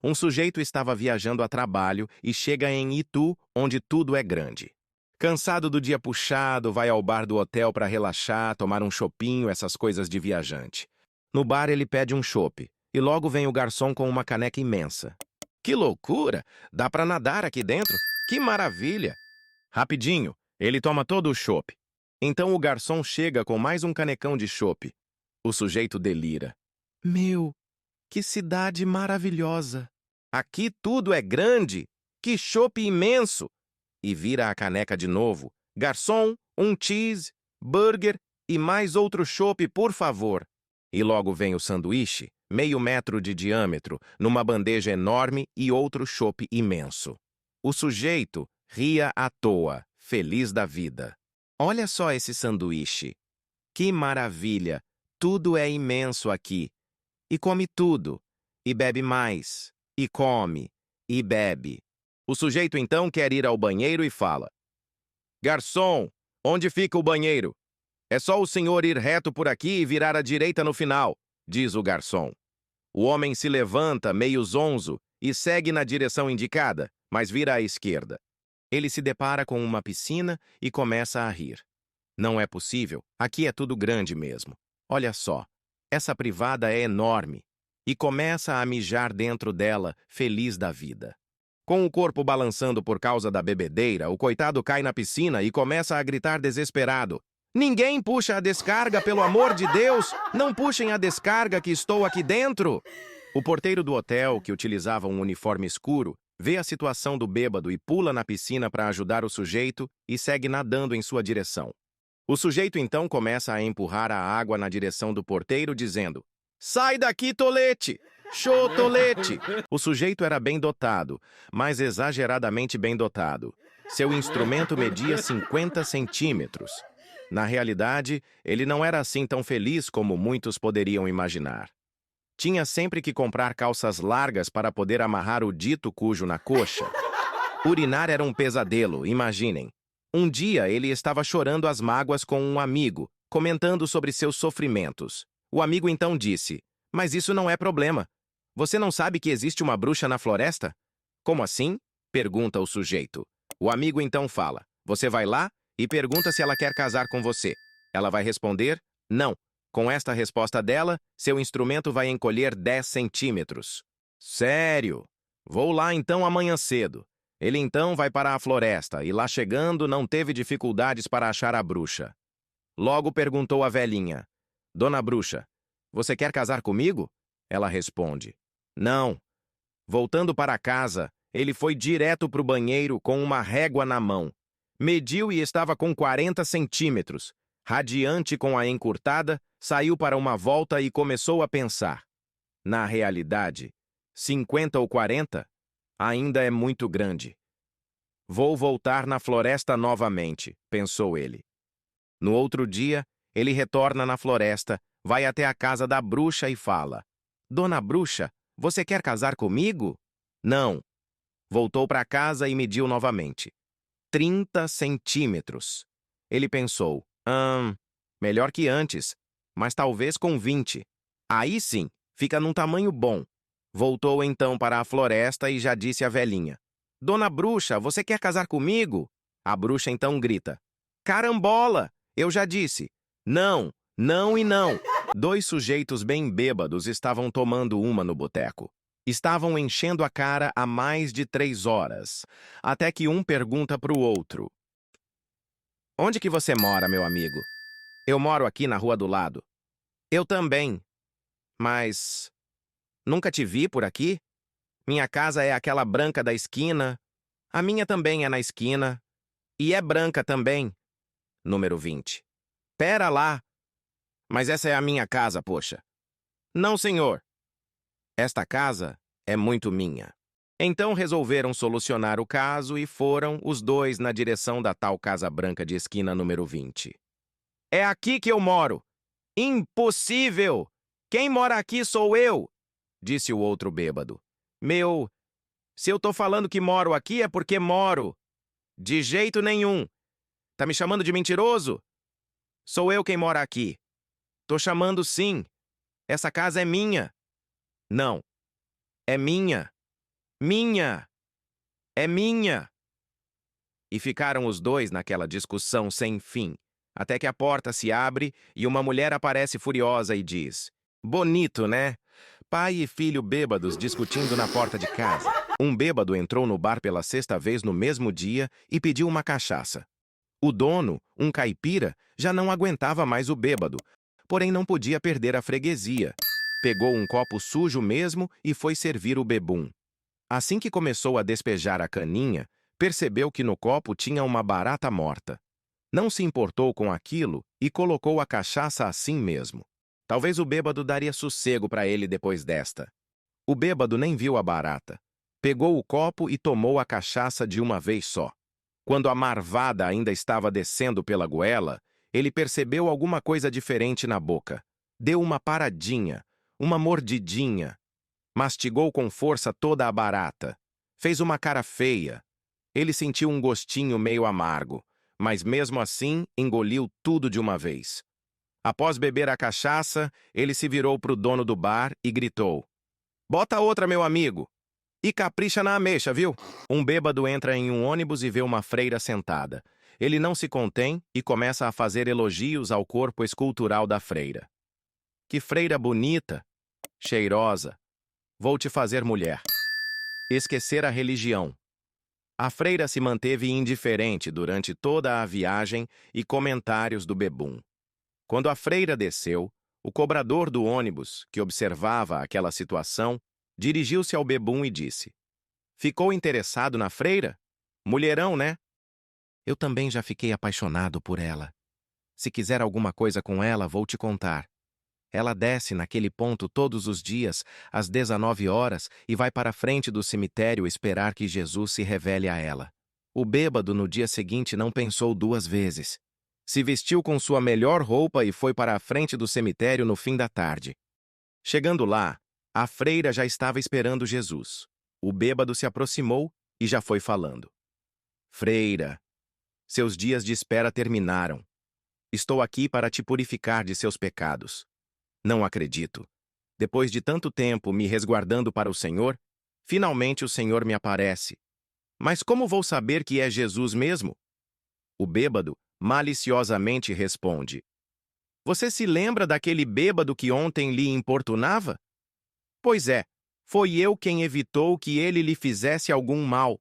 Um sujeito estava viajando a trabalho e chega em Itu, onde tudo é grande. Cansado do dia puxado, vai ao bar do hotel para relaxar, tomar um chopinho, essas coisas de viajante. No bar ele pede um chopp e logo vem o garçom com uma caneca imensa. Que loucura! Dá para nadar aqui dentro? Que maravilha! Rapidinho, ele toma todo o chopp. Então o garçom chega com mais um canecão de chopp. O sujeito delira. Meu, que cidade maravilhosa! Aqui tudo é grande! Que chopp imenso! E vira a caneca de novo. Garçom, um cheese, burger e mais outro chopp, por favor. E logo vem o sanduíche, meio metro de diâmetro, numa bandeja enorme e outro chopp imenso. O sujeito ria à toa, feliz da vida. Olha só esse sanduíche. Que maravilha! Tudo é imenso aqui. E come tudo. E bebe mais. E come. E bebe. O sujeito então quer ir ao banheiro e fala: Garçom, onde fica o banheiro? É só o senhor ir reto por aqui e virar à direita no final, diz o garçom. O homem se levanta, meio zonzo, e segue na direção indicada, mas vira à esquerda. Ele se depara com uma piscina e começa a rir. Não é possível, aqui é tudo grande mesmo. Olha só, essa privada é enorme. E começa a mijar dentro dela, feliz da vida. Com o corpo balançando por causa da bebedeira, o coitado cai na piscina e começa a gritar desesperado. Ninguém puxa a descarga, pelo amor de Deus! Não puxem a descarga que estou aqui dentro! O porteiro do hotel, que utilizava um uniforme escuro, vê a situação do bêbado e pula na piscina para ajudar o sujeito e segue nadando em sua direção. O sujeito então começa a empurrar a água na direção do porteiro, dizendo: Sai daqui, tolete! Show, tolete! O sujeito era bem dotado, mas exageradamente bem dotado. Seu instrumento media 50 centímetros. Na realidade, ele não era assim tão feliz como muitos poderiam imaginar. Tinha sempre que comprar calças largas para poder amarrar o dito cujo na coxa. Urinar era um pesadelo, imaginem. Um dia ele estava chorando as mágoas com um amigo, comentando sobre seus sofrimentos. O amigo então disse: Mas isso não é problema. Você não sabe que existe uma bruxa na floresta? Como assim? Pergunta o sujeito. O amigo então fala: Você vai lá e pergunta se ela quer casar com você. Ela vai responder: Não. Com esta resposta dela, seu instrumento vai encolher 10 centímetros. Sério? Vou lá então amanhã cedo. Ele então vai para a floresta e lá chegando não teve dificuldades para achar a bruxa. Logo perguntou a velhinha: Dona Bruxa, você quer casar comigo? Ela responde: Não. Voltando para casa, ele foi direto para o banheiro com uma régua na mão. Mediu e estava com 40 centímetros. Radiante com a encurtada, saiu para uma volta e começou a pensar. Na realidade, 50 ou 40 ainda é muito grande. Vou voltar na floresta novamente, pensou ele. No outro dia, ele retorna na floresta, vai até a casa da bruxa e fala: Dona Bruxa, você quer casar comigo? Não. Voltou para casa e mediu novamente. 30 centímetros. Ele pensou: melhor que antes, mas talvez com 20. Aí sim, fica num tamanho bom. Voltou então para a floresta e já disse à velhinha: Dona Bruxa, você quer casar comigo? A bruxa então grita: Carambola! Eu já disse. Não, não e não. Dois sujeitos bem bêbados estavam tomando uma no boteco. Estavam enchendo a cara há mais de 3 horas, até que um pergunta para o outro: Onde que você mora, meu amigo? Eu moro aqui na rua do lado. Eu também. Mas nunca te vi por aqui? Minha casa é aquela branca da esquina. A minha também é na esquina. E é branca também. Número 20. Pera lá. Mas essa é a minha casa, poxa. Não, senhor. Esta casa é muito minha. Então resolveram solucionar o caso e foram os dois na direção da tal casa branca de esquina número 20. É aqui que eu moro. Impossível! Quem mora aqui sou eu, disse o outro bêbado. Se eu tô falando que moro aqui é porque moro. De jeito nenhum. Tá me chamando de mentiroso? Sou eu quem mora aqui. Tô chamando sim. Essa casa é minha. Não. É minha. Minha! É minha! E ficaram os dois naquela discussão sem fim, até que a porta se abre e uma mulher aparece furiosa e diz: Bonito, né? Pai e filho bêbados discutindo na porta de casa. Um bêbado entrou no bar pela sexta vez no mesmo dia e pediu uma cachaça. O dono, um caipira, já não aguentava mais o bêbado, porém não podia perder a freguesia. Pegou um copo sujo mesmo e foi servir o bebum. Assim que começou a despejar a caninha, percebeu que no copo tinha uma barata morta. Não se importou com aquilo e colocou a cachaça assim mesmo. Talvez o bêbado daria sossego para ele depois desta. O bêbado nem viu a barata. Pegou o copo e tomou a cachaça de uma vez só. Quando a marvada ainda estava descendo pela goela, ele percebeu alguma coisa diferente na boca. Deu uma paradinha, uma mordidinha. Mastigou com força toda a barata. Fez uma cara feia. Ele sentiu um gostinho meio amargo, mas mesmo assim engoliu tudo de uma vez. Após beber a cachaça, ele se virou para o dono do bar e gritou: Bota outra, meu amigo! E capricha na ameixa, viu? Um bêbado entra em um ônibus e vê uma freira sentada. Ele não se contém e começa a fazer elogios ao corpo escultural da freira. Que freira bonita! Cheirosa! Vou te fazer mulher. Esquecer a religião. A freira se manteve indiferente durante toda a viagem e comentários do bebum. Quando a freira desceu, o cobrador do ônibus, que observava aquela situação, dirigiu-se ao bebum e disse: Ficou interessado na freira? Mulherão, né? Eu também já fiquei apaixonado por ela. Se quiser alguma coisa com ela, vou te contar. Ela desce naquele ponto todos os dias, às 19 horas, e vai para a frente do cemitério esperar que Jesus se revele a ela. O bêbado, no dia seguinte, não pensou duas vezes. Se vestiu com sua melhor roupa e foi para a frente do cemitério no fim da tarde. Chegando lá, a freira já estava esperando Jesus. O bêbado se aproximou e já foi falando. Freira, seus dias de espera terminaram. Estou aqui para te purificar de seus pecados. Não acredito. Depois de tanto tempo me resguardando para o Senhor, finalmente o Senhor me aparece. Mas como vou saber que é Jesus mesmo? O bêbado maliciosamente responde: Você se lembra daquele bêbado que ontem lhe importunava? Pois é, foi eu quem evitou que ele lhe fizesse algum mal.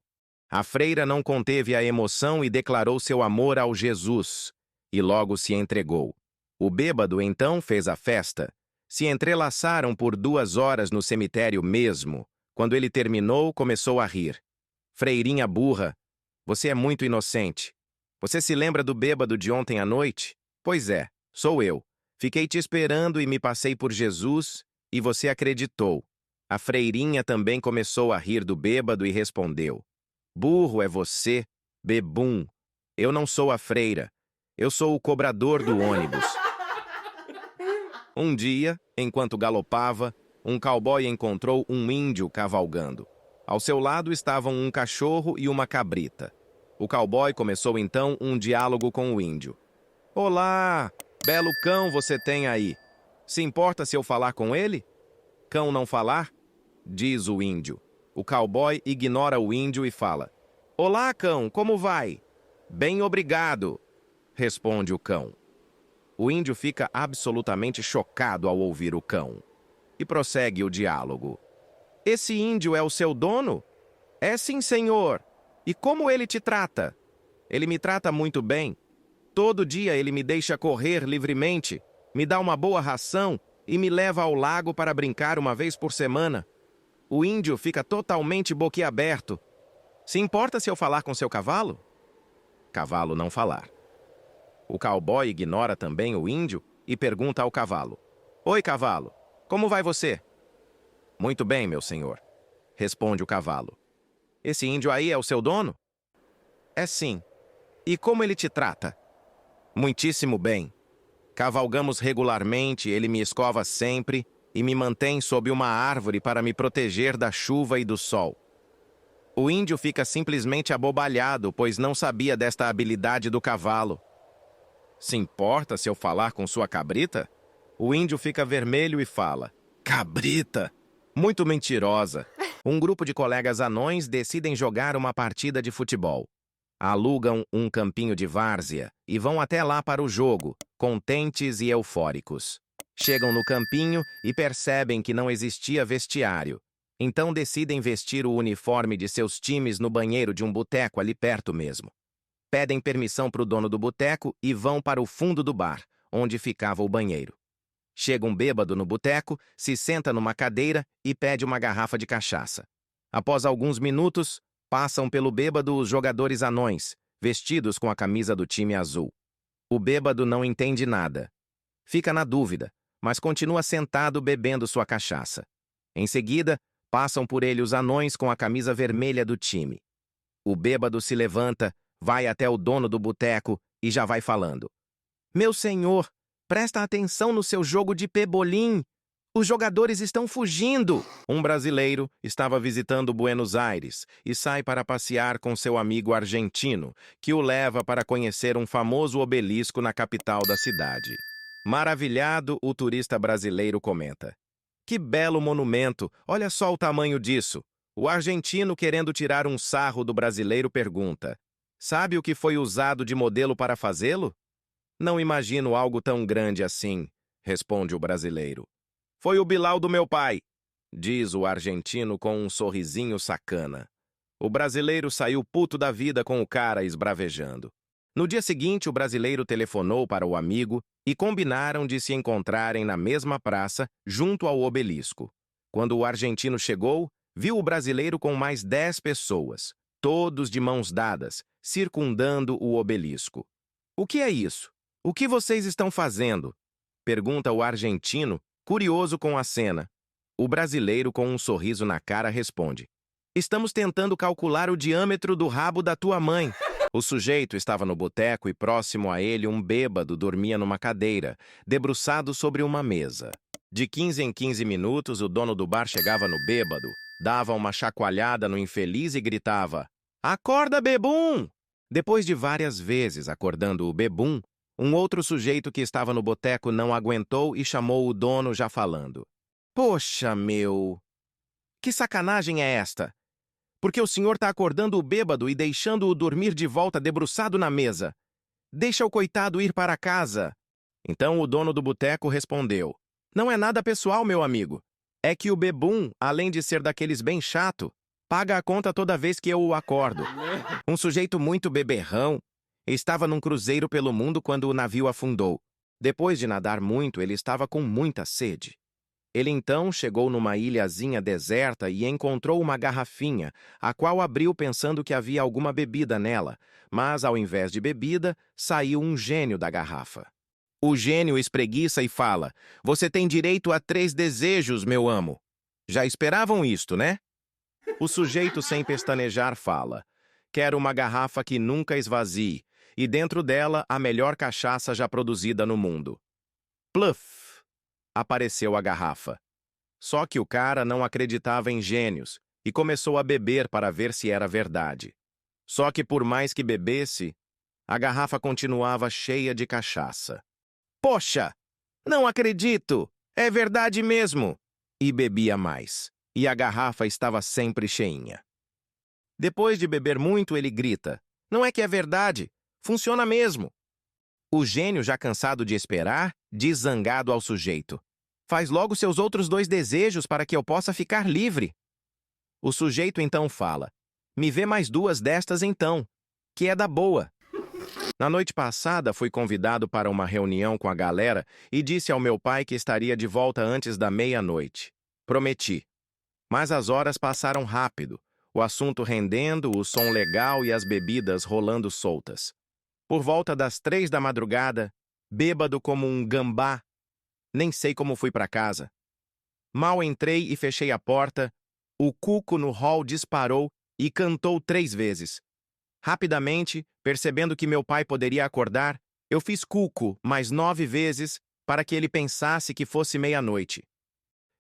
A freira não conteve a emoção e declarou seu amor ao Jesus, e logo se entregou. O bêbado então fez a festa. Se entrelaçaram por 2 horas no cemitério mesmo. Quando ele terminou, começou a rir. Freirinha burra, você é muito inocente. Você se lembra do bêbado de ontem à noite? Pois é, sou eu. Fiquei te esperando e me passei por Jesus, e você acreditou. A freirinha também começou a rir do bêbado e respondeu: Burro é você, bebum. Eu não sou a freira. Eu sou o cobrador do ônibus. Um dia, enquanto galopava, um cowboy encontrou um índio cavalgando. Ao seu lado estavam um cachorro e uma cabrita. O cowboy começou então um diálogo com o índio. Olá, belo cão você tem aí. Se importa se eu falar com ele? Cão não falar? Diz o índio. O cowboy ignora o índio e fala: Olá, cão, como vai? Bem, obrigado, responde o cão. O índio fica absolutamente chocado ao ouvir o cão e prossegue o diálogo. Esse índio é o seu dono? É sim, senhor. E como ele te trata? Ele me trata muito bem. Todo dia ele me deixa correr livremente, me dá uma boa ração e me leva ao lago para brincar uma vez por semana. O índio fica totalmente boquiaberto. Se importa se eu falar com seu cavalo? Cavalo não falar. O cowboy ignora também o índio e pergunta ao cavalo: Oi, cavalo, como vai você? Muito bem, meu senhor, responde o cavalo. Esse índio aí é o seu dono? É sim. E como ele te trata? Muitíssimo bem. Cavalgamos regularmente, ele me escova sempre e me mantém sob uma árvore para me proteger da chuva e do sol. O índio fica simplesmente abobalhado, pois não sabia desta habilidade do cavalo. Se importa se eu falar com sua cabrita? O índio fica vermelho e fala: Cabrita! Muito mentirosa! Um grupo de colegas anões decidem jogar uma partida de futebol. Alugam um campinho de várzea e vão até lá para o jogo, contentes e eufóricos. Chegam no campinho e percebem que não existia vestiário. Então decidem vestir o uniforme de seus times no banheiro de um boteco ali perto mesmo. Pedem permissão para o dono do boteco e vão para o fundo do bar, onde ficava o banheiro. Chega um bêbado no boteco, se senta numa cadeira e pede uma garrafa de cachaça. Após alguns minutos, passam pelo bêbado os jogadores anões, vestidos com a camisa do time azul. O bêbado não entende nada. Fica na dúvida, mas continua sentado bebendo sua cachaça. Em seguida, passam por ele os anões com a camisa vermelha do time. O bêbado se levanta, vai até o dono do boteco e já vai falando. Meu senhor, presta atenção no seu jogo de pebolim. Os jogadores estão fugindo. Um brasileiro estava visitando Buenos Aires e sai para passear com seu amigo argentino, que o leva para conhecer um famoso obelisco na capital da cidade. Maravilhado, o turista brasileiro comenta. Que belo monumento, olha só o tamanho disso. O argentino, querendo tirar um sarro do brasileiro, pergunta. Sabe o que foi usado de modelo para fazê-lo? Não imagino algo tão grande assim, responde o brasileiro. Foi o Bilal do meu pai, diz o argentino com um sorrisinho sacana. O brasileiro saiu puto da vida com o cara esbravejando. No dia seguinte, o brasileiro telefonou para o amigo e combinaram de se encontrarem na mesma praça, junto ao obelisco. Quando o argentino chegou, viu o brasileiro com mais 10 pessoas, todos de mãos dadas, circundando o obelisco. O que é isso? O que vocês estão fazendo? Pergunta o argentino, curioso com a cena. O brasileiro, com um sorriso na cara, responde. Estamos tentando calcular o diâmetro do rabo da tua mãe. O sujeito estava no boteco e próximo a ele um bêbado dormia numa cadeira, debruçado sobre uma mesa. De 15 em 15 minutos, o dono do bar chegava no bêbado, dava uma chacoalhada no infeliz e gritava, Acorda, bebum! Depois de várias vezes acordando o bebum, um outro sujeito que estava no boteco não aguentou e chamou o dono já falando. Poxa, meu! Que sacanagem é esta? Porque o senhor está acordando o bêbado e deixando-o dormir de volta debruçado na mesa. Deixa o coitado ir para casa. Então o dono do boteco respondeu. Não é nada pessoal, meu amigo. É que o bebum, além de ser daqueles bem chato, paga a conta toda vez que eu o acordo. Um sujeito muito beberrão estava num cruzeiro pelo mundo quando o navio afundou. Depois de nadar muito, ele estava com muita sede. Ele então chegou numa ilhazinha deserta e encontrou uma garrafinha, a qual abriu pensando que havia alguma bebida nela, mas ao invés de bebida, saiu um gênio da garrafa. O gênio espreguiça e fala, você tem direito a 3 desejos, meu amo. Já esperavam isto, né? O sujeito sem pestanejar fala, quero uma garrafa que nunca esvazie, e dentro dela a melhor cachaça já produzida no mundo. Pluff! Apareceu a garrafa. Só que o cara não acreditava em gênios e começou a beber para ver se era verdade. Só que por mais que bebesse, a garrafa continuava cheia de cachaça. Poxa! Não acredito! É verdade mesmo! E bebia mais. E a garrafa estava sempre cheinha. Depois de beber muito, ele grita, não é que é verdade? Funciona mesmo! O gênio, já cansado de esperar, diz zangado ao sujeito. Faz logo seus outros 2 desejos para que eu possa ficar livre. O sujeito então fala. Me vê mais 2 destas então, que é da boa. Na noite passada, fui convidado para uma reunião com a galera e disse ao meu pai que estaria de volta antes da meia-noite. Prometi. Mas as horas passaram rápido, o assunto rendendo, o som legal e as bebidas rolando soltas. Por volta das 3 da madrugada, bêbado como um gambá, nem sei como fui para casa. Mal entrei e fechei a porta, o cuco no hall disparou e cantou 3 vezes. Rapidamente, percebendo que meu pai poderia acordar, eu fiz cuco mais 9 vezes para que ele pensasse que fosse meia-noite.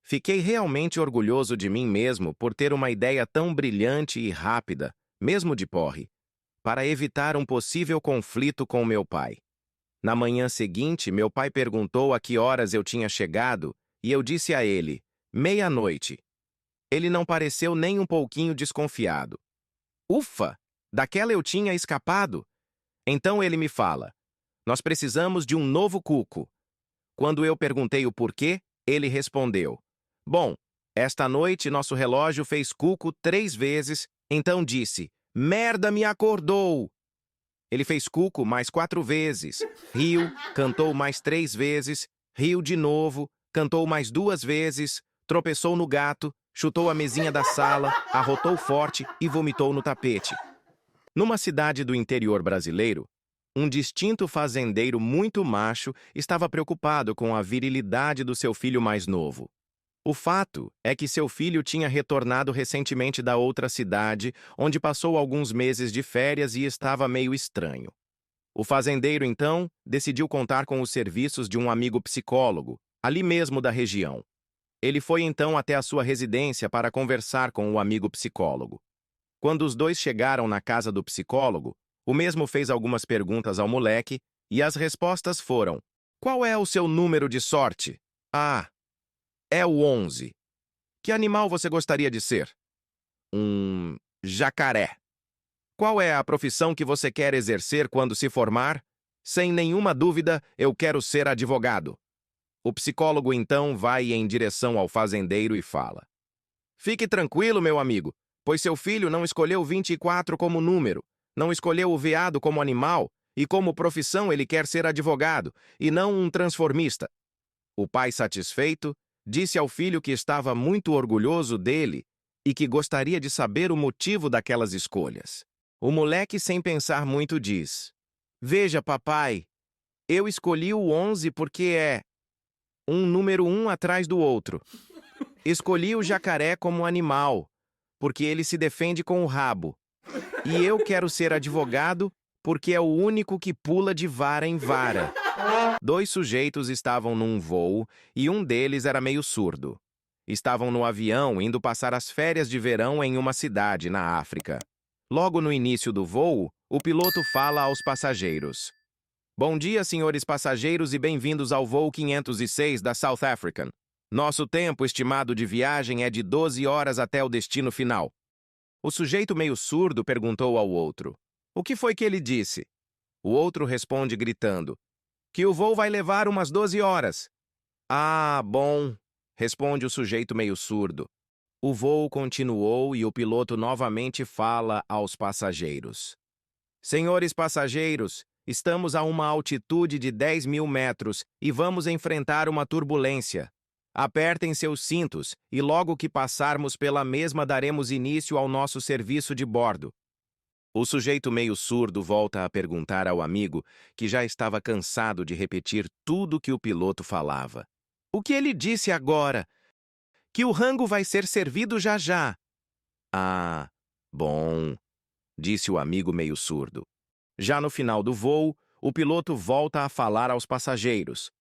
Fiquei realmente orgulhoso de mim mesmo por ter uma ideia tão brilhante e rápida, mesmo de porre, para evitar um possível conflito com meu pai. Na manhã seguinte, meu pai perguntou a que horas eu tinha chegado e eu disse a ele, meia-noite. Ele não pareceu nem um pouquinho desconfiado. Ufa! Daquela eu tinha escapado. Então ele me fala: nós precisamos de um novo cuco. Quando eu perguntei o porquê, ele respondeu: bom, esta noite nosso relógio fez cuco 3 vezes, então disse: merda, me acordou! Ele fez cuco mais 4 vezes, riu, cantou mais 3 vezes, riu de novo, cantou mais 2 vezes, tropeçou no gato, chutou a mesinha da sala, arrotou forte e vomitou no tapete. Numa cidade do interior brasileiro, um distinto fazendeiro muito macho estava preocupado com a virilidade do seu filho mais novo. O fato é que seu filho tinha retornado recentemente da outra cidade, onde passou alguns meses de férias e estava meio estranho. O fazendeiro, então, decidiu contar com os serviços de um amigo psicólogo, ali mesmo da região. Ele foi então até a sua residência para conversar com o amigo psicólogo. Quando os dois chegaram na casa do psicólogo, o mesmo fez algumas perguntas ao moleque e as respostas foram: qual é o seu número de sorte? Ah, é o 11. Que animal você gostaria de ser? Um jacaré. Qual é a profissão que você quer exercer quando se formar? Sem nenhuma dúvida, eu quero ser advogado. O psicólogo então vai em direção ao fazendeiro e fala: fique tranquilo, meu amigo, pois seu filho não escolheu 24 como número, não escolheu o veado como animal, e como profissão ele quer ser advogado, e não um transformista. O pai, satisfeito, disse ao filho que estava muito orgulhoso dele e que gostaria de saber o motivo daquelas escolhas. O moleque, sem pensar muito, diz: veja, papai, eu escolhi o 11 porque é um número 1 atrás do outro. Escolhi o jacaré como animal, porque ele se defende com o rabo. E eu quero ser advogado porque é o único que pula de vara em vara. 2 sujeitos estavam num voo e um deles era meio surdo. Estavam no avião indo passar as férias de verão em uma cidade na África. Logo no início do voo, o piloto fala aos passageiros: bom dia, senhores passageiros, e bem-vindos ao voo 506 da South African. Nosso tempo estimado de viagem é de 12 horas até o destino final. O sujeito meio surdo perguntou ao outro: o que foi que ele disse? O outro responde gritando: que o voo vai levar umas 12 horas. Ah, bom, responde o sujeito meio surdo. O voo continuou e o piloto novamente fala aos passageiros: senhores passageiros, estamos a uma altitude de 10.000 metros e vamos enfrentar uma turbulência. Apertem seus cintos e logo que passarmos pela mesma daremos início ao nosso serviço de bordo. O sujeito meio surdo volta a perguntar ao amigo, que já estava cansado de repetir tudo que o piloto falava: o que ele disse agora? Que o rango vai ser servido já já. Ah, bom, disse o amigo meio surdo. Já no final do voo, o piloto volta a falar aos passageiros: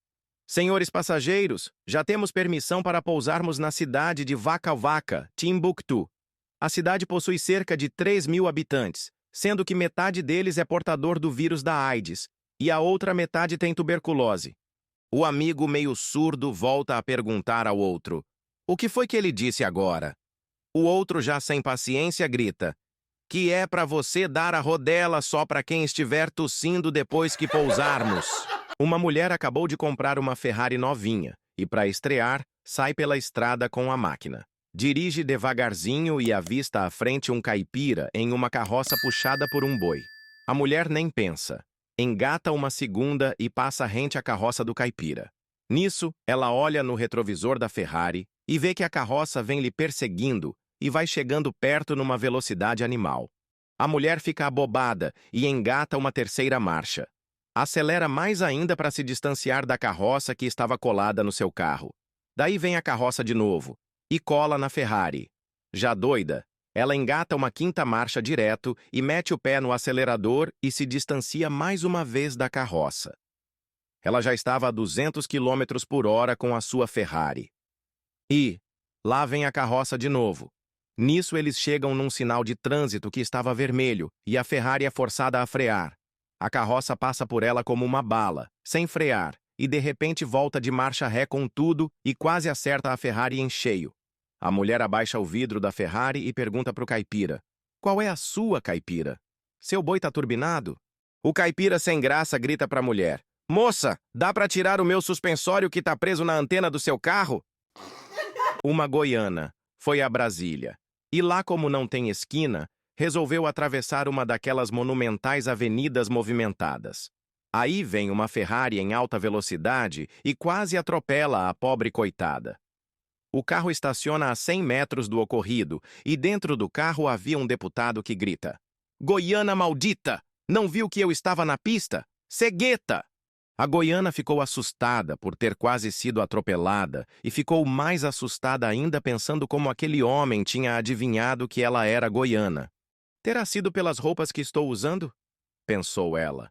senhores passageiros, já temos permissão para pousarmos na cidade de Vaca Vaca, Timbuktu. A cidade possui cerca de 3.000 habitantes, sendo que metade deles é portador do vírus da AIDS, e a outra metade tem tuberculose. O amigo meio surdo volta a perguntar ao outro: o que foi que ele disse agora? O outro, já sem paciência, grita: que é para você dar a rodela só para quem estiver tossindo depois que pousarmos. Uma mulher acabou de comprar uma Ferrari novinha e, para estrear, sai pela estrada com a máquina. Dirige devagarzinho e avista à frente um caipira em uma carroça puxada por um boi. A mulher nem pensa. Engata uma segunda e passa rente à carroça do caipira. Nisso, ela olha no retrovisor da Ferrari e vê que a carroça vem lhe perseguindo e vai chegando perto numa velocidade animal. A mulher fica abobada e engata uma terceira marcha. Acelera mais ainda para se distanciar da carroça que estava colada no seu carro. Daí vem a carroça de novo e cola na Ferrari. Já doida, ela engata uma quinta marcha direto e mete o pé no acelerador e se distancia mais uma vez da carroça. Ela já estava a 200 km por hora com a sua Ferrari. E lá vem a carroça de novo. Nisso eles chegam num sinal de trânsito que estava vermelho e a Ferrari é forçada a frear. A carroça passa por ela como uma bala, sem frear, e de repente volta de marcha ré com tudo e quase acerta a Ferrari em cheio. A mulher abaixa o vidro da Ferrari e pergunta pro caipira: Qual é a sua, caipira? Seu boi tá turbinado? O caipira sem graça grita pra mulher: Moça, dá pra tirar o meu suspensório que tá preso na antena do seu carro? Uma goiana foi a Brasília. E lá, como não tem esquina, resolveu atravessar uma daquelas monumentais avenidas movimentadas. Aí vem uma Ferrari em alta velocidade e quase atropela a pobre coitada. O carro estaciona a 100 metros do ocorrido e dentro do carro havia um deputado que grita: Goiana maldita! Não viu que eu estava na pista? Cegueta! A goiana ficou assustada por ter quase sido atropelada e ficou mais assustada ainda pensando como aquele homem tinha adivinhado que ela era goiana. Terá sido pelas roupas que estou usando? Pensou ela.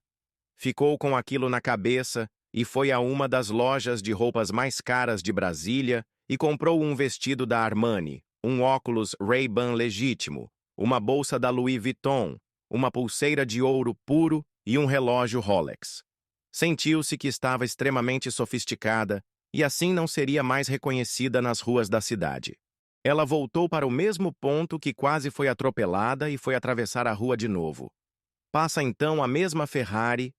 Ficou com aquilo na cabeça e foi a uma das lojas de roupas mais caras de Brasília e comprou um vestido da Armani, um óculos Ray-Ban legítimo, uma bolsa da Louis Vuitton, uma pulseira de ouro puro e um relógio Rolex. Sentiu-se que estava extremamente sofisticada e assim não seria mais reconhecida nas ruas da cidade. Ela voltou para o mesmo ponto que quase foi atropelada e foi atravessar a rua de novo. Passa então a mesma Ferrari,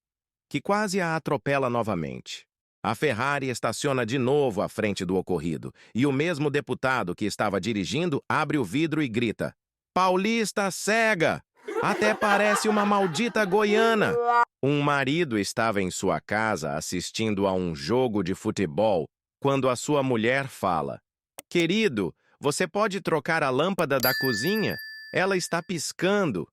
que quase a atropela novamente. A Ferrari estaciona de novo à frente do ocorrido e o mesmo deputado que estava dirigindo abre o vidro e grita: Paulista cega! Até parece uma maldita goiana! Um marido estava em sua casa assistindo a um jogo de futebol quando a sua mulher fala: Querido, você pode trocar a lâmpada da cozinha? Ela está piscando.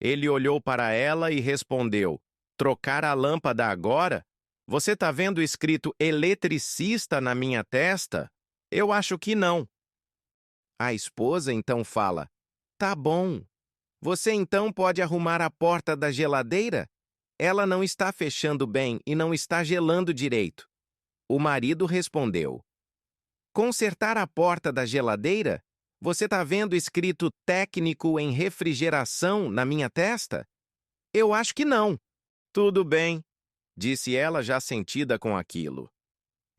Ele olhou para ela e respondeu: Trocar a lâmpada agora? Você tá vendo escrito eletricista na minha testa? Eu acho que não. A esposa então fala: Tá bom. Você então pode arrumar a porta da geladeira? Ela não está fechando bem e não está gelando direito. O marido respondeu: Consertar a porta da geladeira? Você tá vendo escrito técnico em refrigeração na minha testa? Eu acho que não. Tudo bem, disse ela já sentida com aquilo.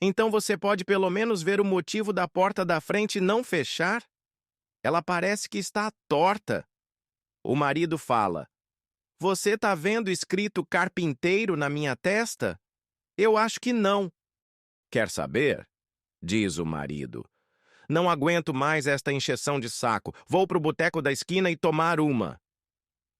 Então você pode pelo menos ver o motivo da porta da frente não fechar? Ela parece que está torta. O marido fala: Você tá vendo escrito carpinteiro na minha testa? Eu acho que não. Quer saber? Diz o marido. Não aguento mais esta encheção de saco. Vou pro boteco da esquina e tomar uma.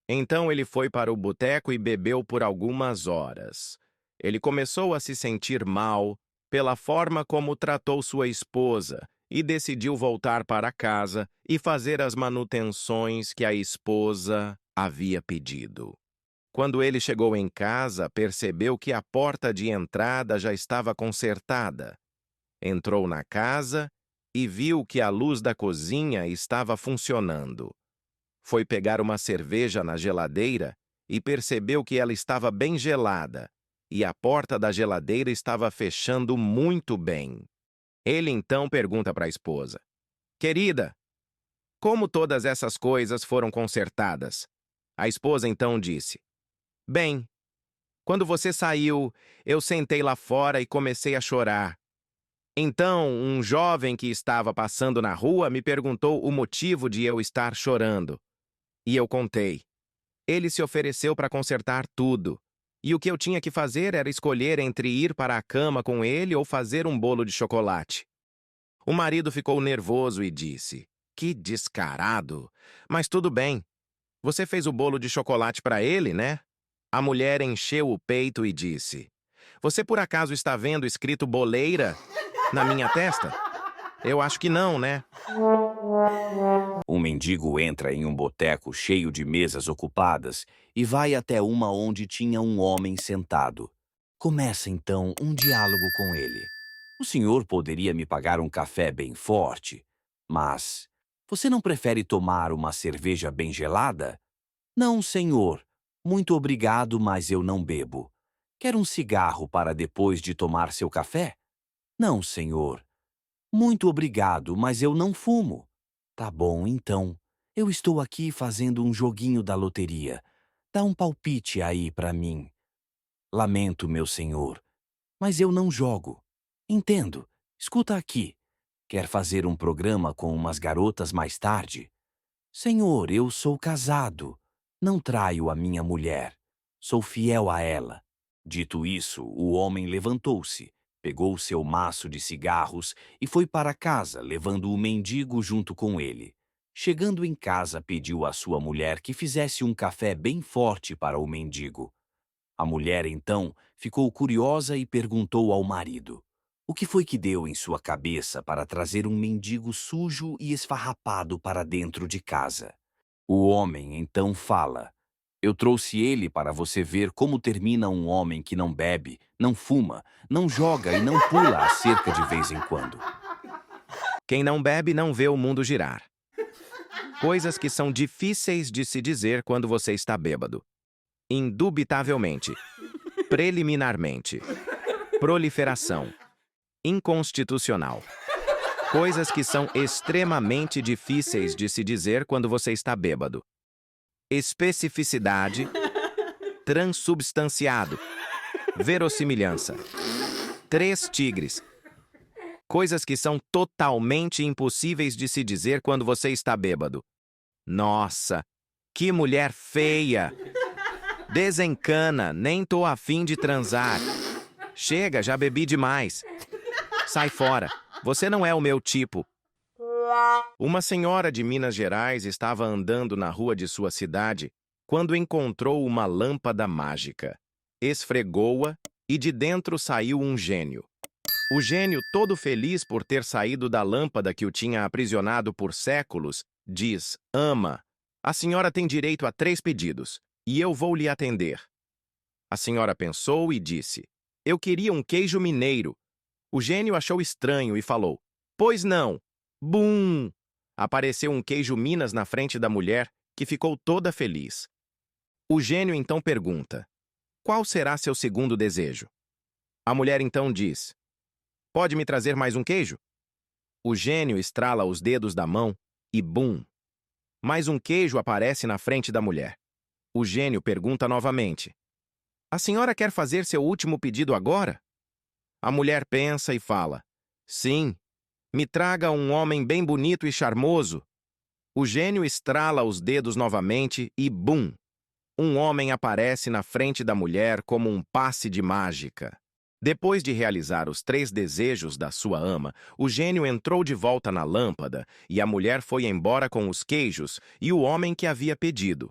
Então ele foi para o boteco e bebeu por algumas horas. Ele começou a se sentir mal pela forma como tratou sua esposa e decidiu voltar para casa e fazer as manutenções que a esposa havia pedido. Quando ele chegou em casa, percebeu que a porta de entrada já estava consertada. Entrou na casa e viu que a luz da cozinha estava funcionando. Foi pegar uma cerveja na geladeira e percebeu que ela estava bem gelada e a porta da geladeira estava fechando muito bem. Ele então pergunta para a esposa: Querida, como todas essas coisas foram consertadas? A esposa então disse: Bem, quando você saiu, eu sentei lá fora e comecei a chorar. Então, um jovem que estava passando na rua me perguntou o motivo de eu estar chorando. E eu contei. Ele se ofereceu para consertar tudo. E o que eu tinha que fazer era escolher entre ir para a cama com ele ou fazer um bolo de chocolate. O marido ficou nervoso e disse: Que descarado! Mas tudo bem. Você fez o bolo de chocolate para ele, né? A mulher encheu o peito e disse: Você por acaso está vendo escrito boleira na minha testa? Eu acho que não, né? Um mendigo entra em um boteco cheio de mesas ocupadas e vai até uma onde tinha um homem sentado. Começa então um diálogo com ele. O senhor poderia me pagar um café bem forte, mas você não prefere tomar uma cerveja bem gelada? Não, senhor. Muito obrigado, mas eu não bebo. Quer um cigarro para depois de tomar seu café? Não, senhor. Muito obrigado, mas eu não fumo. Tá bom, então. Eu estou aqui fazendo um joguinho da loteria. Dá um palpite aí pra mim. Lamento, meu senhor, mas eu não jogo. Entendo. Escuta aqui. Quer fazer um programa com umas garotas mais tarde? Senhor, eu sou casado. Não traio a minha mulher. Sou fiel a ela. Dito isso, o homem levantou-se, pegou seu maço de cigarros e foi para casa, levando o mendigo junto com ele. Chegando em casa, pediu à sua mulher que fizesse um café bem forte para o mendigo. A mulher, então, ficou curiosa e perguntou ao marido: o que foi que deu em sua cabeça para trazer um mendigo sujo e esfarrapado para dentro de casa? O homem, então, fala: eu trouxe ele para você ver como termina um homem que não bebe, não fuma, não joga e não pula a cerca de vez em quando. Quem não bebe não vê o mundo girar. Coisas que são difíceis de se dizer quando você está bêbado. Indubitavelmente. Preliminarmente. Proliferação. Inconstitucional. Coisas que são extremamente difíceis de se dizer quando você está bêbado. Especificidade. Transubstanciado. Verossimilhança. 3 tigres. Coisas que são totalmente impossíveis de se dizer quando você está bêbado. Nossa, que mulher feia! Desencana, nem tô afim de transar. Chega, já bebi demais. Sai fora, você não é o meu tipo. Uma senhora de Minas Gerais estava andando na rua de sua cidade quando encontrou uma lâmpada mágica. Esfregou-a e de dentro saiu um gênio. O gênio, todo feliz por ter saído da lâmpada que o tinha aprisionado por séculos, diz: ama, a senhora tem direito a 3 pedidos, e eu vou lhe atender. A senhora pensou e disse: eu queria um queijo mineiro. O gênio achou estranho e falou: pois não. Bum! Apareceu um queijo Minas na frente da mulher, que ficou toda feliz. O gênio então pergunta: qual será seu segundo desejo? A mulher então diz: pode me trazer mais um queijo? O gênio estrala os dedos da mão e bum! Mais um queijo aparece na frente da mulher. O gênio pergunta novamente: a senhora quer fazer seu último pedido agora? A mulher pensa e fala: sim, me traga um homem bem bonito e charmoso. O gênio estrala os dedos novamente e bum! Um homem aparece na frente da mulher como um passe de mágica. Depois de realizar os 3 desejos da sua ama, o gênio entrou de volta na lâmpada e a mulher foi embora com os queijos e o homem que havia pedido.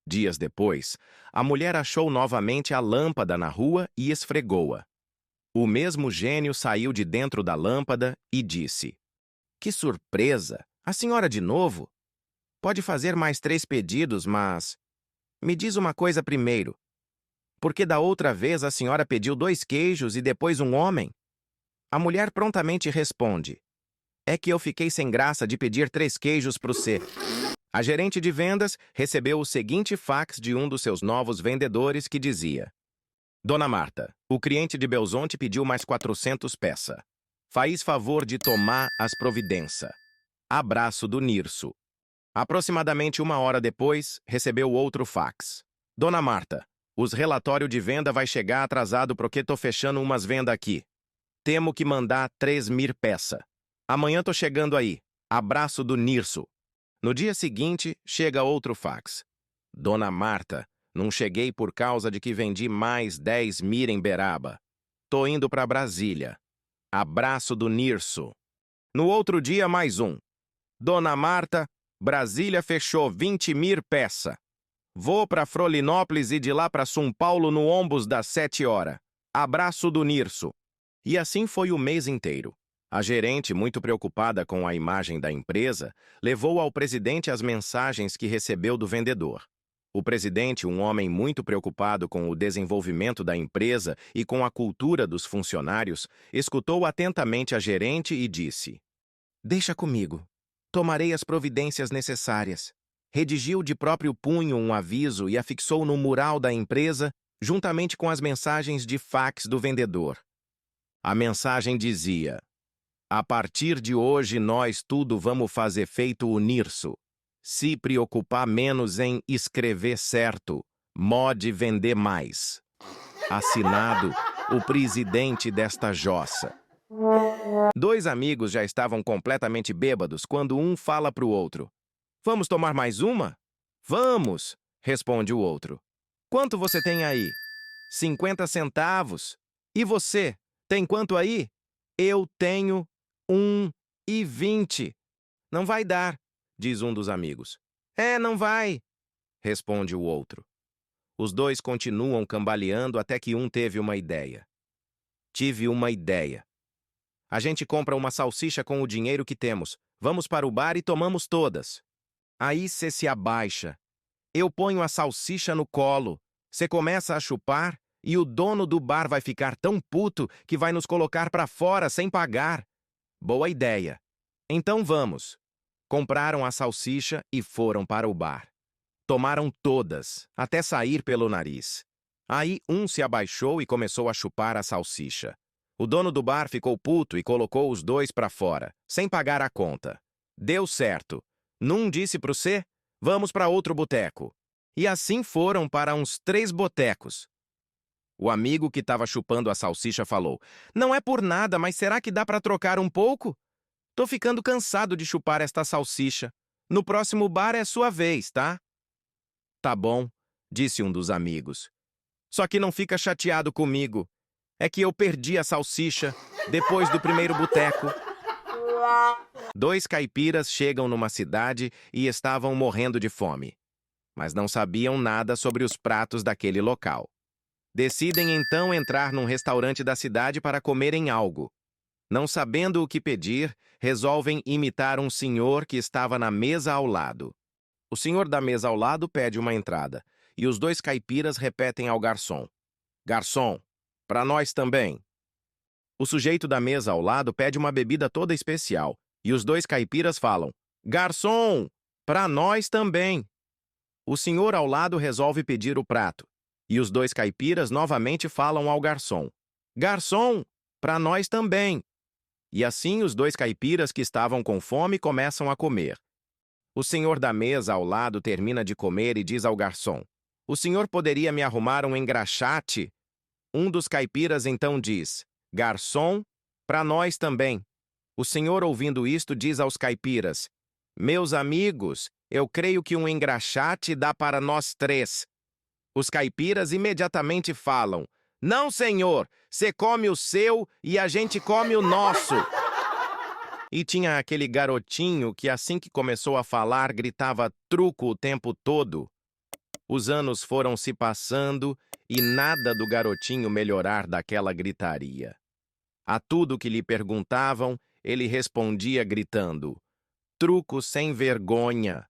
Dias depois, a mulher achou novamente a lâmpada na rua e esfregou-a. O mesmo gênio saiu de dentro da lâmpada e disse: que surpresa! A senhora de novo? Pode fazer mais 3 pedidos, mas me diz uma coisa primeiro. Porque da outra vez a senhora pediu 2 queijos e depois um homem? A mulher prontamente responde: é que eu fiquei sem graça de pedir 3 queijos pro C. A gerente de vendas recebeu o seguinte fax de um dos seus novos vendedores que dizia: Dona Marta, o cliente de Belzonte pediu mais 400 peça. Faz favor de tomar as providência. Abraço do Nirso. Aproximadamente 1 hora depois, recebeu outro fax. Dona Marta, os relatório de venda vai chegar atrasado porque tô fechando umas vendas aqui. Temo que mandar 3.000 peça. Amanhã tô chegando aí. Abraço do Nirso. No dia seguinte, chega outro fax. Dona Marta, não cheguei por causa de que vendi mais 10.000 em Beraba. Tô indo para Brasília. Abraço do Nirso. No outro dia, mais um. Dona Marta, Brasília fechou 20.000 peça. Vou para Florinópolis e de lá para São Paulo no ônibus das 7 horas. Abraço do Nirso. E assim foi o mês inteiro. A gerente, muito preocupada com a imagem da empresa, levou ao presidente as mensagens que recebeu do vendedor. O presidente, um homem muito preocupado com o desenvolvimento da empresa e com a cultura dos funcionários, escutou atentamente a gerente e disse: deixa comigo. Tomarei as providências necessárias. Redigiu de próprio punho um aviso e afixou no mural da empresa, juntamente com as mensagens de fax do vendedor. A mensagem dizia: a partir de hoje nós tudo vamos fazer feito o Nirso. Se preocupar menos em escrever certo, mode vender mais. Assinado, o presidente desta jossa. Dois amigos já estavam completamente bêbados quando um fala para o outro: "Vamos tomar mais uma?" "Vamos!" responde o outro. "Quanto você tem aí?" 50 centavos. "E você? Tem quanto aí?" "Eu tenho 1,20. "Não vai dar", diz um dos amigos. "É, não vai", responde o outro. Os dois continuam cambaleando até que um teve uma ideia. "Tive uma ideia. A gente compra uma salsicha com o dinheiro que temos. Vamos para o bar e tomamos todas." Aí cê se abaixa. Eu ponho a salsicha no colo. Você começa a chupar e o dono do bar vai ficar tão puto que vai nos colocar para fora sem pagar. Boa ideia. Então vamos. Compraram a salsicha e foram para o bar. Tomaram todas, até sair pelo nariz. Aí um se abaixou e começou a chupar a salsicha. O dono do bar ficou puto e colocou os dois para fora, sem pagar a conta. Deu certo. Num disse pro C: "Vamos para outro boteco." E assim foram para uns 3 botecos. O amigo que estava chupando a salsicha falou: "Não é por nada, mas será que dá para trocar um pouco? Tô ficando cansado de chupar esta salsicha. No próximo bar é sua vez, tá?" "Tá bom", disse um dos amigos. "Só que não fica chateado comigo. É que eu perdi a salsicha depois do primeiro boteco." Dois caipiras chegam numa cidade e estavam morrendo de fome, mas não sabiam nada sobre os pratos daquele local. Decidem então entrar num restaurante da cidade para comerem algo. Não sabendo o que pedir, resolvem imitar um senhor que estava na mesa ao lado. O senhor da mesa ao lado pede uma entrada, e os dois caipiras repetem ao garçom: "Garçom, para nós também." O sujeito da mesa ao lado pede uma bebida toda especial, e os dois caipiras falam: "Garçom, para nós também." O senhor ao lado resolve pedir o prato, e os dois caipiras novamente falam ao garçom: "Garçom, para nós também." E assim os dois caipiras que estavam com fome começam a comer. O senhor da mesa ao lado termina de comer e diz ao garçom: "O senhor poderia me arrumar um engraxate?" Um dos caipiras então diz: "Garçom, para nós também." O senhor, ouvindo isto, diz aos caipiras: "Meus amigos, eu creio que um engraxate dá para nós 3." Os caipiras imediatamente falam: "Não, senhor, você come o seu e a gente come o nosso." E tinha aquele garotinho que, assim que começou a falar, gritava truco o tempo todo. Os anos foram se passando e nada do garotinho melhorar daquela gritaria. A tudo que lhe perguntavam, ele respondia gritando: "Truco sem vergonha."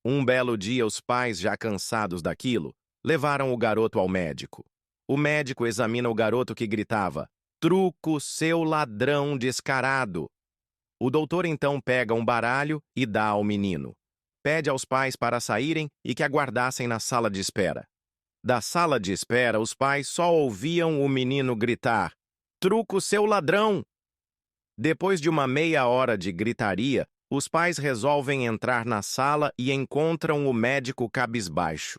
Um belo dia, os pais, já cansados daquilo, levaram o garoto ao médico. O médico examina o garoto que gritava: "Truco, seu ladrão descarado." O doutor então pega um baralho e dá ao menino. Pede aos pais para saírem e que aguardassem na sala de espera. Da sala de espera, os pais só ouviam o menino gritar: "Truco, seu ladrão!" Depois de uma meia hora de gritaria, os pais resolvem entrar na sala e encontram o médico cabisbaixo.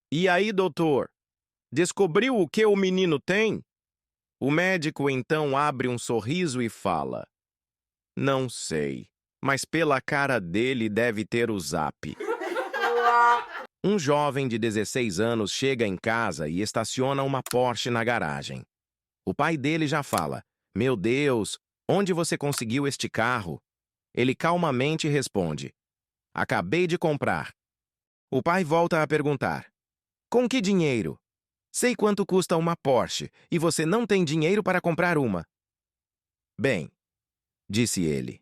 "E aí, doutor? Descobriu o que o menino tem?" O médico então abre um sorriso e fala: "Não sei, mas pela cara dele deve ter o zap." Um jovem de 16 anos chega em casa e estaciona uma Porsche na garagem. O pai dele já fala: "Meu Deus, onde você conseguiu este carro?" Ele calmamente responde: "Acabei de comprar." O pai volta a perguntar: "Com que dinheiro? Sei quanto custa uma Porsche e você não tem dinheiro para comprar uma." "Bem", disse ele,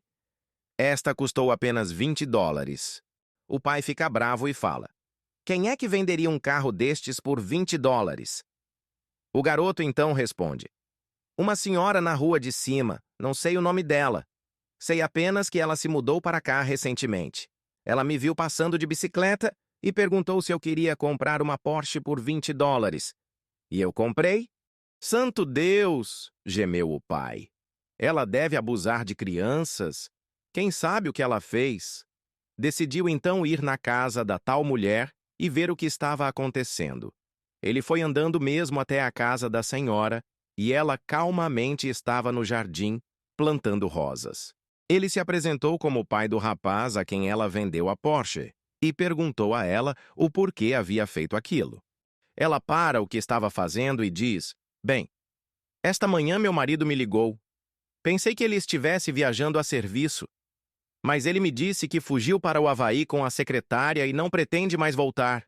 "esta custou apenas $20. O pai fica bravo e fala: "Quem é que venderia um carro destes por $20? O garoto então responde: "Uma senhora na rua de cima, não sei o nome dela. Sei apenas que ela se mudou para cá recentemente. Ela me viu passando de bicicleta e perguntou se eu queria comprar uma Porsche por $20. E eu comprei." "Santo Deus!" gemeu o pai. "Ela deve abusar de crianças. Quem sabe o que ela fez?" Decidiu então ir na casa da tal mulher e ver o que estava acontecendo. Ele foi andando mesmo até a casa da senhora e ela calmamente estava no jardim, plantando rosas. Ele se apresentou como o pai do rapaz a quem ela vendeu a Porsche e perguntou a ela o porquê havia feito aquilo. Ela para o que estava fazendo e diz: "Bem, esta manhã meu marido me ligou. Pensei que ele estivesse viajando a serviço, mas ele me disse que fugiu para o Havaí com a secretária e não pretende mais voltar.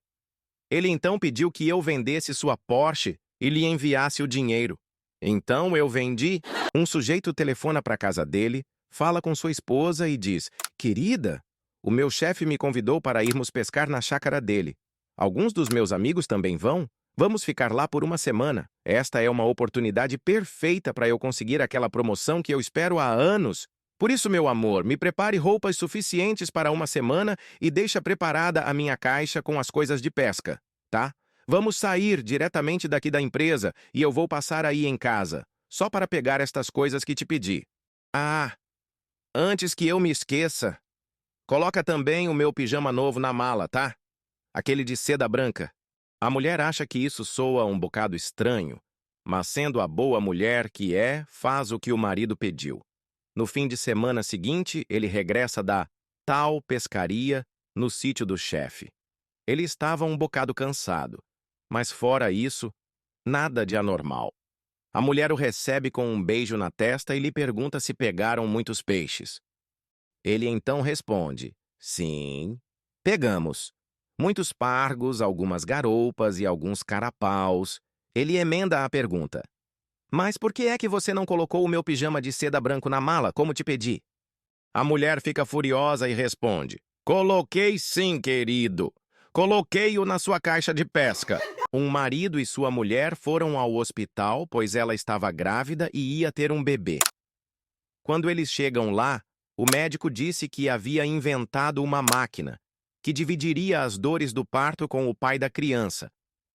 Ele então pediu que eu vendesse sua Porsche e lhe enviasse o dinheiro. Então eu vendi." Um sujeito telefona para a casa dele, fala com sua esposa e diz: "Querida, o meu chefe me convidou para irmos pescar na chácara dele. Alguns dos meus amigos também vão. Vamos ficar lá por uma semana. Esta é uma oportunidade perfeita para eu conseguir aquela promoção que eu espero há anos. Por isso, meu amor, me prepare roupas suficientes para uma semana e deixa preparada a minha caixa com as coisas de pesca, tá? Vamos sair diretamente daqui da empresa e eu vou passar aí em casa, só para pegar estas coisas que te pedi. Ah, antes que eu me esqueça, coloca também o meu pijama novo na mala, tá? Aquele de seda branca." A mulher acha que isso soa um bocado estranho, mas sendo a boa mulher que é, faz o que o marido pediu. No fim de semana seguinte, ele regressa da tal pescaria no sítio do chefe. Ele estava um bocado cansado, mas fora isso, nada de anormal. A mulher o recebe com um beijo na testa e lhe pergunta se pegaram muitos peixes. Ele então responde: "Sim, pegamos. Muitos pargos, algumas garoupas e alguns carapaus." Ele emenda a pergunta: "Mas por que é que você não colocou o meu pijama de seda branco na mala, como te pedi?" A mulher fica furiosa e responde: "Coloquei sim, querido. Coloquei-o na sua caixa de pesca." Um marido e sua mulher foram ao hospital, pois ela estava grávida e ia ter um bebê. Quando eles chegam lá, o médico disse que havia inventado uma máquina que dividiria as dores do parto com o pai da criança,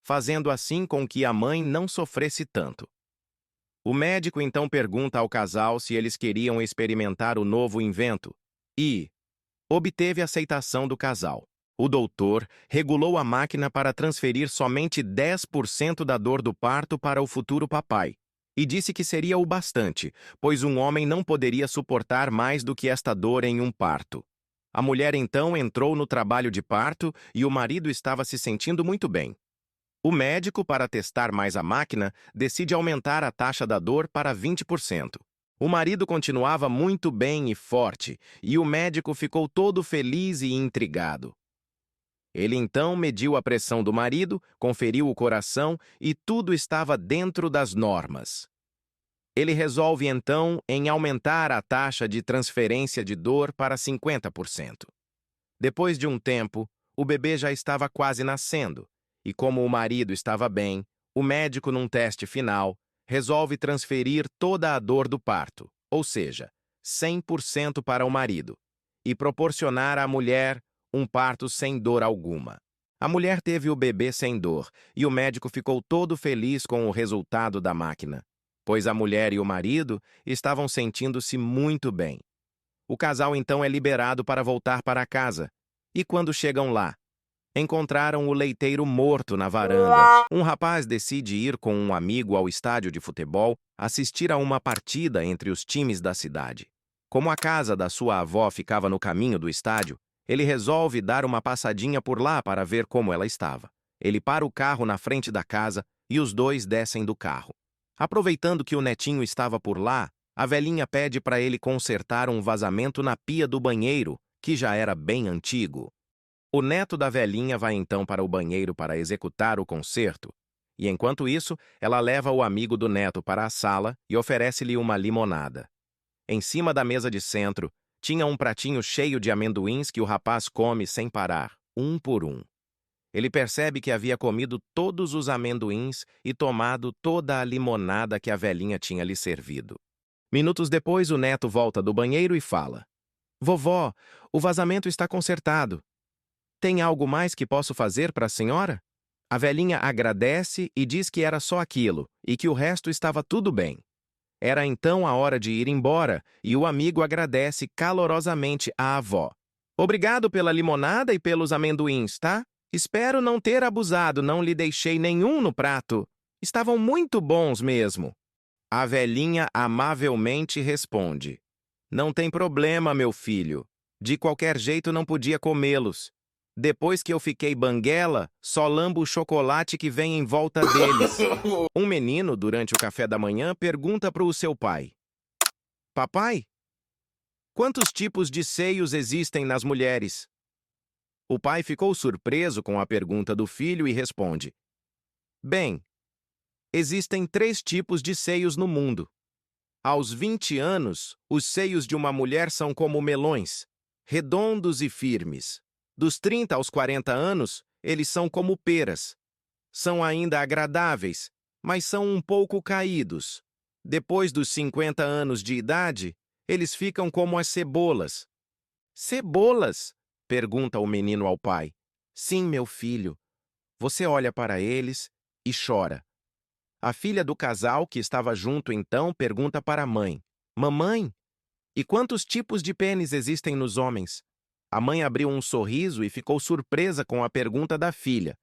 fazendo assim com que a mãe não sofresse tanto. O médico então pergunta ao casal se eles queriam experimentar o novo invento e obteve aceitação do casal. O doutor regulou a máquina para transferir somente 10% da dor do parto para o futuro papai e disse que seria o bastante, pois um homem não poderia suportar mais do que esta dor em um parto. A mulher então entrou no trabalho de parto e o marido estava se sentindo muito bem. O médico, para testar mais a máquina, decide aumentar a taxa da dor para 20%. O marido continuava muito bem e forte, e o médico ficou todo feliz e intrigado. Ele então mediu a pressão do marido, conferiu o coração e tudo estava dentro das normas. Ele resolve então em aumentar a taxa de transferência de dor para 50%. Depois de um tempo, o bebê já estava quase nascendo, e como o marido estava bem, o médico, num teste final, resolve transferir toda a dor do parto, ou seja, 100% para o marido, e proporcionar à mulher um parto sem dor alguma. A mulher teve o bebê sem dor, e o médico ficou todo feliz com o resultado da máquina, pois a mulher e o marido estavam sentindo-se muito bem. O casal então é liberado para voltar para casa, e quando chegam lá, encontraram o leiteiro morto na varanda. Um rapaz decide ir com um amigo ao estádio de futebol assistir a uma partida entre os times da cidade. Como a casa da sua avó ficava no caminho do estádio, ele resolve dar uma passadinha por lá para ver como ela estava. Ele para o carro na frente da casa e os dois descem do carro. Aproveitando que o netinho estava por lá, a velhinha pede para ele consertar um vazamento na pia do banheiro, que já era bem antigo. O neto da velhinha vai então para o banheiro para executar o conserto, e enquanto isso, ela leva o amigo do neto para a sala e oferece-lhe uma limonada. Em cima da mesa de centro, tinha um pratinho cheio de amendoins que o rapaz come sem parar, um por um. Ele percebe que havia comido todos os amendoins e tomado toda a limonada que a velhinha tinha lhe servido. Minutos depois, o neto volta do banheiro e fala: "Vovó, o vazamento está consertado. Tem algo mais que posso fazer para a senhora?" A velhinha agradece e diz que era só aquilo e que o resto estava tudo bem. Era então a hora de ir embora e o amigo agradece calorosamente à avó. "Obrigado pela limonada e pelos amendoins, tá? Espero não ter abusado, não lhe deixei nenhum no prato. Estavam muito bons mesmo." A velhinha amavelmente responde: Não tem problema, meu filho. De qualquer jeito não podia comê-los. Depois que eu fiquei banguela, só lambo o chocolate que vem em volta deles. Um menino, durante o café da manhã, pergunta para o seu pai: Papai, quantos tipos de seios existem nas mulheres? O pai ficou surpreso com a pergunta do filho e responde: Bem, existem 3 tipos de seios no mundo. Aos 20 anos, os seios de uma mulher são como melões, redondos e firmes. Dos 30 aos 40 anos, eles são como peras. São ainda agradáveis, mas são um pouco caídos. Depois dos 50 anos de idade, eles ficam como as cebolas. Cebolas? Pergunta o menino ao pai. Sim, meu filho. Você olha para eles e chora. A filha do casal, que estava junto então, pergunta para a mãe: Mamãe, e quantos tipos de pênis existem nos homens? A mãe abriu um sorriso e ficou surpresa com a pergunta da filha.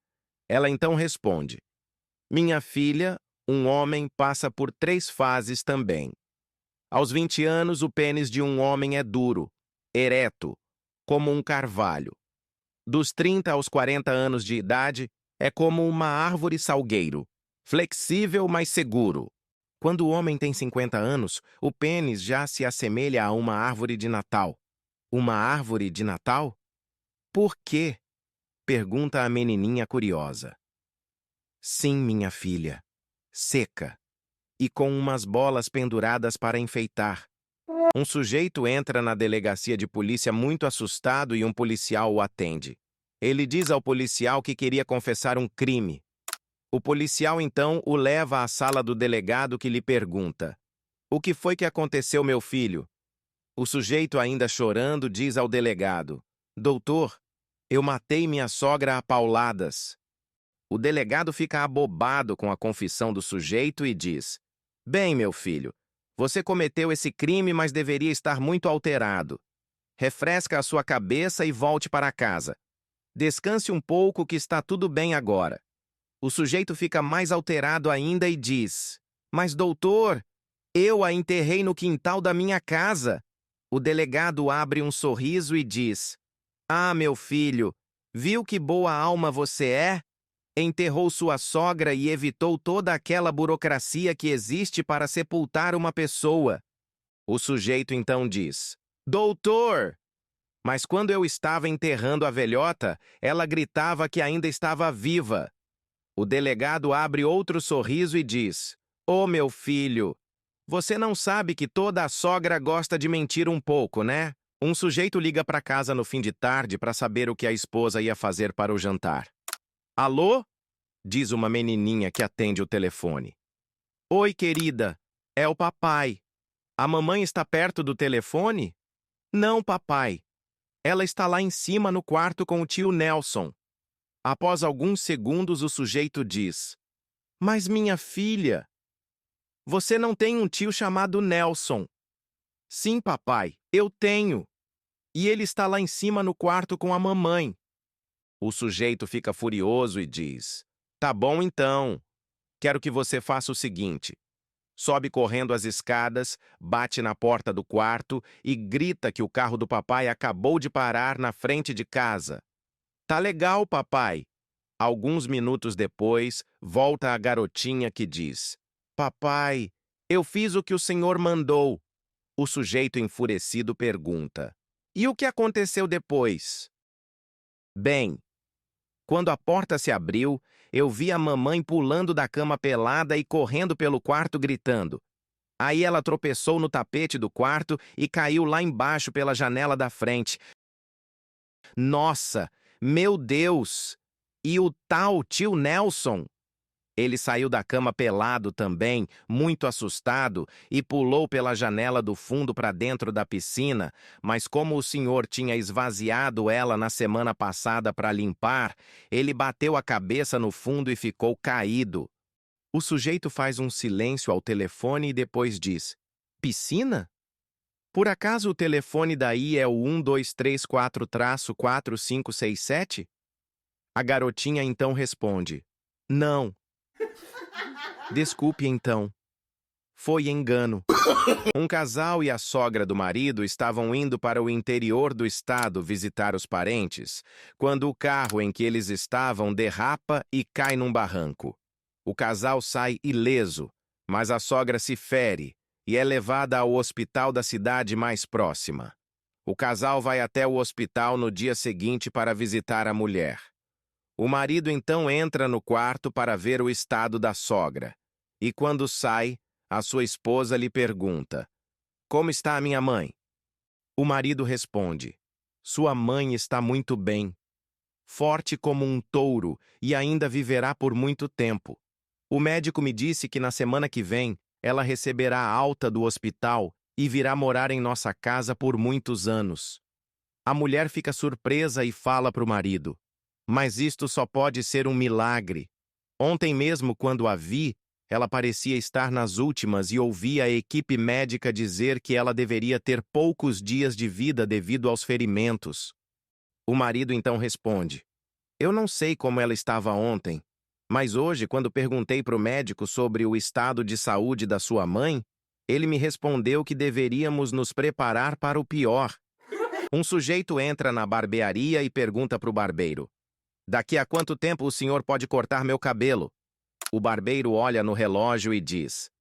Ela então responde: Minha filha, um homem passa por 3 fases também. Aos 20 anos, o pênis de um homem é duro, ereto, como um carvalho. Dos 30 aos 40 anos de idade, é como uma árvore salgueiro, flexível, mas seguro. Quando o homem tem 50 anos, o pênis já se assemelha a uma árvore de Natal. Uma árvore de Natal? Por quê? Pergunta a menininha curiosa. Sim, minha filha. Seca. E com umas bolas penduradas para enfeitar. Um sujeito entra na delegacia de polícia muito assustado e um policial o atende. Ele diz ao policial que queria confessar um crime. O policial então o leva à sala do delegado que lhe pergunta: O que foi que aconteceu, meu filho? O sujeito, ainda chorando, diz ao delegado: Doutor, eu matei minha sogra a pauladas. O delegado fica abobado com a confissão do sujeito e diz: Bem, meu filho, você cometeu esse crime, mas deveria estar muito alterado. Refresca a sua cabeça e volte para casa. Descanse um pouco que está tudo bem agora. O sujeito fica mais alterado ainda e diz: Mas, doutor, eu a enterrei no quintal da minha casa. O delegado abre um sorriso e diz: Ah, meu filho, viu que boa alma você é? Enterrou sua sogra e evitou toda aquela burocracia que existe para sepultar uma pessoa. O sujeito então diz: Doutor! Mas quando eu estava enterrando a velhota, ela gritava que ainda estava viva. O delegado abre outro sorriso e diz: Ô, meu filho, você não sabe que toda a sogra gosta de mentir um pouco, né? Um sujeito liga para casa no fim de tarde para saber o que a esposa ia fazer para o jantar. Alô? Diz uma menininha que atende o telefone. Oi, querida, é o papai. A mamãe está perto do telefone? Não, papai. Ela está lá em cima no quarto com o tio Nelson. Após alguns segundos, o sujeito diz: Mas minha filha, você não tem um tio chamado Nelson? Sim, papai, eu tenho. E ele está lá em cima no quarto com a mamãe. O sujeito fica furioso e diz: Tá bom então. Quero que você faça o seguinte: sobe correndo as escadas, bate na porta do quarto e grita que o carro do papai acabou de parar na frente de casa. Tá legal, papai. Alguns minutos depois, volta a garotinha que diz: Papai, eu fiz o que o senhor mandou. O sujeito enfurecido pergunta: E o que aconteceu depois? Bem, quando a porta se abriu, eu vi a mamãe pulando da cama pelada e correndo pelo quarto gritando. Aí ela tropeçou no tapete do quarto e caiu lá embaixo pela janela da frente. Nossa, meu Deus! E o tal tio Nelson? Ele saiu da cama pelado também, muito assustado, e pulou pela janela do fundo para dentro da piscina, mas como o senhor tinha esvaziado ela na semana passada para limpar, ele bateu a cabeça no fundo e ficou caído. O sujeito faz um silêncio ao telefone e depois diz: Piscina? Por acaso o telefone daí é o 1234-4567? A garotinha então responde: Não. Desculpe então. Foi engano. Um casal e a sogra do marido estavam indo para o interior do estado visitar os parentes, quando o carro em que eles estavam derrapa e cai num barranco. O casal sai ileso, mas a sogra se fere e é levada ao hospital da cidade mais próxima. O casal vai até o hospital no dia seguinte para visitar a mulher. O marido então entra no quarto para ver o estado da sogra, e quando sai, a sua esposa lhe pergunta: "Como está a minha mãe?" O marido responde: "Sua mãe está muito bem, forte como um touro e ainda viverá por muito tempo. O médico me disse que na semana que vem ela receberá alta do hospital e virá morar em nossa casa por muitos anos." A mulher fica surpresa e fala para o marido: "Mas isto só pode ser um milagre. Ontem mesmo, quando a vi, ela parecia estar nas últimas e ouvi a equipe médica dizer que ela deveria ter poucos dias de vida devido aos ferimentos." O marido então responde: "Eu não sei como ela estava ontem, mas hoje, quando perguntei para o médico sobre o estado de saúde da sua mãe, ele me respondeu que deveríamos nos preparar para o pior." Um sujeito entra na barbearia e pergunta para o barbeiro: "Daqui a quanto tempo o senhor pode cortar meu cabelo?" O barbeiro olha no relógio e diz: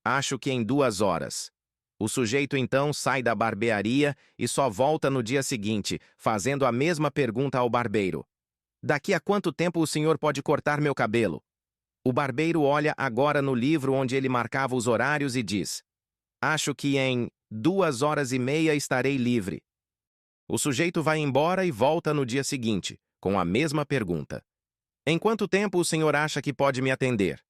"Acho que em 2 horas." O sujeito então sai da barbearia e só volta no dia seguinte, fazendo a mesma pergunta ao barbeiro: "Daqui a quanto tempo o senhor pode cortar meu cabelo?" O barbeiro olha agora no livro onde ele marcava os horários e diz: "Acho que em 2 horas e meia estarei livre." O sujeito vai embora e volta no dia seguinte, com a mesma pergunta: "Em quanto tempo o senhor acha que pode me atender?"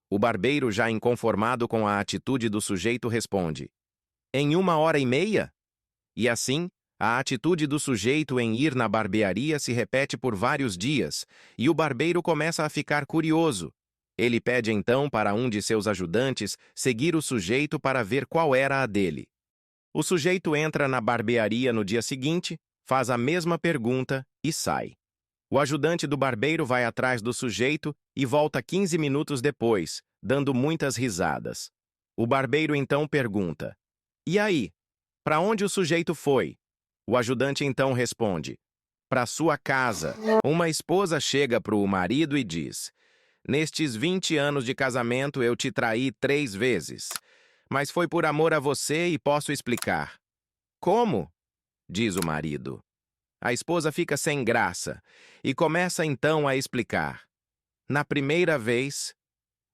O barbeiro, já inconformado com a atitude do sujeito, responde: "Em 1 hora e meia?" E assim, a atitude do sujeito em ir na barbearia se repete por vários dias, e o barbeiro começa a ficar curioso. Ele pede então para um de seus ajudantes seguir o sujeito para ver qual era a dele. O sujeito entra na barbearia no dia seguinte, faz a mesma pergunta e sai. O ajudante do barbeiro vai atrás do sujeito e volta 15 minutos depois, dando muitas risadas. O barbeiro então pergunta: "E aí? Para onde o sujeito foi?" O ajudante então responde: "Para sua casa." Uma esposa chega para o marido e diz: "Nestes 20 anos de casamento eu te traí 3 vezes. Mas foi por amor a você e posso explicar." "Como?" diz o marido. A esposa fica sem graça e começa então a explicar. "Na primeira vez,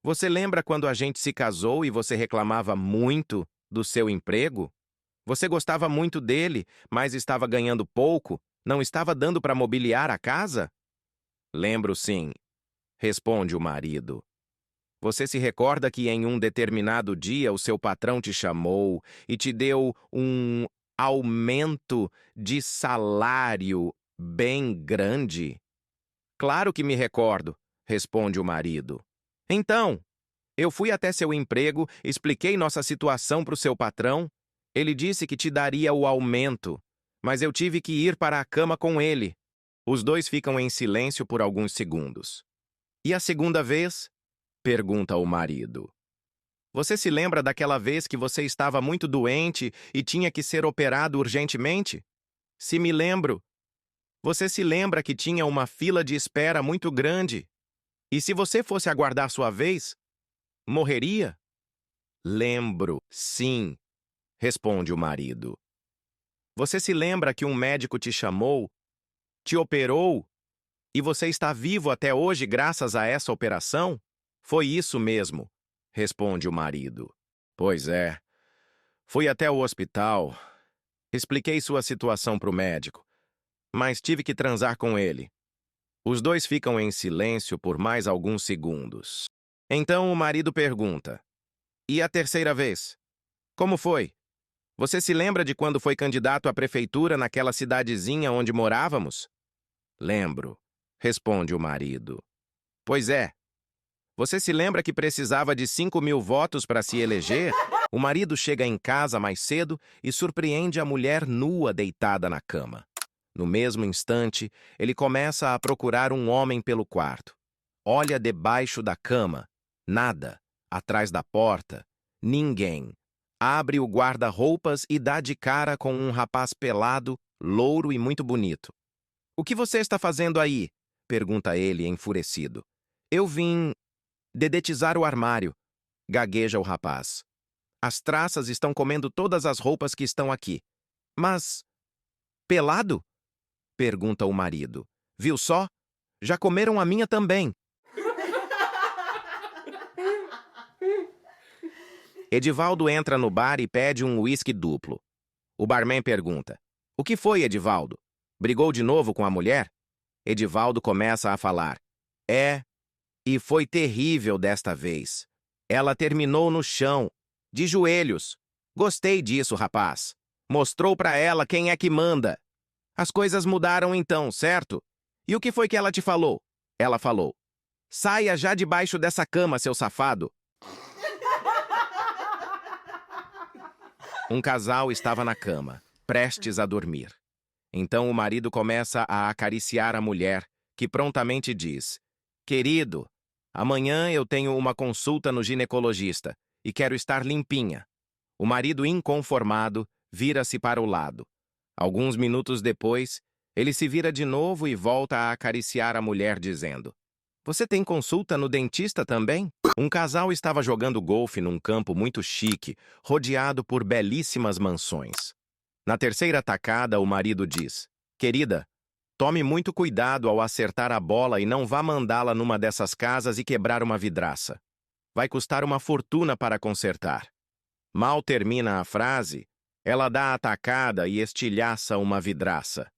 você lembra quando a gente se casou e você reclamava muito do seu emprego? Você gostava muito dele, mas estava ganhando pouco, não estava dando para mobiliar a casa?" "Lembro, sim", responde o marido. "Você se recorda que em um determinado dia o seu patrão te chamou e te deu um aumento de salário bem grande?" "Claro que me recordo", responde o marido. "Então, eu fui até seu emprego, expliquei nossa situação para o seu patrão. Ele disse que te daria o aumento, mas eu tive que ir para a cama com ele." Os dois ficam em silêncio por alguns segundos. "E a segunda vez?" pergunta o marido. "Você se lembra daquela vez que você estava muito doente e tinha que ser operado urgentemente?" "Se me lembro." "Você se lembra que tinha uma fila de espera muito grande? E se você fosse aguardar sua vez, morreria?" "Lembro, sim", responde o marido. "Você se lembra que um médico te chamou, te operou, e você está vivo até hoje graças a essa operação?" "Foi isso mesmo", responde o marido. "Pois é. Fui até o hospital, expliquei sua situação para o médico, mas tive que transar com ele." Os dois ficam em silêncio por mais alguns segundos. Então o marido pergunta: "E a terceira vez? Como foi? Você se lembra de quando foi candidato à prefeitura naquela cidadezinha onde morávamos?" "Lembro", responde o marido. "Pois é. Você se lembra que precisava de 5.000 votos para se eleger?" O marido chega em casa mais cedo e surpreende a mulher nua deitada na cama. No mesmo instante, ele começa a procurar um homem pelo quarto. Olha debaixo da cama, nada, atrás da porta, Ninguém. Abre o guarda-roupas e dá de cara com um rapaz pelado, louro e muito bonito. "O que você está fazendo aí?" pergunta ele, enfurecido. "Eu vim dedetizar o armário", gagueja o rapaz. "As traças estão comendo todas as roupas que estão aqui." "Mas pelado?" pergunta o marido. "Viu só? Já comeram a minha também." Edivaldo entra no bar e pede um uísque duplo. O barman pergunta: "O que foi, Edivaldo? Brigou de novo com a mulher?" Edivaldo começa a falar: "É, e foi terrível desta vez. Ela terminou no chão, de joelhos. Gostei disso, rapaz. Mostrou pra ela quem é que manda. As coisas mudaram então, certo? E o que foi que ela te falou?" Ela falou: "Saia já debaixo dessa cama, seu safado." Um casal estava na cama, prestes a dormir. Então o marido começa a acariciar a mulher, que prontamente diz: "Querido, amanhã eu tenho uma consulta no ginecologista e quero estar limpinha." O marido, inconformado, vira-se para o lado. Alguns minutos depois, ele se vira de novo e volta a acariciar a mulher, dizendo: "Você tem consulta no dentista também?" Um casal estava jogando golfe num campo muito chique, rodeado por belíssimas mansões. Na terceira tacada, o marido diz: "Querida, tome muito cuidado ao acertar a bola e não vá mandá-la numa dessas casas e quebrar uma vidraça. Vai custar uma fortuna para consertar." Mal termina a frase, ela dá a tacada e estilhaça uma vidraça.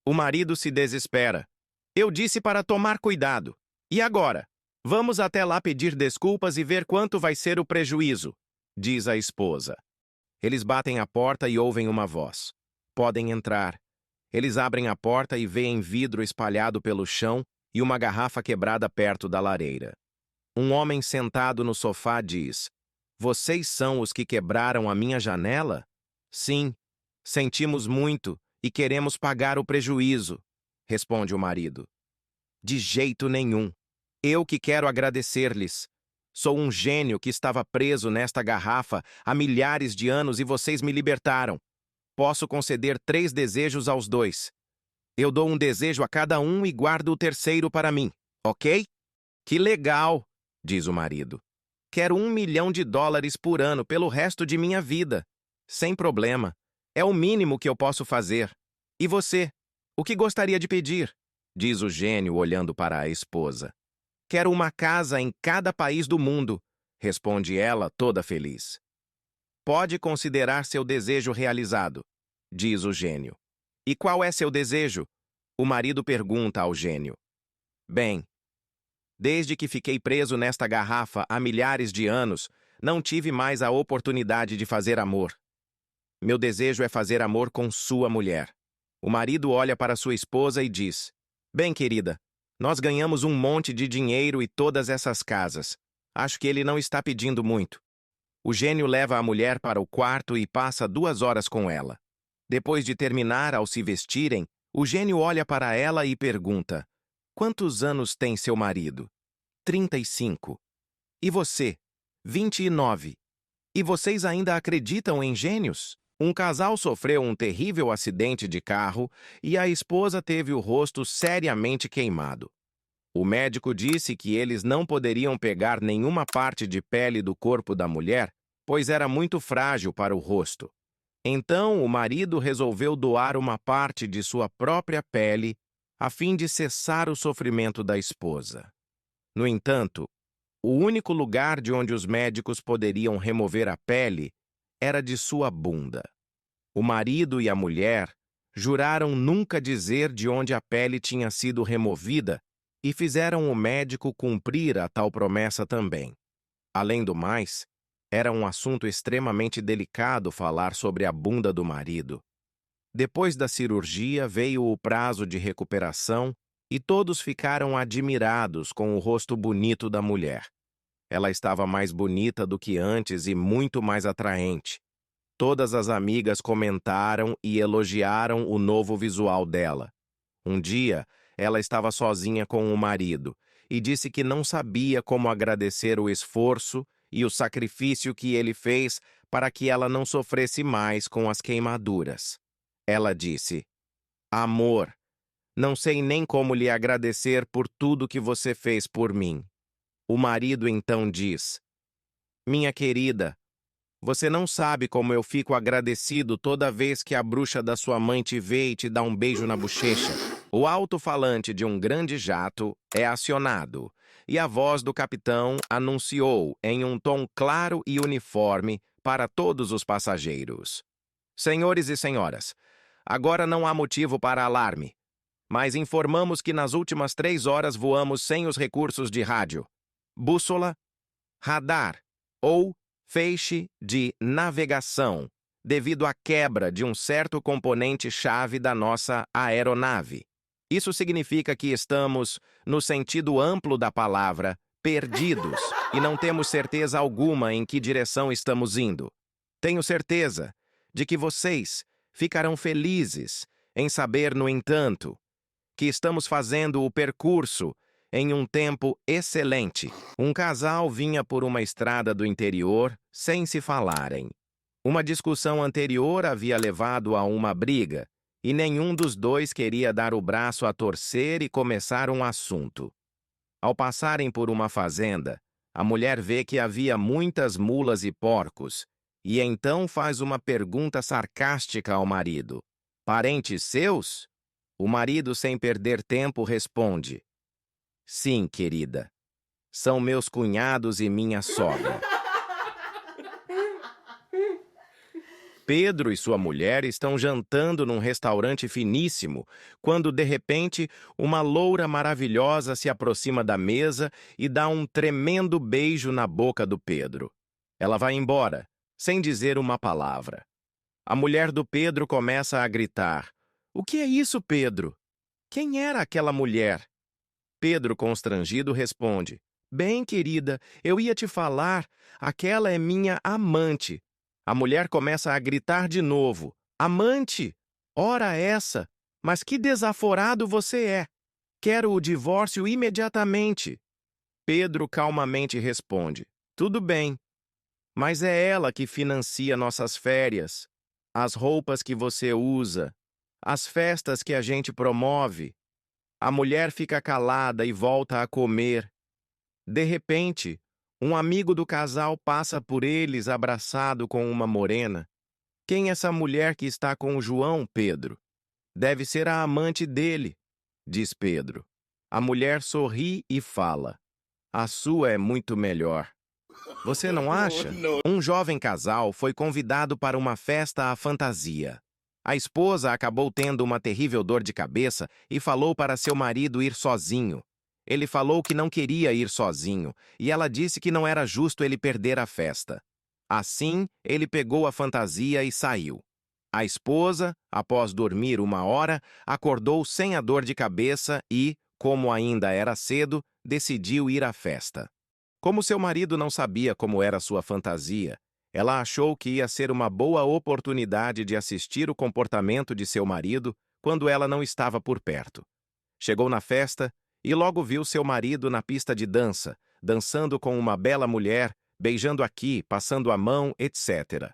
O marido se desespera. "Eu disse para tomar cuidado. E agora? Vamos até lá pedir desculpas e ver quanto vai ser o prejuízo", diz a esposa. Eles batem a porta e ouvem uma voz: "Podem entrar." Eles abrem a porta e veem vidro espalhado pelo chão e uma garrafa quebrada perto da lareira. Um homem sentado no sofá diz: "Vocês são os que quebraram a minha janela?" "Sim, sentimos muito e queremos pagar o prejuízo", responde o marido. "De jeito nenhum. Eu que quero agradecer-lhes. Sou um gênio que estava preso nesta garrafa há milhares de anos e vocês me libertaram. Posso conceder 3 desejos aos dois. Eu dou um desejo a cada um e guardo o terceiro para mim, ok?" "Que legal", diz o marido. "Quero US$ 1 milhão por ano pelo resto de minha vida. Sem problema. É o mínimo que eu posso fazer. E você? O que gostaria de pedir?" diz o gênio, olhando para a esposa. "Quero uma casa em cada país do mundo", responde ela, toda feliz. "Pode considerar seu desejo realizado", diz o gênio. "E qual é seu desejo?" o marido pergunta ao gênio. "Bem, desde que fiquei preso nesta garrafa há milhares de anos, não tive mais a oportunidade de fazer amor. Meu desejo é fazer amor com sua mulher." O marido olha para sua esposa e diz: "Bem, querida, nós ganhamos um monte de dinheiro e todas essas casas. Acho que ele não está pedindo muito." O gênio leva a mulher para o quarto e passa 2 horas com ela. Depois de terminar, ao se vestirem, o gênio olha para ela e pergunta: "Quantos anos tem seu marido?" 35. "E você?" 29. "E vocês ainda acreditam em gênios?" Um casal sofreu um terrível acidente de carro e a esposa teve o rosto seriamente queimado. O médico disse que eles não poderiam pegar nenhuma parte de pele do corpo da mulher, pois era muito frágil para o rosto. Então, o marido resolveu doar uma parte de sua própria pele a fim de cessar o sofrimento da esposa. No entanto, o único lugar de onde os médicos poderiam remover a pele era de sua bunda. O marido e a mulher juraram nunca dizer de onde a pele tinha sido removida e fizeram o médico cumprir a tal promessa também. Além do mais, era um assunto extremamente delicado falar sobre a bunda do marido. Depois da cirurgia veio o prazo de recuperação e todos ficaram admirados com o rosto bonito da mulher. Ela estava mais bonita do que antes e muito mais atraente. Todas as amigas comentaram e elogiaram o novo visual dela. Um dia, ela estava sozinha com o marido e disse que não sabia como agradecer o esforço e o sacrifício que ele fez para que ela não sofresse mais com as queimaduras. Ela disse: Amor, não sei nem como lhe agradecer por tudo que você fez por mim. O marido então diz: Minha querida, você não sabe como eu fico agradecido toda vez que a bruxa da sua mãe te vê e te dá um beijo na bochecha. O alto-falante de um grande jato é acionado, e a voz do capitão anunciou em um tom claro e uniforme para todos os passageiros: Senhores e senhoras, agora não há motivo para alarme, mas informamos que nas últimas 3 horas voamos sem os recursos de rádio, bússola, radar ou feixe de navegação, devido à quebra de um certo componente-chave da nossa aeronave. Isso significa que estamos, no sentido amplo da palavra, perdidos e não temos certeza alguma em que direção estamos indo. Tenho certeza de que vocês ficarão felizes em saber, no entanto, que estamos fazendo o percurso em um tempo excelente. Um casal vinha por uma estrada do interior sem se falarem. Uma discussão anterior havia levado a uma briga, e nenhum dos dois queria dar o braço a torcer e começar um assunto. Ao passarem por uma fazenda, a mulher vê que havia muitas mulas e porcos, e então faz uma pergunta sarcástica ao marido: Parentes seus? O marido, sem perder tempo, responde: Sim, querida. São meus cunhados e minha sogra. Pedro e sua mulher estão jantando num restaurante finíssimo, quando, de repente, uma loura maravilhosa se aproxima da mesa e dá um tremendo beijo na boca do Pedro. Ela vai embora, sem dizer uma palavra. A mulher do Pedro começa a gritar: O que é isso, Pedro? Quem era aquela mulher? Pedro, constrangido, responde: Bem, querida, eu ia te falar, aquela é minha amante. A mulher começa a gritar de novo: Amante? Ora essa! Mas que desaforado você é! Quero o divórcio imediatamente. Pedro calmamente responde: Tudo bem, mas é ela que financia nossas férias, as roupas que você usa, as festas que a gente promove. A mulher fica calada e volta a comer. De repente, um amigo do casal passa por eles abraçado com uma morena. Quem é essa mulher que está com o João, Pedro? Deve ser a amante dele, diz Pedro. A mulher sorri e fala: A sua é muito melhor. Você não acha? Um jovem casal foi convidado para uma festa à fantasia. A esposa acabou tendo uma terrível dor de cabeça e falou para seu marido ir sozinho. Ele falou que não queria ir sozinho, e ela disse que não era justo ele perder a festa. Assim, ele pegou a fantasia e saiu. A esposa, após dormir 1 hora, acordou sem a dor de cabeça e, como ainda era cedo, decidiu ir à festa. Como seu marido não sabia como era sua fantasia, ela achou que ia ser uma boa oportunidade de assistir o comportamento de seu marido quando ela não estava por perto. Chegou na festa e logo viu seu marido na pista de dança, dançando com uma bela mulher, beijando aqui, passando a mão, etc.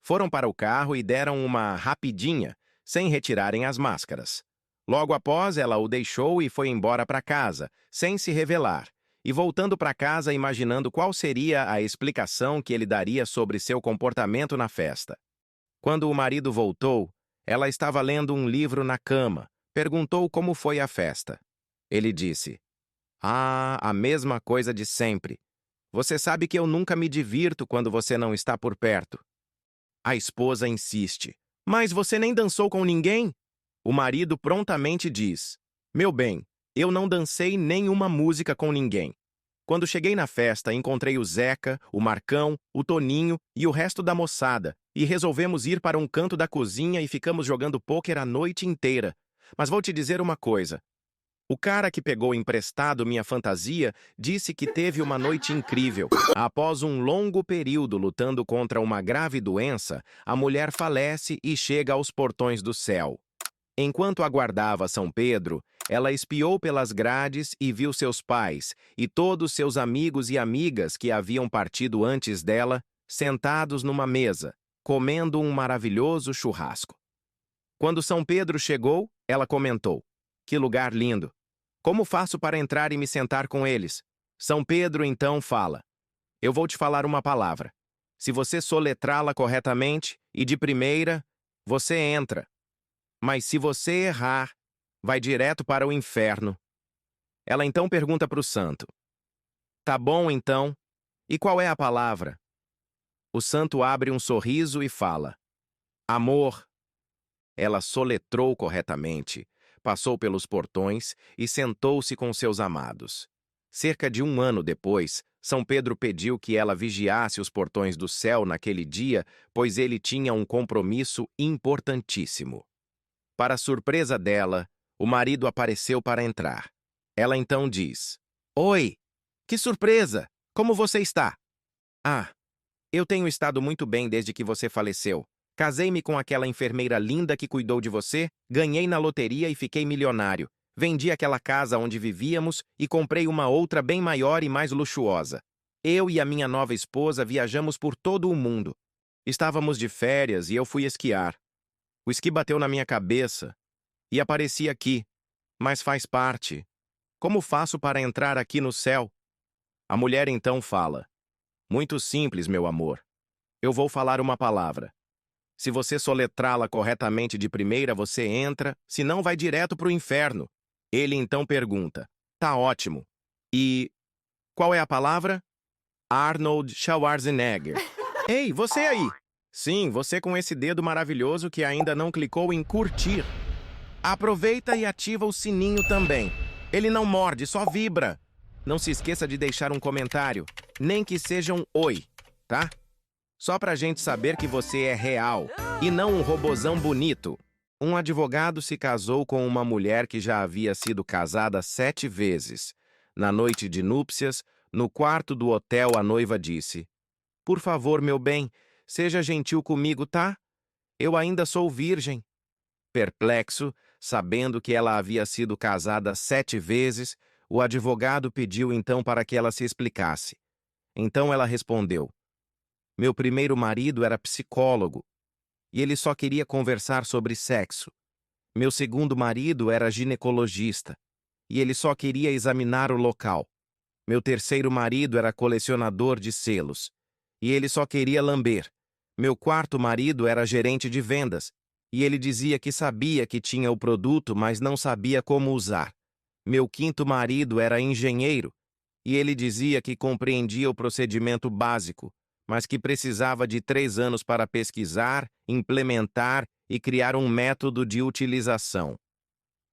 Foram para o carro e deram uma rapidinha, sem retirarem as máscaras. Logo após, ela o deixou e foi embora para casa, sem se revelar, e voltando para casa imaginando qual seria a explicação que ele daria sobre seu comportamento na festa. Quando o marido voltou, ela estava lendo um livro na cama, perguntou como foi a festa. Ele disse: Ah, a mesma coisa de sempre. Você sabe que eu nunca me divirto quando você não está por perto. A esposa insiste: Mas você nem dançou com ninguém? O marido prontamente diz: Meu bem, eu não dancei nenhuma música com ninguém. Quando cheguei na festa, encontrei o Zeca, o Marcão, o Toninho e o resto da moçada, e resolvemos ir para um canto da cozinha e ficamos jogando pôquer a noite inteira. Mas vou te dizer uma coisa. O cara que pegou emprestado minha fantasia disse que teve uma noite incrível. Após um longo período lutando contra uma grave doença, a mulher falece e chega aos portões do céu. Enquanto aguardava São Pedro, ela espiou pelas grades e viu seus pais e todos seus amigos e amigas que haviam partido antes dela, sentados numa mesa, comendo um maravilhoso churrasco. Quando São Pedro chegou, ela comentou: "Que lugar lindo! Como faço para entrar e me sentar com eles?" São Pedro então fala: "Eu vou te falar uma palavra. Se você soletrá-la corretamente e de primeira, você entra. Mas se você errar, vai direto para o inferno." Ela então pergunta para o santo: "Tá bom então, e qual é a palavra?" O santo abre um sorriso e fala: "Amor." Ela soletrou corretamente, passou pelos portões e sentou-se com seus amados. Cerca de 1 ano depois, São Pedro pediu que ela vigiasse os portões do céu naquele dia, pois ele tinha um compromisso importantíssimo. Para surpresa dela, o marido apareceu para entrar. Ela então diz: "Oi, que surpresa! Como você está?" "Ah, eu tenho estado muito bem desde que você faleceu. Casei-me com aquela enfermeira linda que cuidou de você, ganhei na loteria e fiquei milionário. Vendi aquela casa onde vivíamos e comprei uma outra bem maior e mais luxuosa. Eu e a minha nova esposa viajamos por todo o mundo. Estávamos de férias e eu fui esquiar. O esqui bateu na minha cabeça e apareci aqui, mas faz parte. Como faço para entrar aqui no céu?" A mulher então fala: "Muito simples, meu amor. Eu vou falar uma palavra. Se você soletrá-la corretamente de primeira, você entra, senão vai direto para o inferno." Ele então pergunta: "Tá ótimo. E qual é a palavra?" "Arnold Schwarzenegger." "Ei, você aí!" "Sim, você com esse dedo maravilhoso que ainda não clicou em curtir. Aproveita e ativa o sininho também. Ele não morde, só vibra. Não se esqueça de deixar um comentário, nem que seja um oi, tá? Só pra gente saber que você é real e não um robozão bonito." Um advogado se casou com uma mulher que já havia sido casada 7 vezes. Na noite de núpcias, no quarto do hotel, a noiva disse: "Por favor, meu bem, seja gentil comigo, tá? Eu ainda sou virgem." Perplexo, sabendo que ela havia sido casada 7 vezes, o advogado pediu então para que ela se explicasse. Então ela respondeu: "Meu primeiro marido era psicólogo e ele só queria conversar sobre sexo. Meu segundo marido era ginecologista e ele só queria examinar o local. Meu terceiro marido era colecionador de selos e ele só queria lamber. Meu quarto marido era gerente de vendas e ele dizia que sabia que tinha o produto, mas não sabia como usar. Meu quinto marido era engenheiro e ele dizia que compreendia o procedimento básico, mas que precisava de 3 anos para pesquisar, implementar e criar um método de utilização.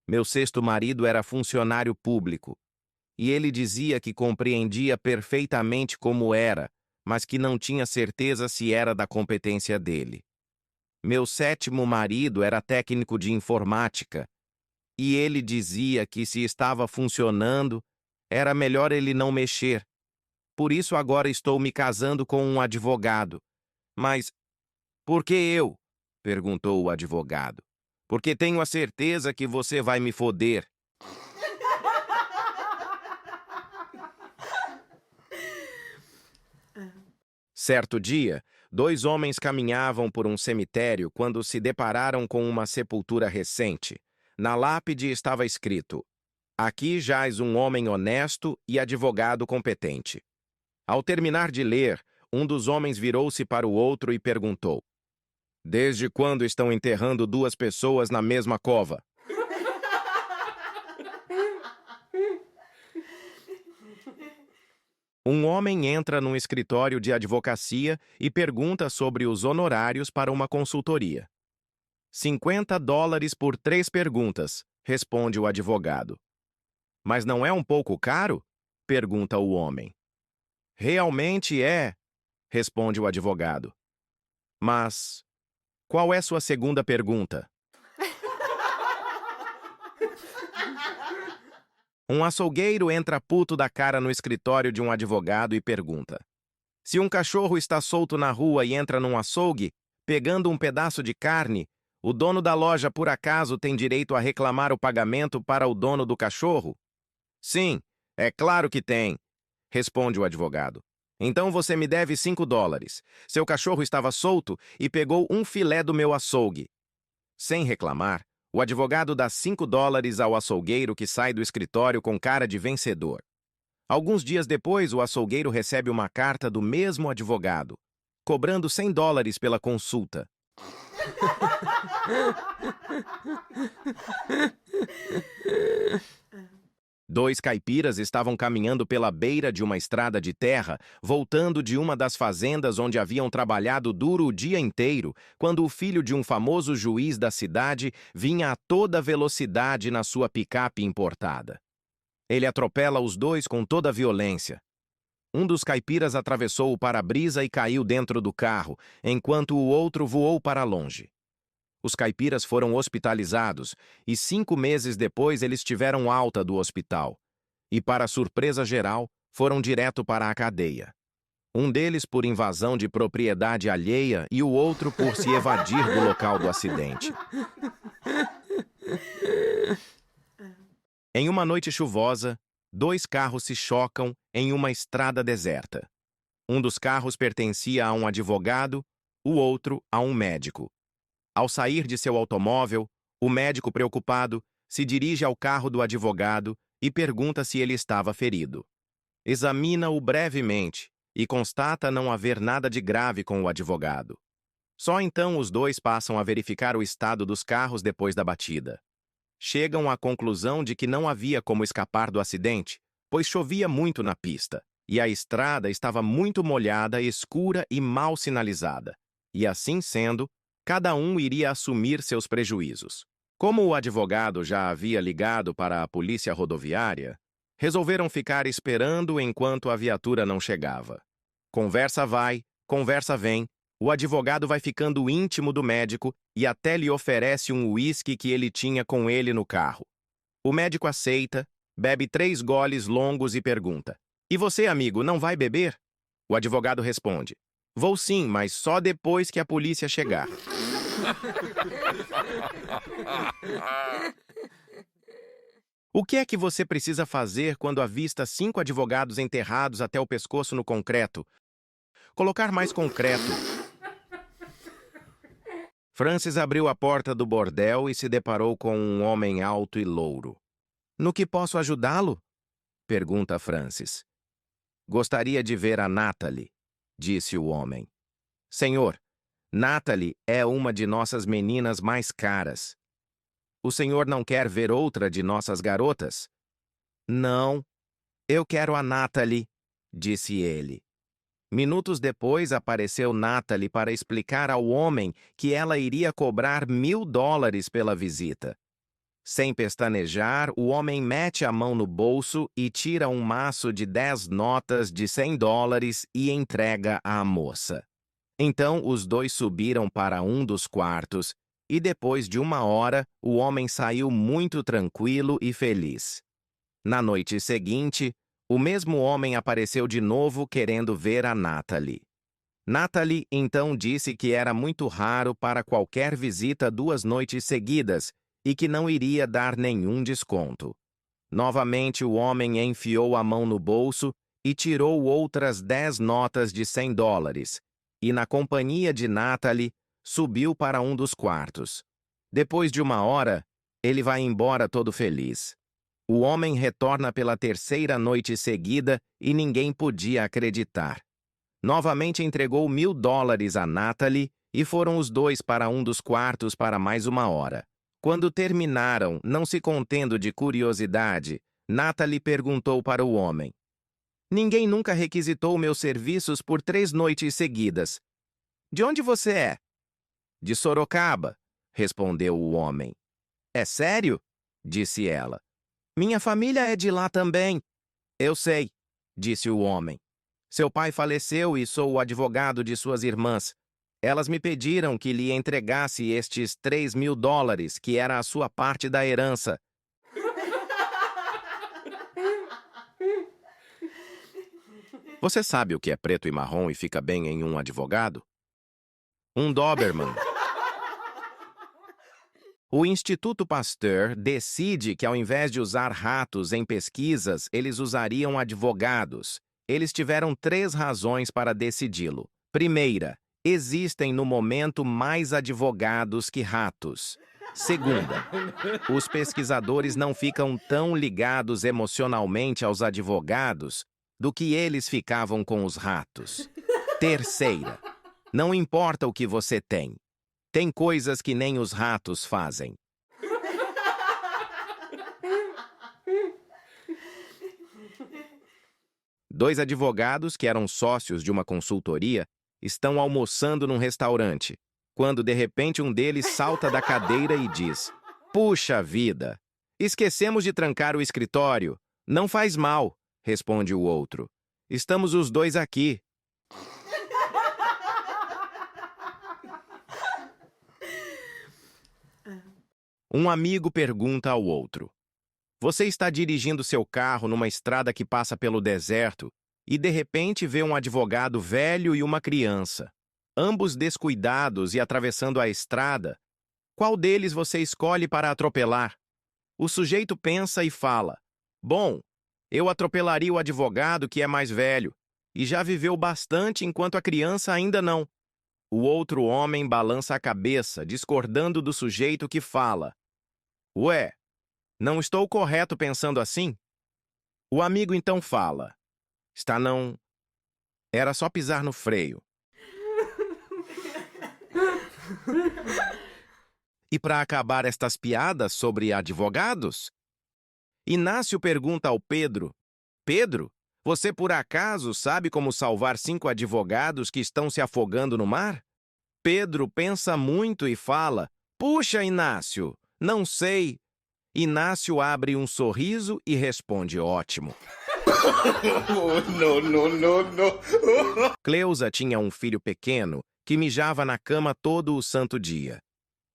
Meu sexto marido era funcionário público e ele dizia que compreendia perfeitamente como era, mas que não tinha certeza se era da competência dele. Meu sétimo marido era técnico de informática e ele dizia que se estava funcionando, era melhor ele não mexer. Por isso agora estou me casando com um advogado." "Mas por que eu?" perguntou o advogado. "Porque tenho a certeza que você vai me foder." Certo dia, 2 homens caminhavam por um cemitério quando se depararam com uma sepultura recente. Na lápide estava escrito: "Aqui jaz um homem honesto e advogado competente." Ao terminar de ler, um dos homens virou-se para o outro e perguntou: "Desde quando estão enterrando 2 pessoas na mesma cova?" Um homem entra num escritório de advocacia e pergunta sobre os honorários para uma consultoria. $50 por 3 perguntas, responde o advogado. "Mas não é um pouco caro?" pergunta o homem. "Realmente é", responde o advogado. "Mas qual é sua segunda pergunta?" Um açougueiro entra puto da cara no escritório de um advogado e pergunta: "Se um cachorro está solto na rua e entra num açougue, pegando um pedaço de carne, O dono da loja, por acaso, tem direito a reclamar o pagamento para o dono do cachorro? Sim, é claro que tem, responde o advogado. Então você me deve $5. Seu cachorro estava solto e pegou um filé do meu açougue. Sem reclamar, o advogado dá $5 ao açougueiro que sai do escritório com cara de vencedor. Alguns dias depois, o açougueiro recebe uma carta do mesmo advogado, cobrando $100 pela consulta. Dois caipiras estavam caminhando pela beira de uma estrada de terra, voltando de uma das fazendas onde haviam trabalhado duro o dia inteiro, quando o filho de um famoso juiz da cidade vinha a toda velocidade na sua picape importada. Ele atropela os dois com toda a violência. Um dos caipiras atravessou o para-brisa e caiu dentro do carro, enquanto o outro voou para longe. Os caipiras foram hospitalizados e 5 meses depois eles tiveram alta do hospital. E, para surpresa geral, foram direto para a cadeia. Um deles por invasão de propriedade alheia e o outro por se evadir do local do acidente. Em uma noite chuvosa, 2 carros se chocam em uma estrada deserta. Um dos carros pertencia a um advogado, o outro a um médico. Ao sair de seu automóvel, o médico, preocupado, se dirige ao carro do advogado e pergunta se ele estava ferido. Examina-o brevemente e constata não haver nada de grave com o advogado. Só então os dois passam a verificar o estado dos carros depois da batida. Chegam à conclusão de que não havia como escapar do acidente, pois chovia muito na pista, e a estrada estava muito molhada, escura e mal sinalizada. E assim sendo, cada um iria assumir seus prejuízos. Como o advogado já havia ligado para a polícia rodoviária, resolveram ficar esperando enquanto a viatura não chegava. Conversa vai, conversa vem, o advogado vai ficando íntimo do médico e até lhe oferece um uísque que ele tinha com ele no carro. O médico aceita, bebe 3 goles longos e pergunta: "E você, amigo, não vai beber?" O advogado responde: "Vou sim, mas só depois que a polícia chegar." O que é que você precisa fazer quando avista 5 advogados enterrados até o pescoço no concreto? Colocar mais concreto. Francis abriu a porta do bordel e se deparou com um homem alto e louro. "No que posso ajudá-lo?" pergunta Francis. "Gostaria de ver a Natalie", disse o homem. "Senhor, Natalie é uma de nossas meninas mais caras. O senhor não quer ver outra de nossas garotas?" "Não, eu quero a Natalie", disse ele. Minutos depois apareceu Natalie para explicar ao homem que ela iria cobrar $1.000 pela visita. Sem pestanejar, o homem mete a mão no bolso e tira um maço de 10 notas de $100 e entrega à moça. Então os dois subiram para um dos quartos e depois de 1 hora o homem saiu muito tranquilo e feliz. Na noite seguinte, o mesmo homem apareceu de novo querendo ver a Natalie. Natalie então disse que era muito raro para qualquer visita 2 noites seguidas e que não iria dar nenhum desconto. Novamente o homem enfiou a mão no bolso e tirou outras 10 notas de $100 e, na companhia de Natalie, subiu para um dos quartos. Depois de 1 hora, ele vai embora todo feliz. O homem retorna pela 3ª noite seguida e ninguém podia acreditar. Novamente entregou $1.000 a Natalie e foram os dois para um dos quartos para mais 1 hora. Quando terminaram, não se contendo de curiosidade, Natalie perguntou para o homem: "Ninguém nunca requisitou meus serviços por 3 noites seguidas. De onde você é?" "De Sorocaba", respondeu o homem. "É sério?" disse ela. "Minha família é de lá também." "Eu sei", disse o homem. "Seu pai faleceu e sou o advogado de suas irmãs. Elas me pediram que lhe entregasse estes $3.000, que era a sua parte da herança." Você sabe o que é preto e marrom e fica bem em um advogado? Um Doberman. O Instituto Pasteur decide que, ao invés de usar ratos em pesquisas, eles usariam advogados. Eles tiveram 3 razões para decidi-lo. Primeira, existem no momento mais advogados que ratos. Segunda, os pesquisadores não ficam tão ligados emocionalmente aos advogados do que eles ficavam com os ratos. Terceira, não importa o que você tem. Tem coisas que nem os ratos fazem. Dois advogados, que eram sócios de uma consultoria, estão almoçando num restaurante, quando de repente um deles salta da cadeira e diz: "Puxa vida! Esquecemos de trancar o escritório. Não faz mal", responde o outro. "Estamos os dois aqui." Um amigo pergunta ao outro: "Você está dirigindo seu carro numa estrada que passa pelo deserto e de repente vê um advogado velho e uma criança, ambos descuidados e atravessando a estrada. Qual deles você escolhe para atropelar?" O sujeito pensa e fala: "Bom, eu atropelaria o advogado que é mais velho e já viveu bastante enquanto a criança ainda não." O outro homem balança a cabeça, discordando do sujeito que fala: "Ué, não estou correto pensando assim?" O amigo então fala: "Está não. Era só pisar no freio." E para acabar estas piadas sobre advogados, Inácio pergunta ao Pedro: "Pedro, você por acaso sabe como salvar 5 advogados que estão se afogando no mar?" Pedro pensa muito e fala: "Puxa, Inácio, não sei." Inácio abre um sorriso e responde: "Ótimo." No. Cleusa tinha um filho pequeno que mijava na cama todo o santo dia.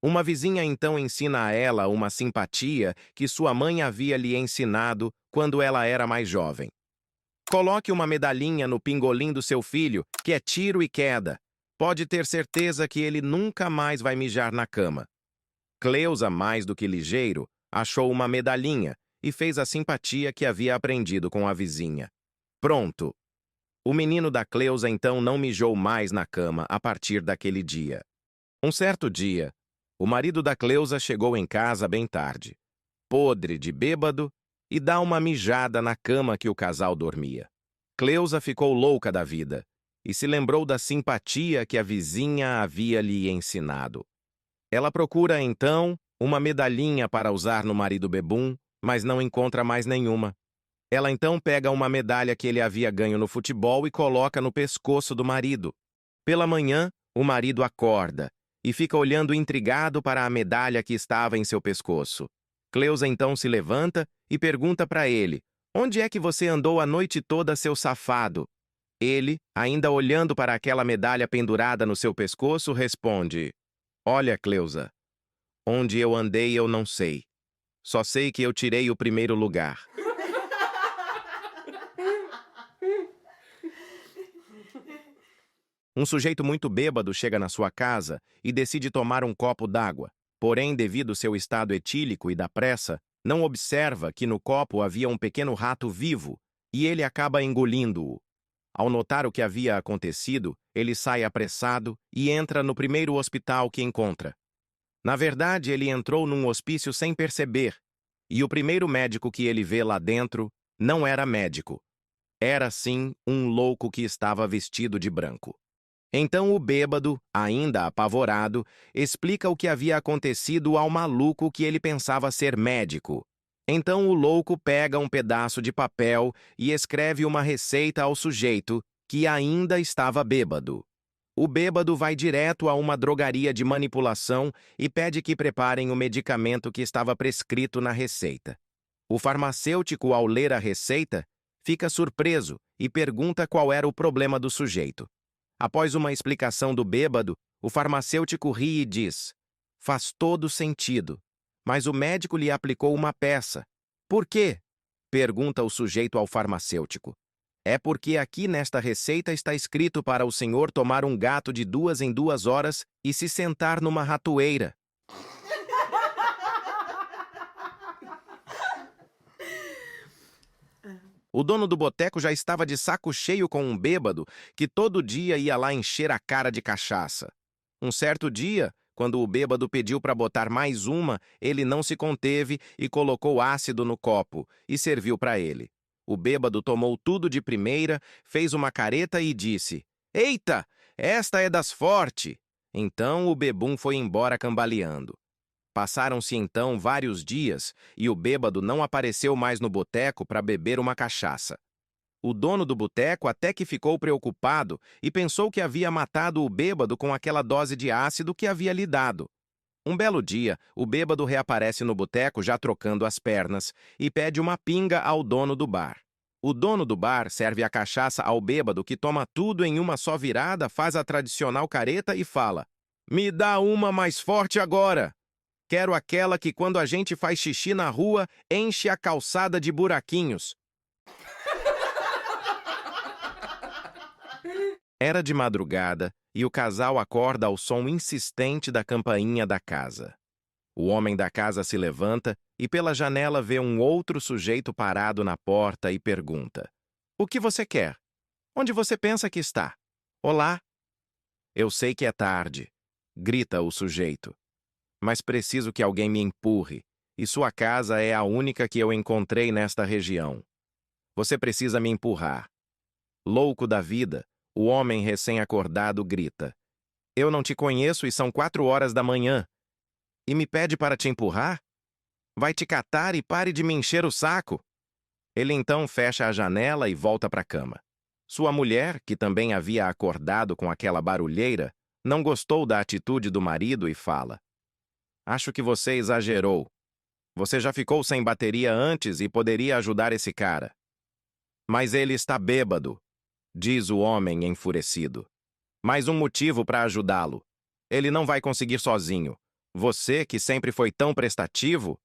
Uma vizinha então ensina a ela uma simpatia que sua mãe havia lhe ensinado quando ela era mais jovem. "Coloque uma medalhinha no pingolim do seu filho, que é tiro e queda. Pode ter certeza que ele nunca mais vai mijar na cama." Cleusa, mais do que ligeiro, achou uma medalhinha e fez a simpatia que havia aprendido com a vizinha. Pronto! O menino da Cleusa então não mijou mais na cama a partir daquele dia. Um certo dia, o marido da Cleusa chegou em casa bem tarde, podre de bêbado, e dá uma mijada na cama que o casal dormia. Cleusa ficou louca da vida e se lembrou da simpatia que a vizinha havia lhe ensinado. Ela procura, então, uma medalhinha para usar no marido bebum, mas não encontra mais nenhuma. Ela então pega uma medalha que ele havia ganho no futebol e coloca no pescoço do marido. Pela manhã, o marido acorda e fica olhando intrigado para a medalha que estava em seu pescoço. Cleusa então se levanta e pergunta para ele: "Onde é que você andou a noite toda, seu safado?" Ele, ainda olhando para aquela medalha pendurada no seu pescoço, responde: "Olha, Cleusa, onde eu andei eu não sei. Só sei que eu tirei o primeiro lugar." Um sujeito muito bêbado chega na sua casa e decide tomar um copo d'água. Porém, devido ao seu estado etílico e da pressa, não observa que no copo havia um pequeno rato vivo e ele acaba engolindo-o. Ao notar o que havia acontecido, ele sai apressado e entra no primeiro hospital que encontra. Na verdade, ele entrou num hospício sem perceber, e o primeiro médico que ele vê lá dentro não era médico. Era, sim, um louco que estava vestido de branco. Então o bêbado, ainda apavorado, explica o que havia acontecido ao maluco que ele pensava ser médico. Então o louco pega um pedaço de papel e escreve uma receita ao sujeito, que ainda estava bêbado. O bêbado vai direto a uma drogaria de manipulação e pede que preparem o medicamento que estava prescrito na receita. O farmacêutico, ao ler a receita, fica surpreso e pergunta qual era o problema do sujeito. Após uma explicação do bêbado, o farmacêutico ri e diz: "Faz todo sentido, mas o médico lhe aplicou uma peça." "Por quê?" pergunta o sujeito ao farmacêutico. "É porque aqui nesta receita está escrito para o senhor tomar um gato de 2 em 2 horas e se sentar numa ratoeira." O dono do boteco já estava de saco cheio com um bêbado que todo dia ia lá encher a cara de cachaça. Um certo dia, quando o bêbado pediu para botar mais uma, ele não se conteve e colocou ácido no copo e serviu para ele. O bêbado tomou tudo de primeira, fez uma careta e disse: "Eita, esta é das forte!" Então o bebum foi embora cambaleando. Passaram-se então vários dias e o bêbado não apareceu mais no boteco para beber uma cachaça. O dono do boteco até que ficou preocupado e pensou que havia matado o bêbado com aquela dose de ácido que havia lhe dado. Um belo dia, o bêbado reaparece no boteco já trocando as pernas e pede uma pinga ao dono do bar. O dono do bar serve a cachaça ao bêbado que toma tudo em uma só virada, faz a tradicional careta e fala: "Me dá uma mais forte agora! Quero aquela que, quando a gente faz xixi na rua, enche a calçada de buraquinhos." Era de madrugada e o casal acorda ao som insistente da campainha da casa. O homem da casa se levanta e pela janela vê um outro sujeito parado na porta e pergunta: "O que você quer? Onde você pensa que está?" "Olá." "Eu sei que é tarde", grita o sujeito, "mas preciso que alguém me empurre, e sua casa é a única que eu encontrei nesta região. Você precisa me empurrar." Louco da vida, o homem recém-acordado grita: "Eu não te conheço e são 4 horas da manhã. E me pede para te empurrar? Vai te catar e pare de me encher o saco." Ele então fecha a janela e volta para a cama. Sua mulher, que também havia acordado com aquela barulheira, não gostou da atitude do marido e fala: "Acho que você exagerou. Você já ficou sem bateria antes e poderia ajudar esse cara." "Mas ele está bêbado", diz o homem enfurecido. "Mais um motivo para ajudá-lo. Ele não vai conseguir sozinho. Você, que sempre foi tão prestativo,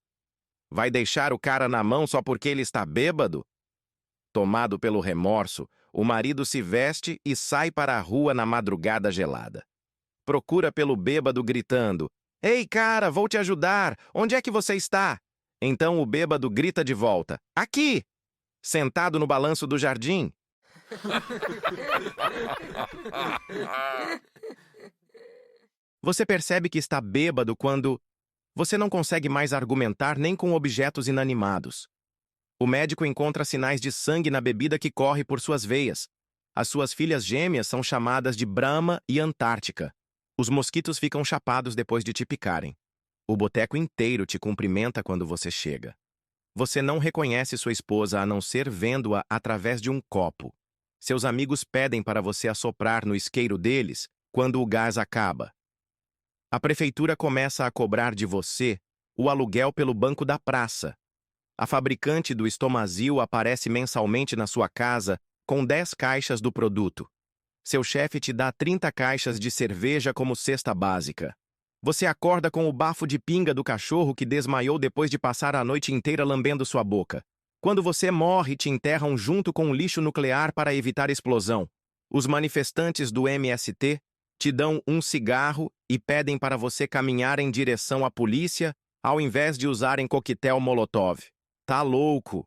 vai deixar o cara na mão só porque ele está bêbado?" Tomado pelo remorso, o marido se veste e sai para a rua na madrugada gelada. Procura pelo bêbado gritando: "Ei, cara, vou te ajudar! Onde é que você está?" Então o bêbado grita de volta: "Aqui! Sentado no balanço do jardim." Você percebe que está bêbado quando você não consegue mais argumentar nem com objetos inanimados. O médico encontra sinais de sangue na bebida que corre por suas veias. As suas filhas gêmeas são chamadas de Brahma e Antártica. Os mosquitos ficam chapados depois de te picarem. O boteco inteiro te cumprimenta quando você chega. Você não reconhece sua esposa a não ser vendo-a através de um copo. Seus amigos pedem para você assoprar no isqueiro deles quando o gás acaba. A prefeitura começa a cobrar de você o aluguel pelo banco da praça. A fabricante do Estomazil aparece mensalmente na sua casa com 10 caixas do produto. Seu chefe te dá 30 caixas de cerveja como cesta básica. Você acorda com o bafo de pinga do cachorro que desmaiou depois de passar a noite inteira lambendo sua boca. Quando você morre, te enterram junto com o lixo nuclear para evitar explosão. Os manifestantes do MST te dão um cigarro e pedem para você caminhar em direção à polícia ao invés de usarem coquetel Molotov. Tá louco?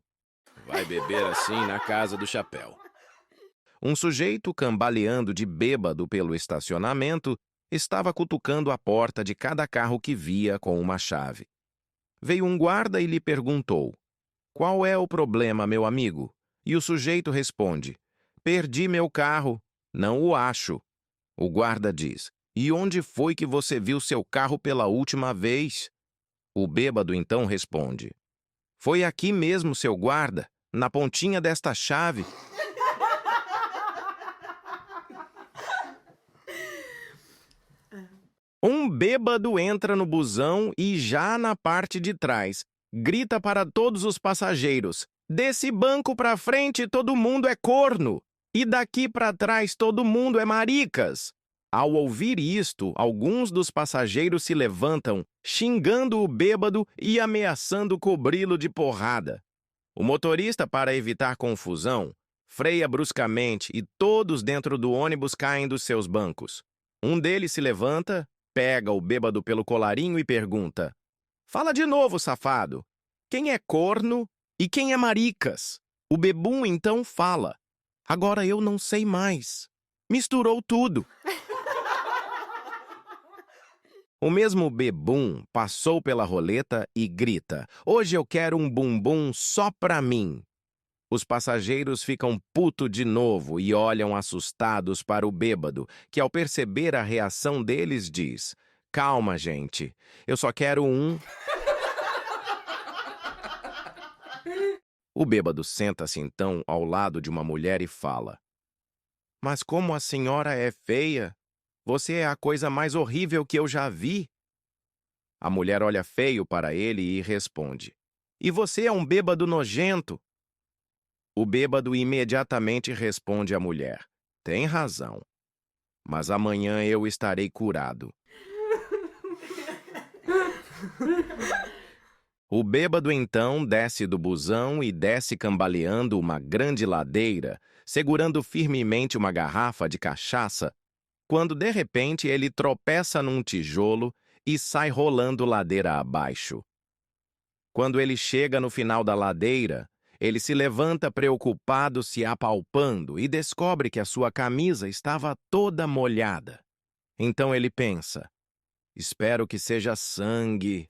Vai beber assim na casa do chapéu. Um sujeito cambaleando de bêbado pelo estacionamento estava cutucando a porta de cada carro que via com uma chave. Veio um guarda e lhe perguntou: "Qual é o problema, meu amigo?" E o sujeito responde: "Perdi meu carro. Não o acho." O guarda diz: "E onde foi que você viu seu carro pela última vez?" O bêbado então responde: "Foi aqui mesmo, seu guarda, na pontinha desta chave." Um bêbado entra no busão e, já na parte de trás, grita para todos os passageiros: "Desse banco pra frente todo mundo é corno, e daqui pra trás todo mundo é maricas." Ao ouvir isto, alguns dos passageiros se levantam, xingando o bêbado e ameaçando cobri-lo de porrada. O motorista, para evitar confusão, freia bruscamente e todos dentro do ônibus caem dos seus bancos. Um deles se levanta, pega o bêbado pelo colarinho e pergunta: "Fala de novo, safado. Quem é corno e quem é maricas?" O bebum então fala: agora eu não sei mais. Misturou tudo. O mesmo bebum passou pela roleta e grita: hoje eu quero um bumbum só pra mim. Os passageiros ficam puto de novo e olham assustados para o bêbado, que ao perceber a reação deles diz: calma, gente, eu só quero um. O bêbado senta-se então ao lado de uma mulher e fala: mas como a senhora é feia! Você é a coisa mais horrível que eu já vi. A mulher olha feio para ele e responde: e você é um bêbado nojento. O bêbado imediatamente responde à mulher: tem razão, mas amanhã eu estarei curado. O bêbado então desce do busão e desce cambaleando uma grande ladeira, segurando firmemente uma garrafa de cachaça, quando de repente ele tropeça num tijolo e sai rolando ladeira abaixo. Quando ele chega no final da ladeira, ele se levanta preocupado, se apalpando, e descobre que a sua camisa estava toda molhada. Então ele pensa: espero que seja sangue.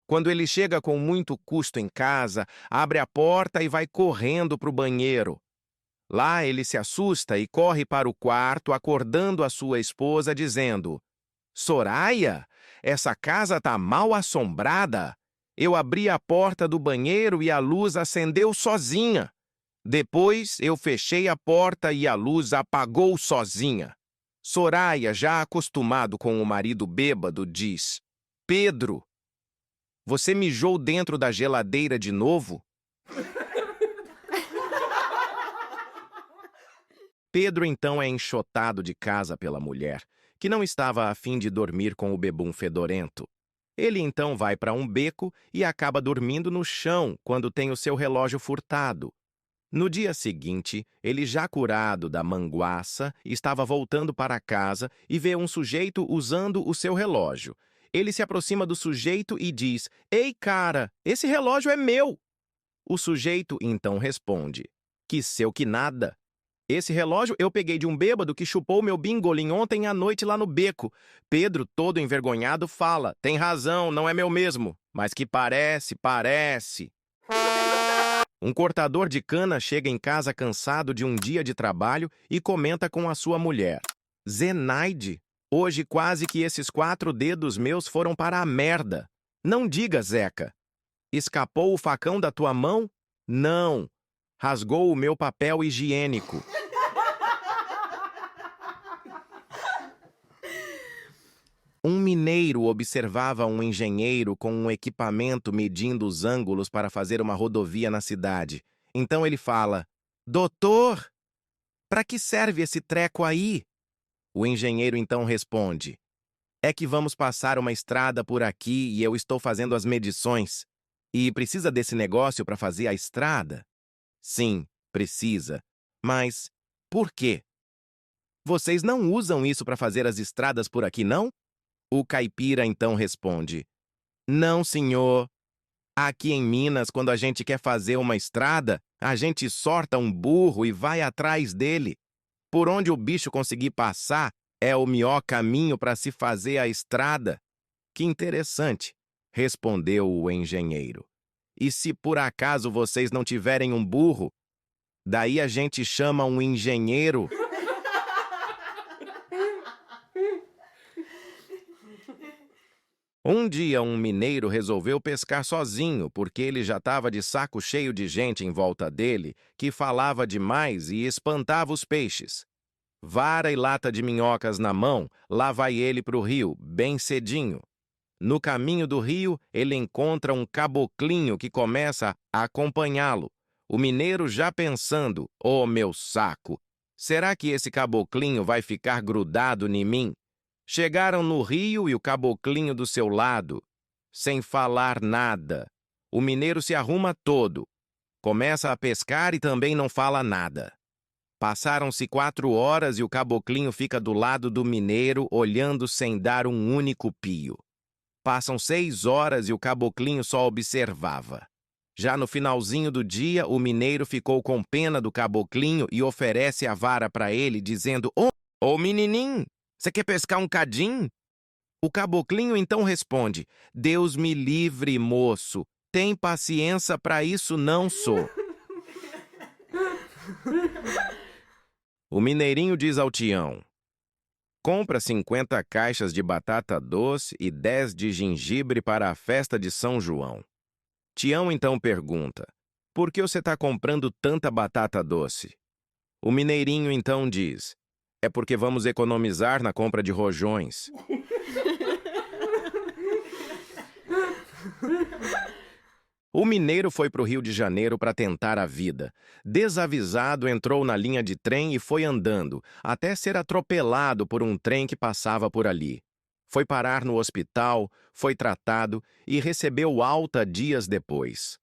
Quando ele chega com muito custo em casa, abre a porta e vai correndo para o banheiro. Lá ele se assusta e corre para o quarto, acordando a sua esposa, dizendo: Soraya, essa casa tá mal assombrada. Eu abri a porta do banheiro e a luz acendeu sozinha. Depois eu fechei a porta e a luz apagou sozinha. Soraya, já acostumado com o marido bêbado, diz: Pedro, você mijou dentro da geladeira de novo? Pedro então é enxotado de casa pela mulher, que não estava a fim de dormir com o bebum fedorento. Ele então vai para um beco e acaba dormindo no chão quando tem o seu relógio furtado. No dia seguinte, ele já curado da manguaça, estava voltando para casa e vê um sujeito usando o seu relógio. Ele se aproxima do sujeito e diz: Ei, cara, esse relógio é meu! O sujeito então responde: Que seu que nada! Esse relógio eu peguei de um bêbado que chupou meu bingolim ontem à noite lá no beco. Pedro, todo envergonhado, fala: Tem razão, não é meu mesmo. Mas que parece. Um cortador de cana chega em casa cansado de um dia de trabalho e comenta com a sua mulher: Zenaide, hoje quase que esses 4 dedos meus foram para a merda. Não diga, Zeca. Escapou o facão da tua mão? Não. Rasgou o meu papel higiênico. Um mineiro observava um engenheiro com um equipamento medindo os ângulos para fazer uma rodovia na cidade. Então ele fala: Doutor, para que serve esse treco aí? O engenheiro então responde: É que vamos passar uma estrada por aqui e eu estou fazendo as medições. E precisa desse negócio para fazer a estrada? Sim, precisa. Mas por quê? Vocês não usam isso para fazer as estradas por aqui, não? O caipira então responde: Não, senhor. Aqui em Minas, quando a gente quer fazer uma estrada, a gente sorta um burro e vai atrás dele. Por onde o bicho conseguir passar é o melhor caminho para se fazer a estrada. Que interessante, respondeu o engenheiro. E se por acaso vocês não tiverem um burro, daí a gente chama um engenheiro. Um dia, um mineiro resolveu pescar sozinho, porque ele já estava de saco cheio de gente em volta dele, que falava demais e espantava os peixes. Vara e lata de minhocas na mão, lá vai ele para o rio, bem cedinho. No caminho do rio, ele encontra um caboclinho que começa a acompanhá-lo. O mineiro já pensando: Oh, meu saco, será que esse caboclinho vai ficar grudado em mim? Chegaram no rio e o caboclinho do seu lado, sem falar nada. O mineiro se arruma todo, começa a pescar e também não fala nada. Passaram-se 4 horas e o caboclinho fica do lado do mineiro, olhando sem dar um único pio. Passam 6 horas e o caboclinho só observava. Já no finalzinho do dia, o mineiro ficou com pena do caboclinho e oferece a vara para ele, dizendo: Ô menininho, você quer pescar um cadim? O caboclinho então responde: Deus me livre, moço. Tem paciência para isso não, sou. O mineirinho diz ao Tião: compra 50 caixas de batata doce e 10 de gengibre para a festa de São João. Tião então pergunta: por que você está comprando tanta batata doce? O mineirinho então diz: é porque vamos economizar na compra de rojões. O mineiro foi para o Rio de Janeiro para tentar a vida. Desavisado, entrou na linha de trem e foi andando, até ser atropelado por um trem que passava por ali. Foi parar no hospital, foi tratado e recebeu alta dias depois.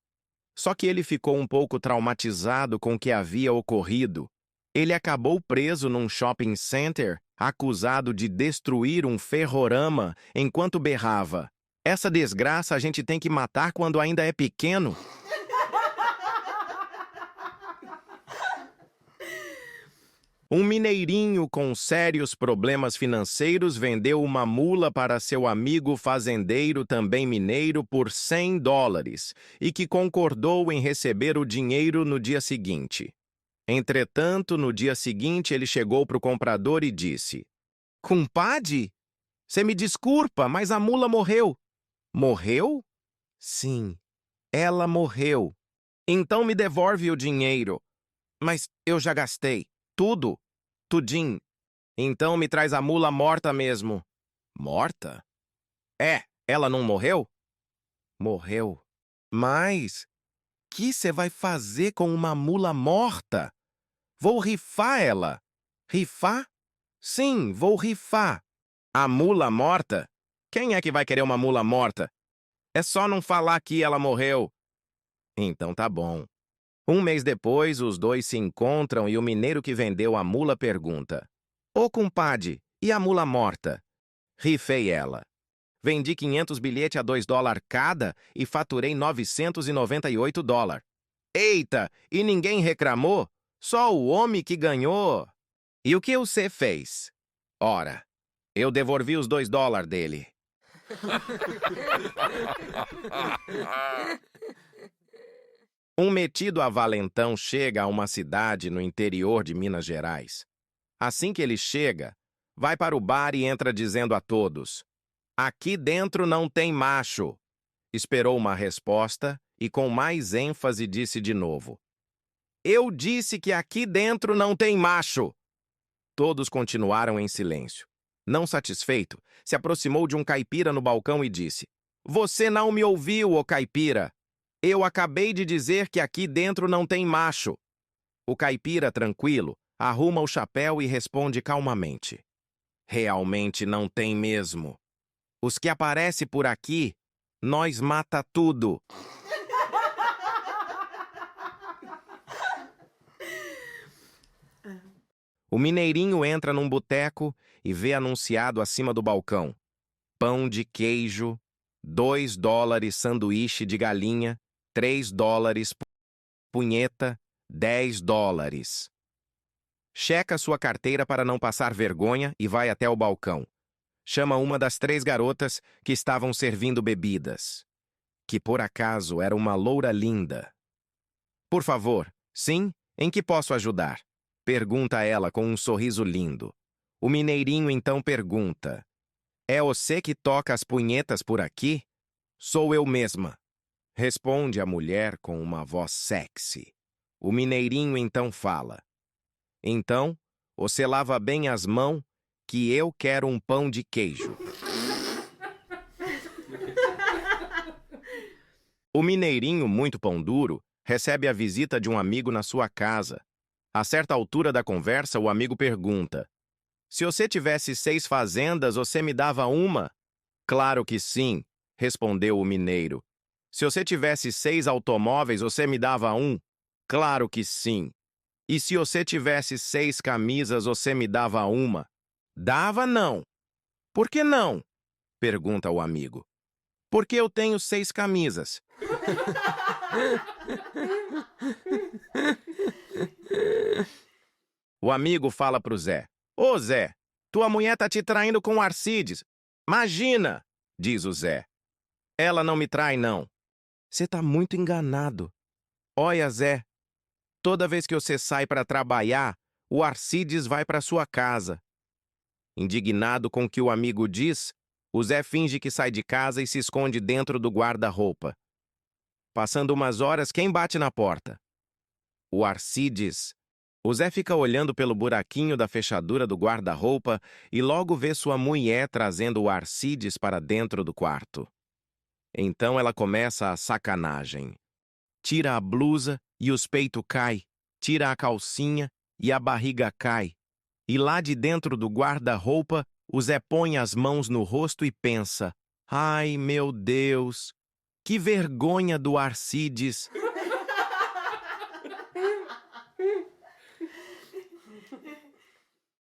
Só que ele ficou um pouco traumatizado com o que havia ocorrido. Ele acabou preso num shopping center, acusado de destruir um ferrorama enquanto berrava: essa desgraça a gente tem que matar quando ainda é pequeno. Um mineirinho com sérios problemas financeiros vendeu uma mula para seu amigo fazendeiro, também mineiro, por $100 e que concordou em receber o dinheiro no dia seguinte. Entretanto, no dia seguinte, ele chegou para o comprador e disse: compadre, você me desculpa, mas a mula morreu. Morreu? Sim, ela morreu. Então me devolve o dinheiro. Mas eu já gastei. Tudo. Tudim. Então me traz a mula morta mesmo. Morta? É, ela não morreu? Morreu. Mas que você vai fazer com uma mula morta? Vou rifar ela. Rifar? Sim, vou rifar. A mula morta? Quem é que vai querer uma mula morta? É só não falar que ela morreu. Então tá bom. Um mês depois, os dois se encontram e o mineiro que vendeu a mula pergunta: ô compadre, e a mula morta? Rifei ela. Vendi 500 bilhetes a $2 cada e faturei $998. Eita, e ninguém reclamou? Só o homem que ganhou. E o que você fez? Ora, eu devolvi os $2 dele. Um metido a valentão chega a uma cidade no interior de Minas Gerais. Assim que ele chega, vai para o bar e entra dizendo a todos: aqui dentro não tem macho. Esperou uma resposta e com mais ênfase disse de novo: eu disse que aqui dentro não tem macho. Todos continuaram em silêncio. Não satisfeito, se aproximou de um caipira no balcão e disse: você não me ouviu, ô caipira. Eu acabei de dizer que aqui dentro não tem macho. O caipira, tranquilo, arruma o chapéu e responde calmamente: realmente não tem mesmo. Os que aparecem por aqui, nós mata tudo. O mineirinho entra num boteco e vê anunciado acima do balcão: pão de queijo, $2 sanduíche de galinha, $3 punheta, $10. Checa sua carteira para não passar vergonha e vai até o balcão. Chama uma das 3 garotas que estavam servindo bebidas, que por acaso era uma loura linda. Por favor, sim, em que posso ajudar? Pergunta ela com um sorriso lindo. O mineirinho então pergunta: é você que toca as punhetas por aqui? Sou eu mesma. Responde a mulher com uma voz sexy. O mineirinho então fala: então, você lava bem as mãos, que eu quero um pão de queijo. O mineirinho, muito pão duro, recebe a visita de um amigo na sua casa. A certa altura da conversa, o amigo pergunta: se você tivesse 6 fazendas, você me dava uma? Claro que sim, respondeu o mineiro. Se você tivesse 6 automóveis, você me dava um? Claro que sim. E se você tivesse 6 camisas, você me dava uma? Dava não. Por que não? Pergunta o amigo. Porque eu tenho 6 camisas. O amigo fala pro Zé. Ô Zé, tua mulher tá te traindo com o Arcides. Imagina, diz o Zé. Ela não me trai, não. Você tá muito enganado. Olha, Zé, toda vez que você sai para trabalhar, o Arcides vai para sua casa. Indignado com o que o amigo diz, o Zé finge que sai de casa e se esconde dentro do guarda-roupa. Passando umas horas, quem bate na porta? O Arcides. O Zé fica olhando pelo buraquinho da fechadura do guarda-roupa e logo vê sua mulher trazendo o Arcides para dentro do quarto. Então ela começa a sacanagem. Tira a blusa e os peitos cai, tira a calcinha e a barriga cai. E lá de dentro do guarda-roupa, o Zé põe as mãos no rosto e pensa: ai, meu Deus, que vergonha do Arcides!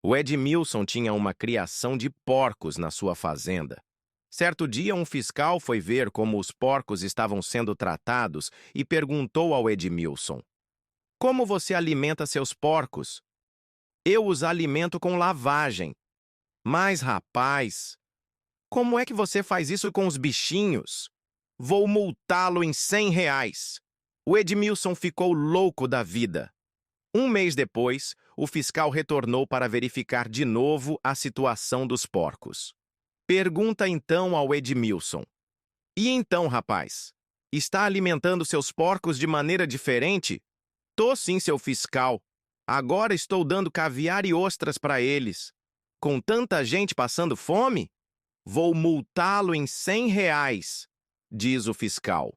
O Edmilson tinha uma criação de porcos na sua fazenda. Certo dia, um fiscal foi ver como os porcos estavam sendo tratados e perguntou ao Edmilson: como você alimenta seus porcos? Eu os alimento com lavagem. Mas, rapaz, como é que você faz isso com os bichinhos? Vou multá-lo em R$ 100. O Edmilson ficou louco da vida. Um mês depois, o fiscal retornou para verificar de novo a situação dos porcos. Pergunta então ao Edmilson: e então, rapaz, está alimentando seus porcos de maneira diferente? Tô sim, seu fiscal. Agora estou dando caviar e ostras para eles. Com tanta gente passando fome? Vou multá-lo em R$ 100, diz o fiscal.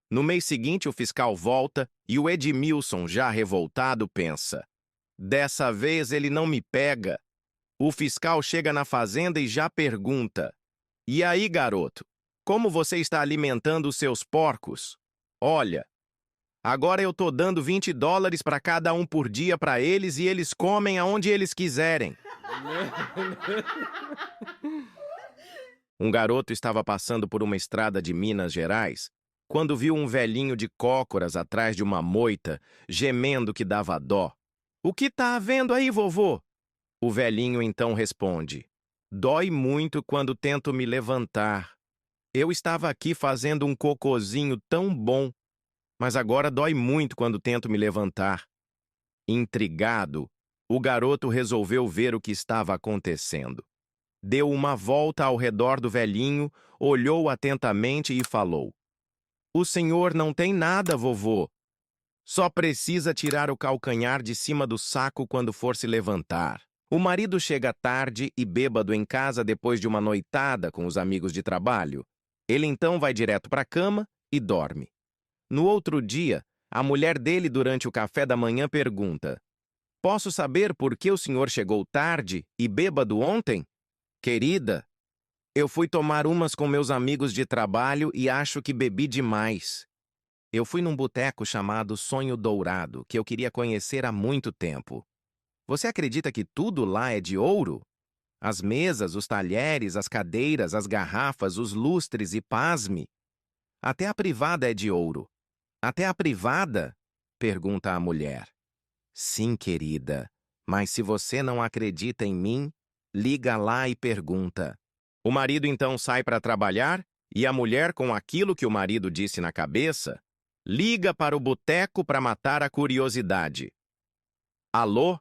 No mês seguinte, o fiscal volta e o Edmilson, já revoltado, pensa: dessa vez ele não me pega. O fiscal chega na fazenda e já pergunta: e aí, garoto, como você está alimentando os seus porcos? Olha, agora eu tô dando $20 para cada um por dia para eles e eles comem aonde eles quiserem. Um garoto estava passando por uma estrada de Minas Gerais quando viu um velhinho de cócoras atrás de uma moita, gemendo que dava dó. O que tá havendo aí, vovô? O velhinho então responde: dói muito quando tento me levantar. Eu estava aqui fazendo um cocozinho tão bom, mas agora dói muito quando tento me levantar. Intrigado, o garoto resolveu ver o que estava acontecendo. Deu uma volta ao redor do velhinho, olhou atentamente e falou: o senhor não tem nada, vovô. Só precisa tirar o calcanhar de cima do saco quando for se levantar. O marido chega tarde e bêbado em casa depois de uma noitada com os amigos de trabalho. Ele então vai direto para a cama e dorme. No outro dia, a mulher dele, durante o café da manhã, pergunta: posso saber por que o senhor chegou tarde e bêbado ontem? Querida, eu fui tomar umas com meus amigos de trabalho e acho que bebi demais. Eu fui num boteco chamado Sonho Dourado, que eu queria conhecer há muito tempo. Você acredita que tudo lá é de ouro? As mesas, os talheres, as cadeiras, as garrafas, os lustres e, pasme, até a privada é de ouro. Até a privada? Pergunta a mulher. Sim, querida, mas se você não acredita em mim, liga lá e pergunta. O marido então sai para trabalhar e a mulher, com aquilo que o marido disse na cabeça, liga para o boteco para matar a curiosidade. Alô?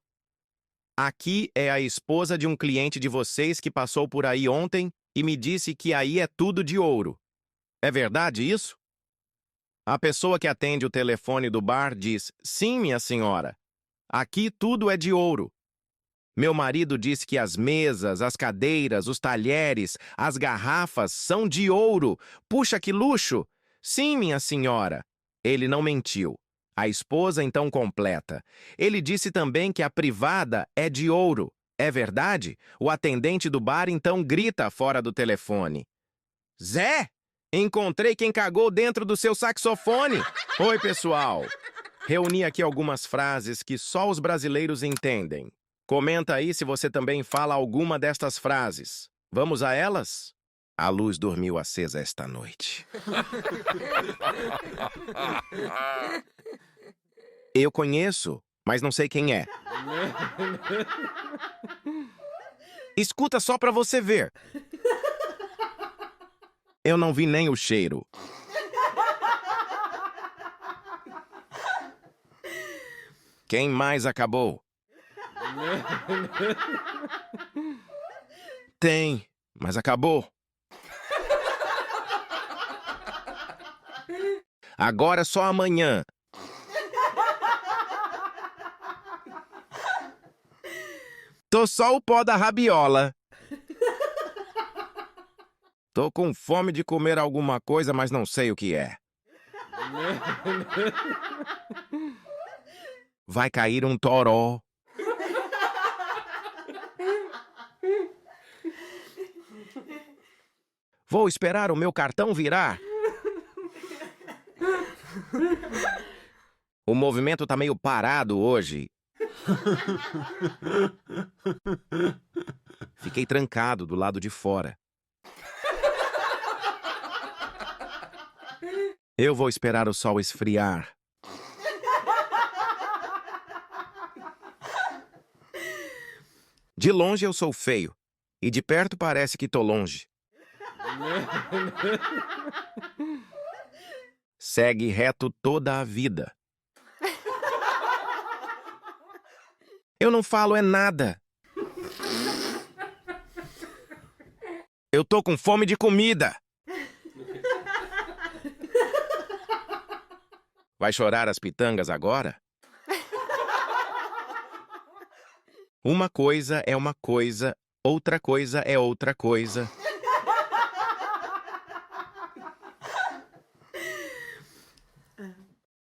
Aqui é a esposa de um cliente de vocês que passou por aí ontem e me disse que aí é tudo de ouro. É verdade isso? A pessoa que atende o telefone do bar diz: sim, minha senhora. Aqui tudo é de ouro. Meu marido disse que as mesas, as cadeiras, os talheres, as garrafas são de ouro. Puxa, que luxo! Sim, minha senhora. Ele não mentiu. A esposa então completa: ele disse também que a privada é de ouro. É verdade? O atendente do bar então grita fora do telefone: Zé, encontrei quem cagou dentro do seu saxofone. Oi, pessoal. Reuni aqui algumas frases que só os brasileiros entendem. Comenta aí se você também fala alguma destas frases. Vamos a elas? A luz dormiu acesa esta noite. Eu conheço, mas não sei quem é. Escuta só pra você ver. Eu não vi nem o cheiro. Quem mais acabou? Tem, mas acabou. Agora só amanhã. Tô só o pó da rabiola. Tô com fome de comer alguma coisa, mas não sei o que é. Vai cair um toró. Vou esperar o meu cartão virar. O movimento tá meio parado hoje. Fiquei trancado do lado de fora. Eu vou esperar o sol esfriar. De longe eu sou feio, e de perto parece que tô longe. Segue reto toda a vida. Eu não falo é nada. Eu tô com fome de comida. Vai chorar as pitangas agora? Uma coisa é uma coisa, outra coisa é outra coisa.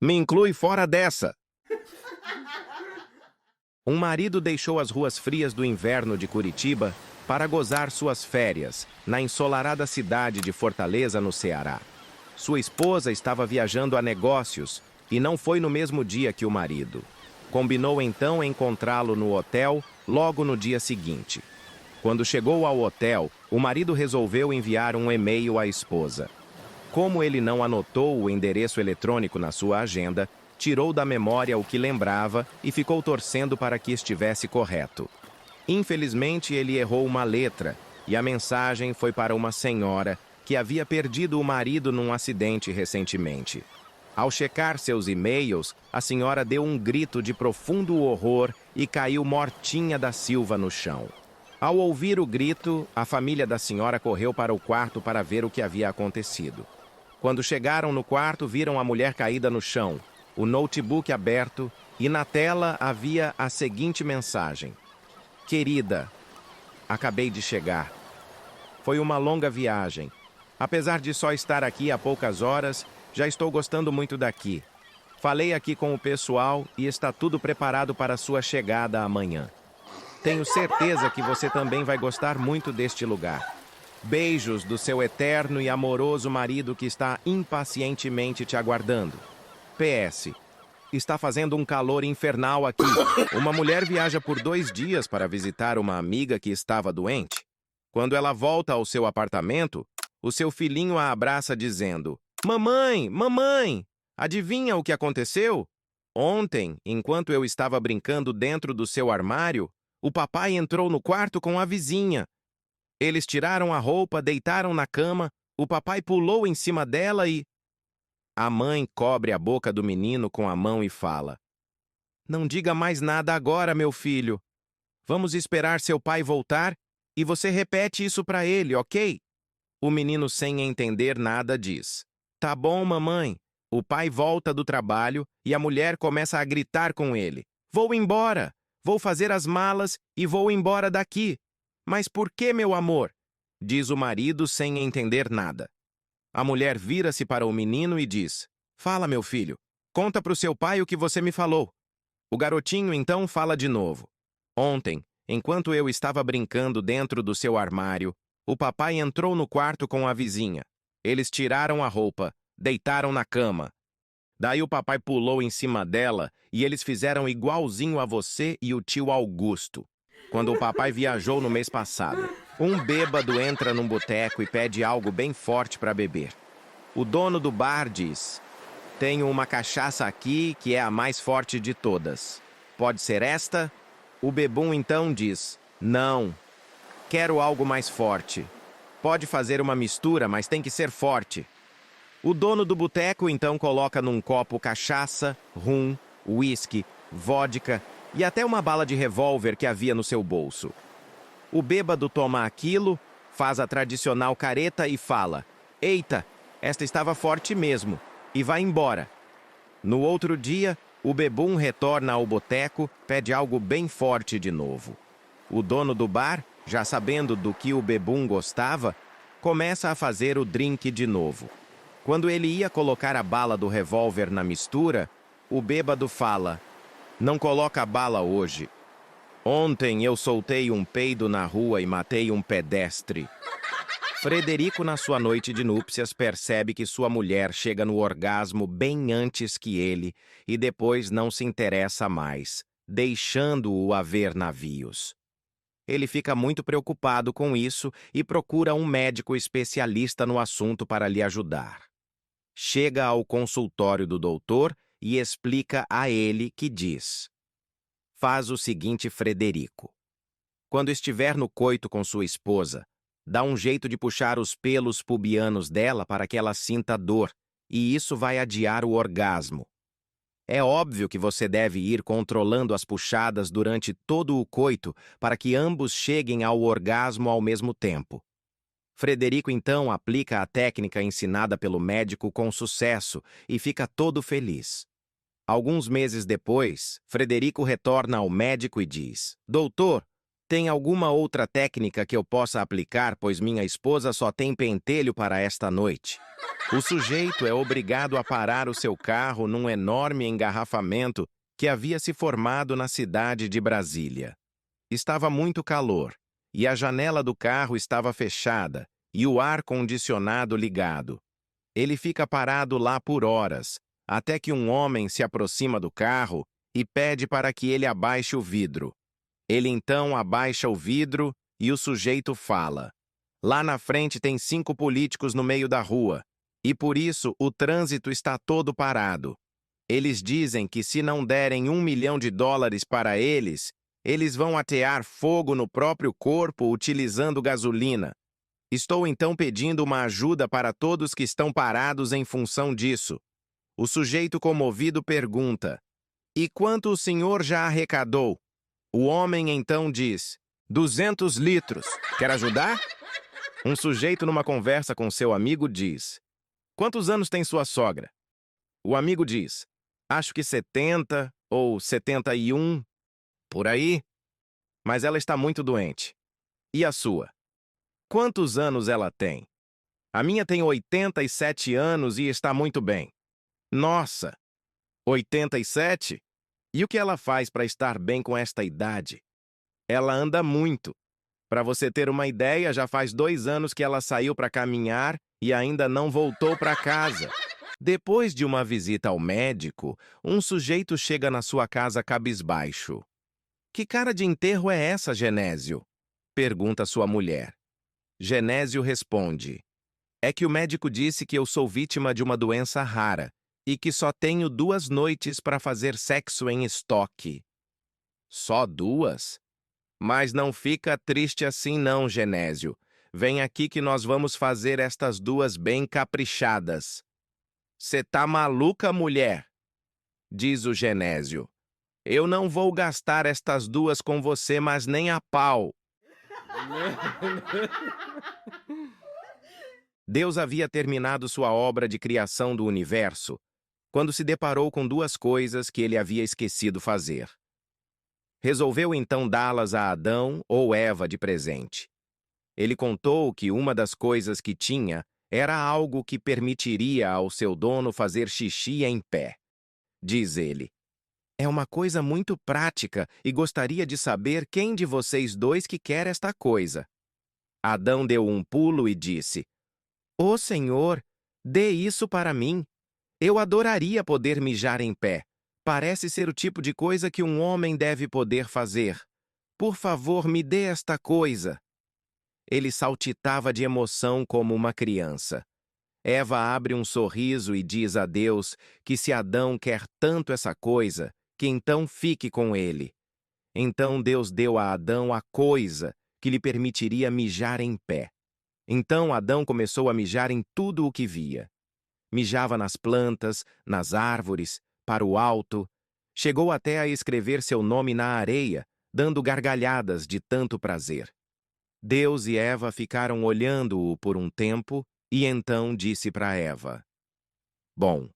Me inclui fora dessa. Um marido deixou as ruas frias do inverno de Curitiba para gozar suas férias na ensolarada cidade de Fortaleza, no Ceará. Sua esposa estava viajando a negócios e não foi no mesmo dia que o marido. Combinou então encontrá-lo no hotel logo no dia seguinte. Quando chegou ao hotel, o marido resolveu enviar um e-mail à esposa. Como ele não anotou o endereço eletrônico na sua agenda, tirou da memória o que lembrava e ficou torcendo para que estivesse correto. Infelizmente, ele errou uma letra e a mensagem foi para uma senhora que havia perdido o marido num acidente recentemente. Ao checar seus e-mails, a senhora deu um grito de profundo horror e caiu mortinha da Silva no chão. Ao ouvir o grito, a família da senhora correu para o quarto para ver o que havia acontecido. Quando chegaram no quarto, viram a mulher caída no chão, o notebook aberto e na tela havia a seguinte mensagem: Querida, acabei de chegar. Foi uma longa viagem. Apesar de só estar aqui há poucas horas, já estou gostando muito daqui. Falei aqui com o pessoal e está tudo preparado para a sua chegada amanhã. Tenho certeza que você também vai gostar muito deste lugar. Beijos do seu eterno e amoroso marido que está impacientemente te aguardando. PS. Está fazendo um calor infernal aqui. Uma mulher viaja por 2 dias para visitar uma amiga que estava doente. Quando ela volta ao seu apartamento, o seu filhinho a abraça dizendo: Mamãe, mamãe, adivinha o que aconteceu? Ontem, enquanto eu estava brincando dentro do seu armário, o papai entrou no quarto com a vizinha. Eles tiraram a roupa, deitaram na cama, o papai pulou em cima dela e... A mãe cobre a boca do menino com a mão e fala: Não diga mais nada agora, meu filho. Vamos esperar seu pai voltar e você repete isso para ele, ok? O menino, sem entender nada, diz: Tá bom, mamãe. O pai volta do trabalho e a mulher começa a gritar com ele: Vou embora! Vou fazer as malas e vou embora daqui. Mas por que, meu amor? Diz o marido sem entender nada. A mulher vira-se para o menino e diz: Fala, meu filho. Conta para o seu pai o que você me falou. O garotinho então fala de novo: Ontem, enquanto eu estava brincando dentro do seu armário, o papai entrou no quarto com a vizinha. Eles tiraram a roupa, deitaram na cama. Daí o papai pulou em cima dela e eles fizeram igualzinho a você e o tio Augusto, quando o papai viajou no mês passado. Um bêbado entra num boteco e pede algo bem forte para beber. O dono do bar diz: "Tenho uma cachaça aqui que é a mais forte de todas. Pode ser esta?" O bebum então diz: "Não, quero algo mais forte. Pode fazer uma mistura, mas tem que ser forte." O dono do boteco então coloca num copo cachaça, rum, uísque, vodka e até uma bala de revólver que havia no seu bolso. O bêbado toma aquilo, faz a tradicional careta e fala: "Eita, esta estava forte mesmo", e vai embora. No outro dia, o bebum retorna ao boteco, pede algo bem forte de novo. O dono do bar, já sabendo do que o bebum gostava, começa a fazer o drink de novo. Quando ele ia colocar a bala do revólver na mistura, o bêbado fala: "Não coloca a bala hoje. Ontem eu soltei um peido na rua e matei um pedestre." Frederico, na sua noite de núpcias, percebe que sua mulher chega no orgasmo bem antes que ele e depois não se interessa mais, deixando-o a ver navios. Ele fica muito preocupado com isso e procura um médico especialista no assunto para lhe ajudar. Chega ao consultório do doutor e explica a ele que diz: "Faz o seguinte, Frederico. Quando estiver no coito com sua esposa, dá um jeito de puxar os pelos pubianos dela para que ela sinta dor, e isso vai adiar o orgasmo. É óbvio que você deve ir controlando as puxadas durante todo o coito para que ambos cheguem ao orgasmo ao mesmo tempo." Frederico então aplica a técnica ensinada pelo médico com sucesso e fica todo feliz. Alguns meses depois, Frederico retorna ao médico e diz: "Doutor, tem alguma outra técnica que eu possa aplicar, pois minha esposa só tem pentelho para esta noite?" O sujeito é obrigado a parar o seu carro num enorme engarrafamento que havia se formado na cidade de Brasília. Estava muito calor, e a janela do carro estava fechada e o ar-condicionado ligado. Ele fica parado lá por horas, até que um homem se aproxima do carro e pede para que ele abaixe o vidro. Ele então abaixa o vidro e o sujeito fala: "Lá na frente tem 5 políticos no meio da rua, e por isso o trânsito está todo parado. Eles dizem que se não derem $1 milhão para eles, eles vão atear fogo no próprio corpo utilizando gasolina. Estou então pedindo uma ajuda para todos que estão parados em função disso." O sujeito comovido pergunta: "E quanto o senhor já arrecadou?" O homem então diz: 200 litros. Quer ajudar?" Um sujeito numa conversa com seu amigo diz: "Quantos anos tem sua sogra?" O amigo diz: "Acho que 70 ou 71, por aí. Mas ela está muito doente." "E a sua? Quantos anos ela tem?" "A minha tem 87 anos e está muito bem." "Nossa, 87? E o que ela faz para estar bem com esta idade?" "Ela anda muito. Para você ter uma ideia, já faz 2 anos que ela saiu para caminhar e ainda não voltou para casa." Depois de uma visita ao médico, um sujeito chega na sua casa cabisbaixo. "Que cara de enterro é essa, Genésio?" pergunta sua mulher. Genésio responde: "É que o médico disse que eu sou vítima de uma doença rara e que só tenho 2 noites para fazer sexo em estoque." "Só 2? Mas não fica triste assim não, Genésio. Vem aqui que nós vamos fazer estas 2 bem caprichadas." "Cê tá maluca, mulher?" diz o Genésio. "Eu não vou gastar estas 2 com você, mas nem a pau." Deus havia terminado sua obra de criação do universo quando se deparou com 2 coisas que ele havia esquecido fazer. Resolveu então dá-las a Adão ou Eva de presente. Ele contou que uma das coisas que tinha era algo que permitiria ao seu dono fazer xixi em pé. Diz ele: "É uma coisa muito prática e gostaria de saber quem de vocês 2 que quer esta coisa." Adão deu um pulo e disse: "Ó Senhor, dê isso para mim. Eu adoraria poder mijar em pé. Parece ser o tipo de coisa que um homem deve poder fazer. Por favor, me dê esta coisa." Ele saltitava de emoção como uma criança. Eva abre um sorriso e diz a Deus que se Adão quer tanto essa coisa, que então fique com ele. Então Deus deu a Adão a coisa que lhe permitiria mijar em pé. Então Adão começou a mijar em tudo o que via. Mijava nas plantas, nas árvores, para o alto. Chegou até a escrever seu nome na areia, dando gargalhadas de tanto prazer. Deus e Eva ficaram olhando-o por um tempo e então disse para Eva: Bom,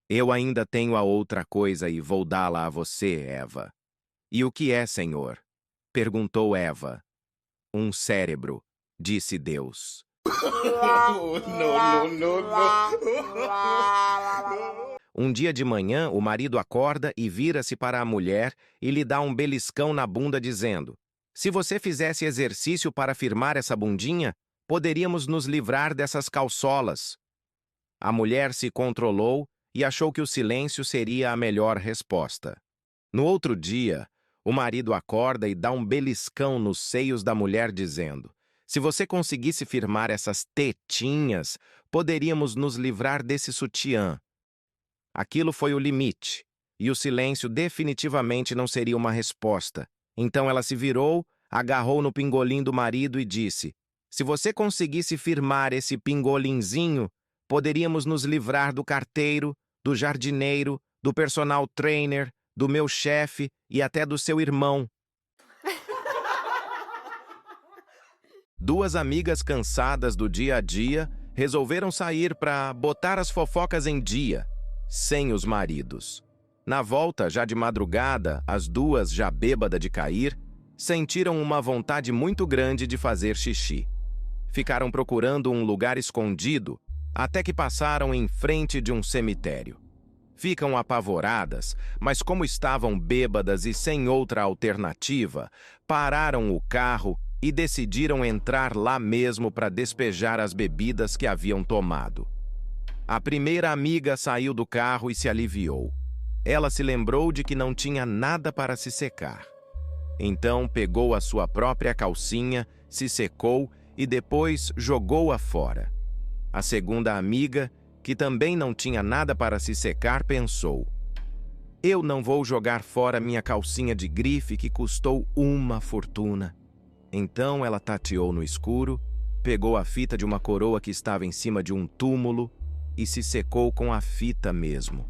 eu ainda tenho a outra coisa e vou dá-la a você, Eva. E o que é, Senhor? Perguntou Eva. Um cérebro, disse Deus. Um dia de manhã, o marido acorda e vira-se para a mulher e lhe dá um beliscão na bunda, dizendo: Se você fizesse exercício para firmar essa bundinha, poderíamos nos livrar dessas calçolas. A mulher se controlou e achou que o silêncio seria a melhor resposta. No outro dia, o marido acorda e dá um beliscão nos seios da mulher, dizendo: Se você conseguisse firmar essas tetinhas, poderíamos nos livrar desse sutiã. Aquilo foi o limite, e o silêncio definitivamente não seria uma resposta. Então ela se virou, agarrou no pingolim do marido e disse: Se você conseguisse firmar esse pingolinzinho, poderíamos nos livrar do carteiro, do jardineiro, do personal trainer, do meu chefe e até do seu irmão. Duas amigas cansadas do dia a dia resolveram sair para botar as fofocas em dia, sem os maridos. Na volta, já de madrugada, as duas, já bêbada de cair, sentiram uma vontade muito grande de fazer xixi. Ficaram procurando um lugar escondido, até que passaram em frente de um cemitério. Ficam apavoradas, mas como estavam bêbadas e sem outra alternativa, pararam o carro e decidiram entrar lá mesmo para despejar as bebidas que haviam tomado. A primeira amiga saiu do carro e se aliviou. Ela se lembrou de que não tinha nada para se secar. Então pegou a sua própria calcinha, se secou e depois jogou-a fora. A segunda amiga, que também não tinha nada para se secar, pensou: Eu não vou jogar fora minha calcinha de grife que custou uma fortuna. Então ela tateou no escuro, pegou a fita de uma coroa que estava em cima de um túmulo e se secou com a fita mesmo.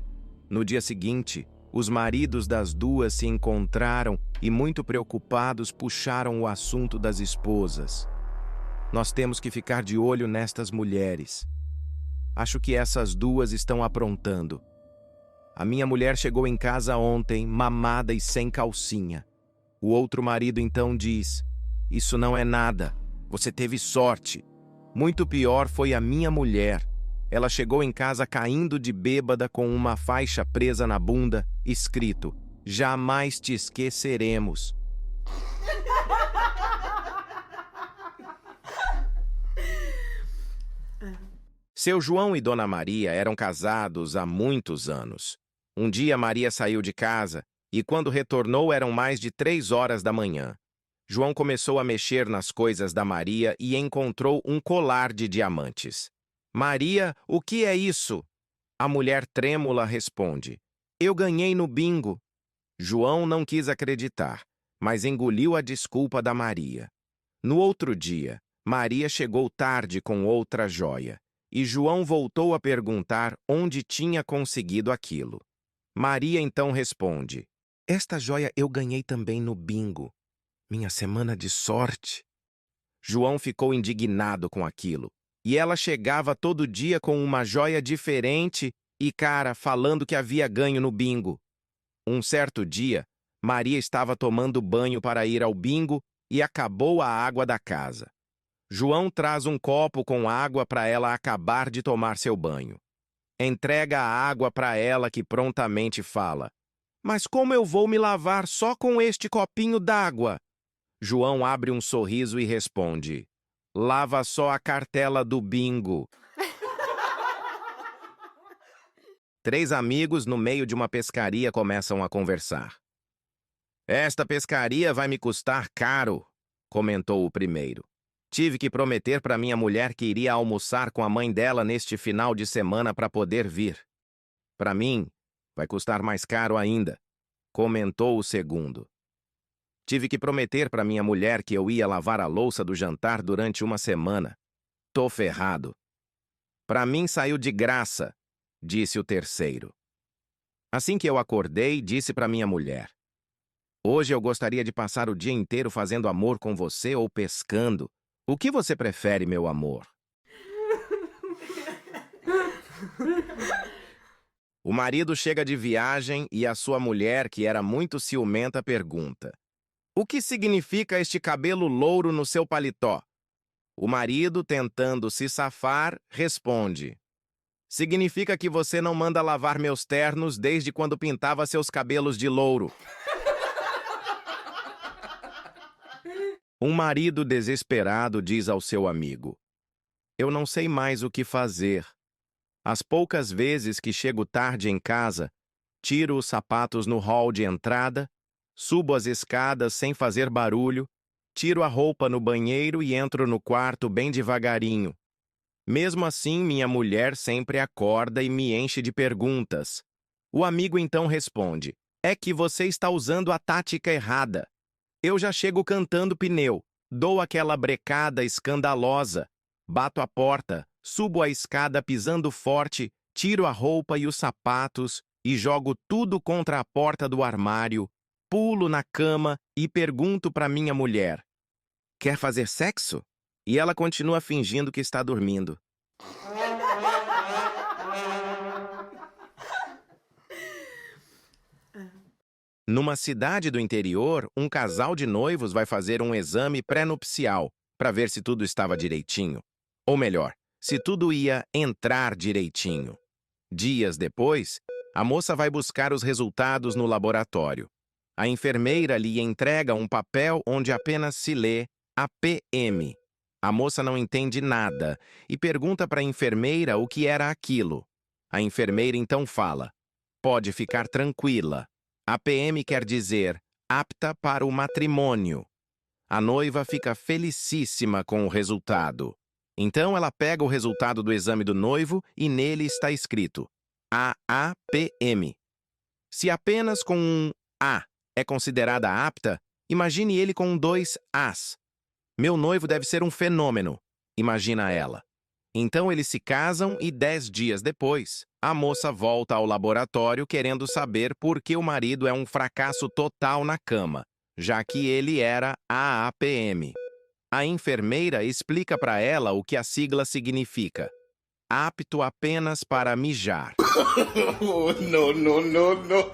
No dia seguinte, os maridos das duas se encontraram e, muito preocupados, puxaram o assunto das esposas. Nós temos que ficar de olho nestas mulheres. Acho que essas duas estão aprontando. A minha mulher chegou em casa ontem, mamada e sem calcinha. O outro marido então diz: Isso não é nada, você teve sorte. Muito pior foi a minha mulher. Ela chegou em casa caindo de bêbada com uma faixa presa na bunda, escrito: Jamais te esqueceremos. Seu João e Dona Maria eram casados há muitos anos. Um dia Maria saiu de casa e quando retornou eram mais de 3 horas da manhã. João começou a mexer nas coisas da Maria e encontrou um colar de diamantes. Maria, o que é isso? A mulher trêmula responde: Eu ganhei no bingo. João não quis acreditar, mas engoliu a desculpa da Maria. No outro dia, Maria chegou tarde com outra joia, e João voltou a perguntar onde tinha conseguido aquilo. Maria então responde: Esta joia eu ganhei também no bingo. Minha semana de sorte. João ficou indignado com aquilo. E ela chegava todo dia com uma joia diferente e cara falando que havia ganho no bingo. Um certo dia, Maria estava tomando banho para ir ao bingo e acabou a água da casa. João traz um copo com água para ela acabar de tomar seu banho. Entrega a água para ela, que prontamente fala: Mas como eu vou me lavar só com este copinho d'água? João abre um sorriso e responde: Lava só a cartela do bingo. 3 amigos no meio de uma pescaria começam a conversar. Esta pescaria vai me custar caro, comentou o primeiro. Tive que prometer para minha mulher que iria almoçar com a mãe dela neste final de semana para poder vir. Para mim, vai custar mais caro ainda, comentou o segundo. Tive que prometer para minha mulher que eu ia lavar a louça do jantar durante uma semana. Tô ferrado. Para mim saiu de graça, disse o terceiro. Assim que eu acordei, disse para minha mulher: Hoje eu gostaria de passar o dia inteiro fazendo amor com você ou pescando. O que você prefere, meu amor? O marido chega de viagem e a sua mulher, que era muito ciumenta, pergunta: O que significa este cabelo louro no seu paletó? O marido, tentando se safar, responde: Significa que você não manda lavar meus ternos desde quando pintava seus cabelos de louro. Um marido desesperado diz ao seu amigo: Eu não sei mais o que fazer. As poucas vezes que chego tarde em casa, tiro os sapatos no hall de entrada, subo as escadas sem fazer barulho, tiro a roupa no banheiro e entro no quarto bem devagarinho. Mesmo assim, minha mulher sempre acorda e me enche de perguntas. O amigo então responde: É que você está usando a tática errada. Eu já chego cantando pneu, dou aquela brecada escandalosa, bato a porta, subo a escada pisando forte, tiro a roupa e os sapatos e jogo tudo contra a porta do armário, pulo na cama e pergunto para minha mulher: Quer fazer sexo? E ela continua fingindo que está dormindo. Numa cidade do interior, um casal de noivos vai fazer um exame pré-nupcial para ver se tudo estava direitinho. Ou melhor, se tudo ia entrar direitinho. Dias depois, a moça vai buscar os resultados no laboratório. A enfermeira lhe entrega um papel onde apenas se lê APM. A moça não entende nada e pergunta para a enfermeira o que era aquilo. A enfermeira então fala: Pode ficar tranquila. APM quer dizer apta para o matrimônio. A noiva fica felicíssima com o resultado. Então ela pega o resultado do exame do noivo e nele está escrito AAPM. Se apenas com um A é considerada apta, imagine ele com dois As. Meu noivo deve ser um fenômeno, imagina ela. Então eles se casam e 10 dias depois, a moça volta ao laboratório querendo saber por que o marido é um fracasso total na cama, já que ele era AAPM. A enfermeira explica para ela o que a sigla significa: apto apenas para mijar. Oh, no, no, no, no.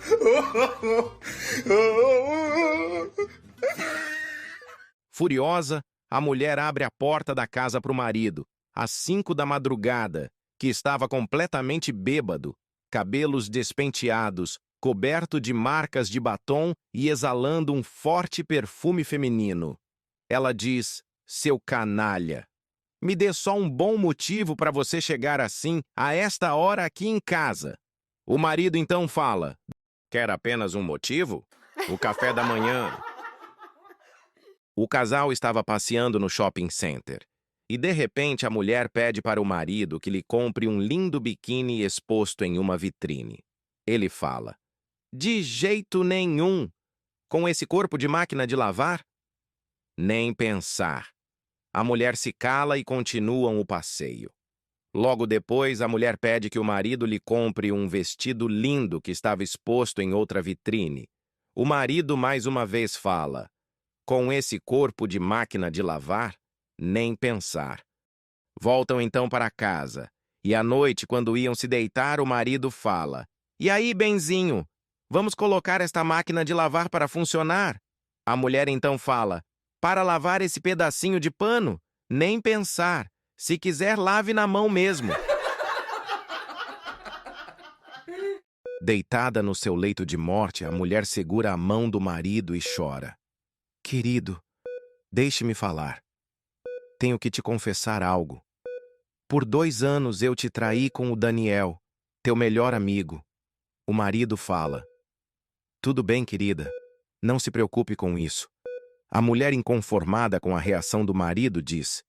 Furiosa, a mulher abre a porta da casa para o marido, às 5 da madrugada, que estava completamente bêbado, cabelos despenteados, coberto de marcas de batom e exalando um forte perfume feminino. Ela diz: Seu canalha, me dê só um bom motivo para você chegar assim, a esta hora aqui em casa. O marido então fala: Quer apenas um motivo? O café da manhã. O casal estava passeando no shopping center. E de repente a mulher pede para o marido que lhe compre um lindo biquíni exposto em uma vitrine. Ele fala: De jeito nenhum! Com esse corpo de máquina de lavar? Nem pensar. A mulher se cala e continuam o passeio. Logo depois, a mulher pede que o marido lhe compre um vestido lindo que estava exposto em outra vitrine. O marido mais uma vez fala: Com esse corpo de máquina de lavar? Nem pensar. Voltam então para casa. E à noite, quando iam se deitar, o marido fala: E aí, benzinho, vamos colocar esta máquina de lavar para funcionar? A mulher então fala: Para lavar esse pedacinho de pano? Nem pensar. Se quiser, lave na mão mesmo. Deitada no seu leito de morte, a mulher segura a mão do marido e chora. Querido, deixe-me falar. Tenho que te confessar algo. Por 2 anos eu te traí com o Daniel, teu melhor amigo. O marido fala: Tudo bem, querida. Não se preocupe com isso. A mulher, inconformada com a reação do marido, diz: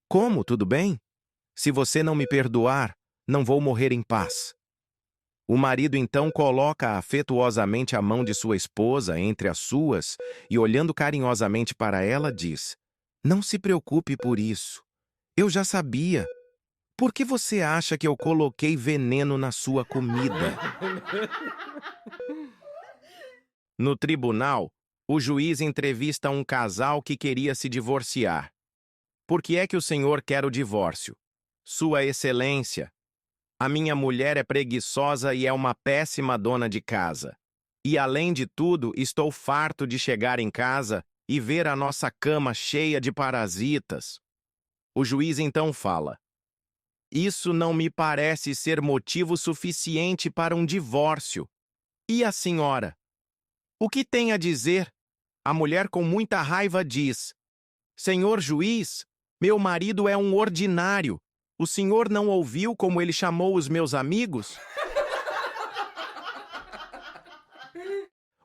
Como, tudo bem? Se você não me perdoar, não vou morrer em paz. O marido então coloca afetuosamente a mão de sua esposa entre as suas e, olhando carinhosamente para ela, diz: Não se preocupe por isso. Eu já sabia. Por que você acha que eu coloquei veneno na sua comida? No tribunal, o juiz entrevista um casal que queria se divorciar. Por que é que o senhor quer o divórcio? Sua Excelência, a minha mulher é preguiçosa e é uma péssima dona de casa. E, além de tudo, estou farto de chegar em casa e ver a nossa cama cheia de parasitas. O juiz então fala: Isso não me parece ser motivo suficiente para um divórcio. E a senhora? O que tem a dizer? A mulher, com muita raiva, diz: Senhor juiz, meu marido é um ordinário. O senhor não ouviu como ele chamou os meus amigos?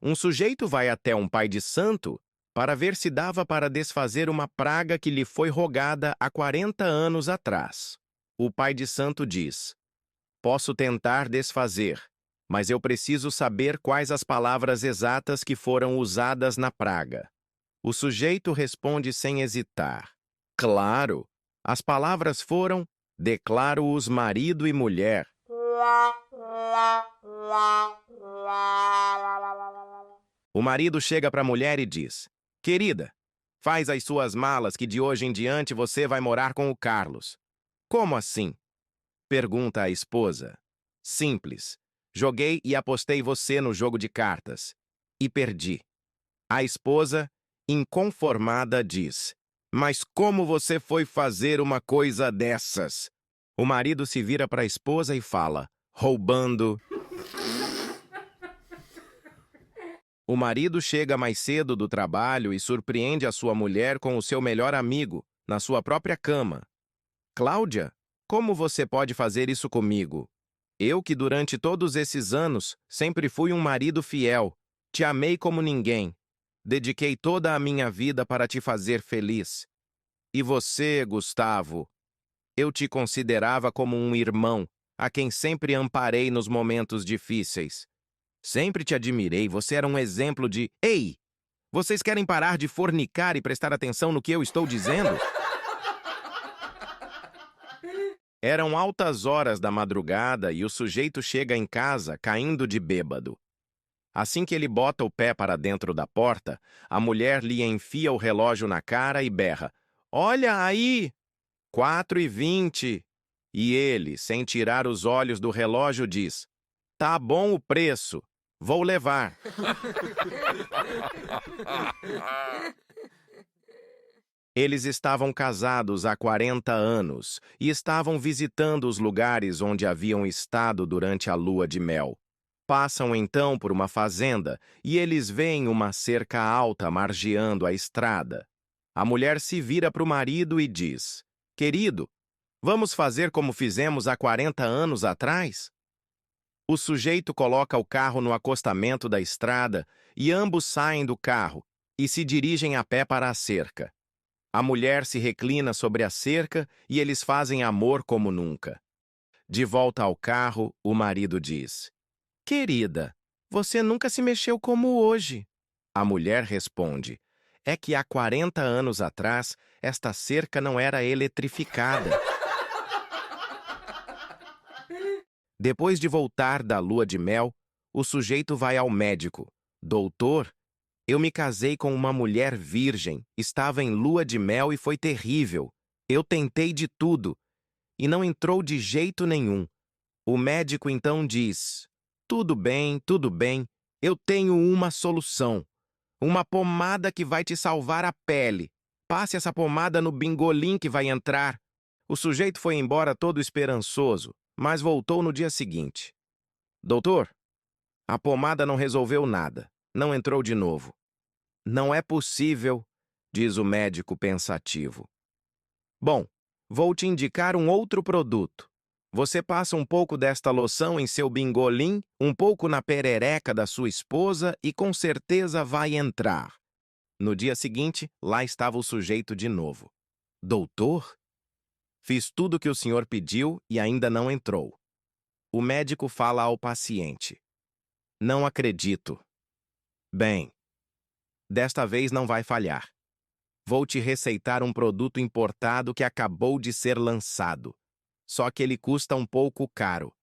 Um sujeito vai até um pai de santo para ver se dava para desfazer uma praga que lhe foi rogada há 40 anos atrás. O pai de santo diz: Posso tentar desfazer, mas eu preciso saber quais as palavras exatas que foram usadas na praga. O sujeito responde sem hesitar: Claro, as palavras foram: declaro-os marido e mulher. O marido chega para a mulher e diz: Querida, faz as suas malas que de hoje em diante você vai morar com o Carlos. Como assim? Pergunta a esposa. Simples. Joguei e apostei você no jogo de cartas. E perdi. A esposa, inconformada, diz: Mas como você foi fazer uma coisa dessas? O marido se vira para a esposa e fala: Roubando. O marido chega mais cedo do trabalho e surpreende a sua mulher com o seu melhor amigo, na sua própria cama. Cláudia, como você pode fazer isso comigo? Eu que durante todos esses anos sempre fui um marido fiel, te amei como ninguém, dediquei toda a minha vida para te fazer feliz. E você, Gustavo? Eu te considerava como um irmão, a quem sempre amparei nos momentos difíceis. Sempre te admirei, você era um exemplo de... Ei! Vocês querem parar de fornicar e prestar atenção no que eu estou dizendo? Eram altas horas da madrugada e o sujeito chega em casa caindo de bêbado. Assim que ele bota o pé para dentro da porta, a mulher lhe enfia o relógio na cara e berra: Olha aí! 4h20. E ele, sem tirar os olhos do relógio, diz: Tá bom o preço, vou levar. Eles estavam casados há 40 anos e estavam visitando os lugares onde haviam estado durante a lua de mel. Passam então por uma fazenda e eles veem uma cerca alta margeando a estrada. A mulher se vira para o marido e diz: Querido, vamos fazer como fizemos há 40 anos atrás? O sujeito coloca o carro no acostamento da estrada e ambos saem do carro e se dirigem a pé para a cerca. A mulher se reclina sobre a cerca e eles fazem amor como nunca. De volta ao carro, o marido diz: Querida, você nunca se mexeu como hoje. A mulher responde: É que há 40 anos atrás, esta cerca não era eletrificada. Depois de voltar da lua de mel, o sujeito vai ao médico. Doutor, eu me casei com uma mulher virgem, estava em lua de mel e foi terrível. Eu tentei de tudo, e não entrou de jeito nenhum. O médico então diz: tudo bem, eu tenho uma solução. Uma pomada que vai te salvar a pele. Passe essa pomada no bingolim que vai entrar. O sujeito foi embora todo esperançoso, mas voltou no dia seguinte. Doutor, a pomada não resolveu nada. Não entrou de novo. Não é possível, diz o médico pensativo. Bom, vou te indicar um outro produto. Você passa um pouco desta loção em seu bingolim, um pouco na perereca da sua esposa e com certeza vai entrar. No dia seguinte, lá estava o sujeito de novo. Doutor? Fiz tudo o que o senhor pediu e ainda não entrou. O médico fala ao paciente. Não acredito. Bem, desta vez não vai falhar. Vou te receitar um produto importado que acabou de ser lançado. Só que ele custa um pouco caro.